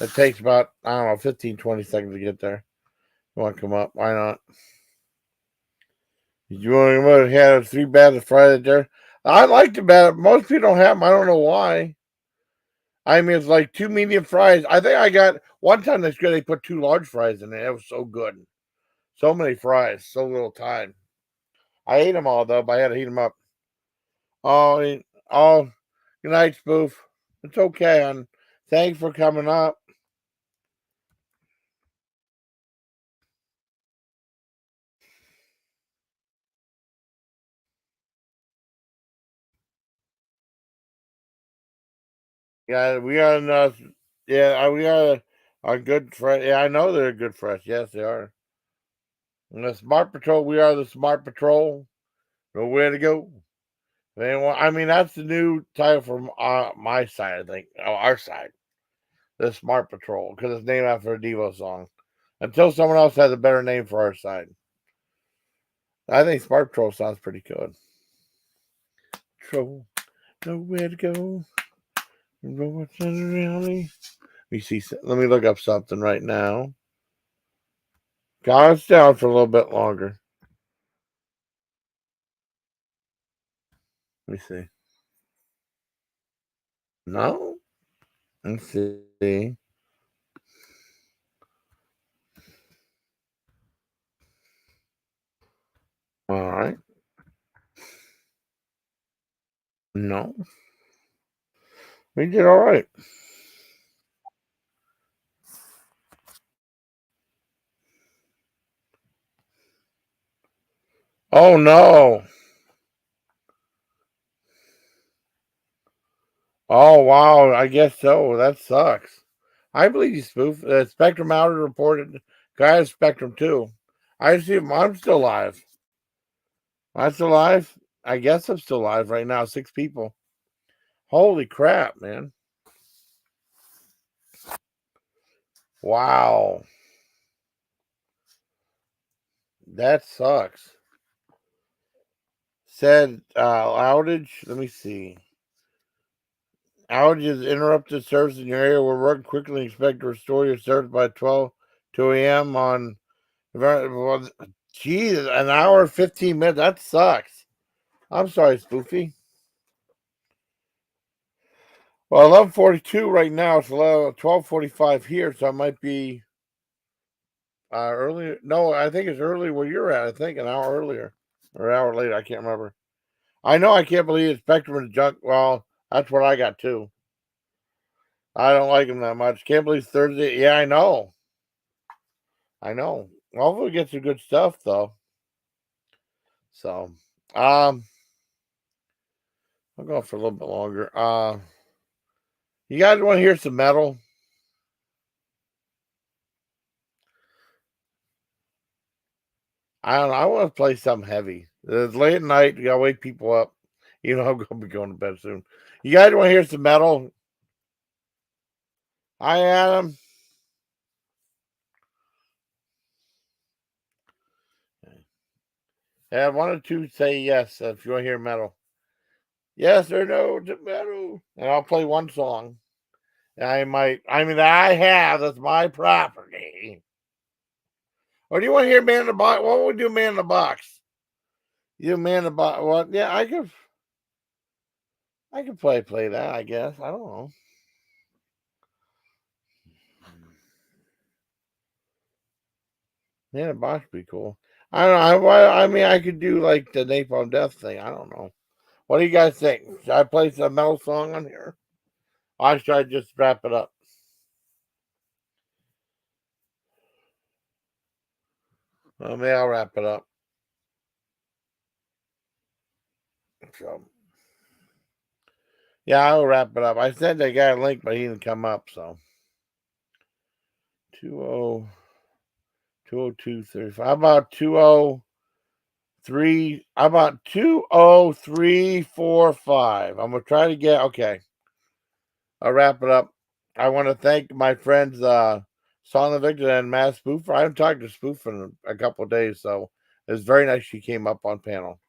It takes about, I don't know, 15, 20 seconds to get there. You want to come up? Why not? You want to come up? Had 3 bags of fries there. I like the bat. Most people don't have them. I don't know why. I mean, it's like 2 medium fries. I think I got one time this good. They put 2 large fries in it. It was so good. So many fries, so little time. I ate them all though, but I had to heat them up. Oh, good night, Spoof. It's okay, hon. Thanks for coming up. Yeah, we are enough. Yeah, we are a good friend. Yeah, I know they're good friends. Yes, they are. And the Smart Patrol, we are the Smart Patrol. Nowhere to go. I mean, that's the new title from my side, I think. Oh, our side. The Smart Patrol, because it's named after a Devo song. Until someone else has a better name for our side. I think Smart Patrol sounds pretty good. Patrol, nowhere to go. Robots in reality. Let me look up something right now. Calm down for a little bit longer. Let me see. No? Let's see. No. We did all right. Oh, no. Oh, wow. I guess so. That sucks. I believe you, Spoof. Spectrum Outer reported guy has Spectrum too. I see him. I'm still alive. I'm still alive. I guess I'm still alive right now. 6 people. Holy crap, man. Wow. That sucks. Said outage. Let me see. Outages interrupted service in your area. We're working quickly and expect to restore your service by 2 a.m. on. Well, geez, an hour 15 minutes. That sucks. I'm sorry, Spoofy. Well, 11:42 right now. It's 12:45 here, so it might be earlier. No, I think it's early where you're at. I think an hour earlier or an hour later. I can't remember. I know. I can't believe it's Spectrum and junk. Well, that's what I got too. I don't like him that much. Can't believe it's Thursday. Yeah, I know. I know. Hopefully, we get some good stuff though. So, I'm going for a little bit longer. You guys want to hear some metal? I don't know. I want to play something heavy. It's late at night. You gotta wake people up. You know, I'm gonna be going to bed soon. You guys want to hear some metal? Hi, Adam. Yeah, 1 or 2 say yes if you want to hear metal. Yes or no to metal. And I'll play one song. I have. That's my property. Or do you want to hear Man in the Box? What would we do, Man in the Box? You Man in the Box. What? Yeah, I could play that, I guess. I don't know. Man in the Box would be cool. I don't know. I mean, I could do like the Napalm Death thing. I don't know. What do you guys think? Should I play some metal song on here? Or should I just wrap it up? Well, maybe I'll wrap it up. So, yeah, I'll wrap it up. I said they got a link, but he didn't come up. So, 20235. How about 203? How about 20345? I'm gonna try to get. Okay, I'll wrap it up. I want to thank my friends, Deussolinvictus and Mass Spoofer. I haven't talked to Spoofer in a couple of days, so it's very nice she came up on panel.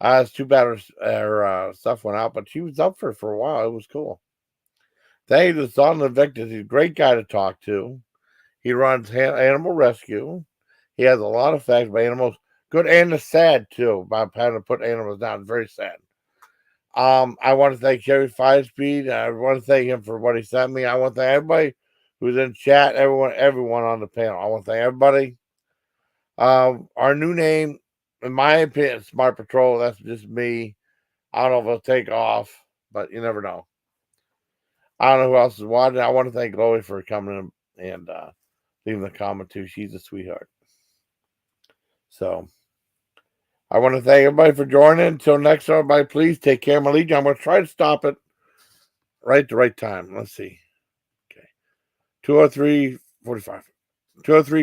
It's too bad her stuff went out, but she was up for a while. It was cool. Thank you to Deussolinvictus. He's a great guy to talk to. He runs animal rescue. He has a lot of facts about animals. Good and the sad, too, about having to put animals down. Very sad. I want to thank Jerry Firespeed. I want to thank him for what he sent me. I want to thank everybody who's in chat, everyone on the panel. I want to thank everybody. Our new name, in my opinion, Smart Patrol. That's just me. I don't know if it'll take off, but you never know. I don't know who else is watching. I want to thank Chloe for coming in and leaving the comment too. She's a sweetheart. So I want to thank everybody for joining. Until next time, everybody, please take care of my Legion. I'm going to try to stop it right at the right time. Let's see. Okay. 203:45. 203.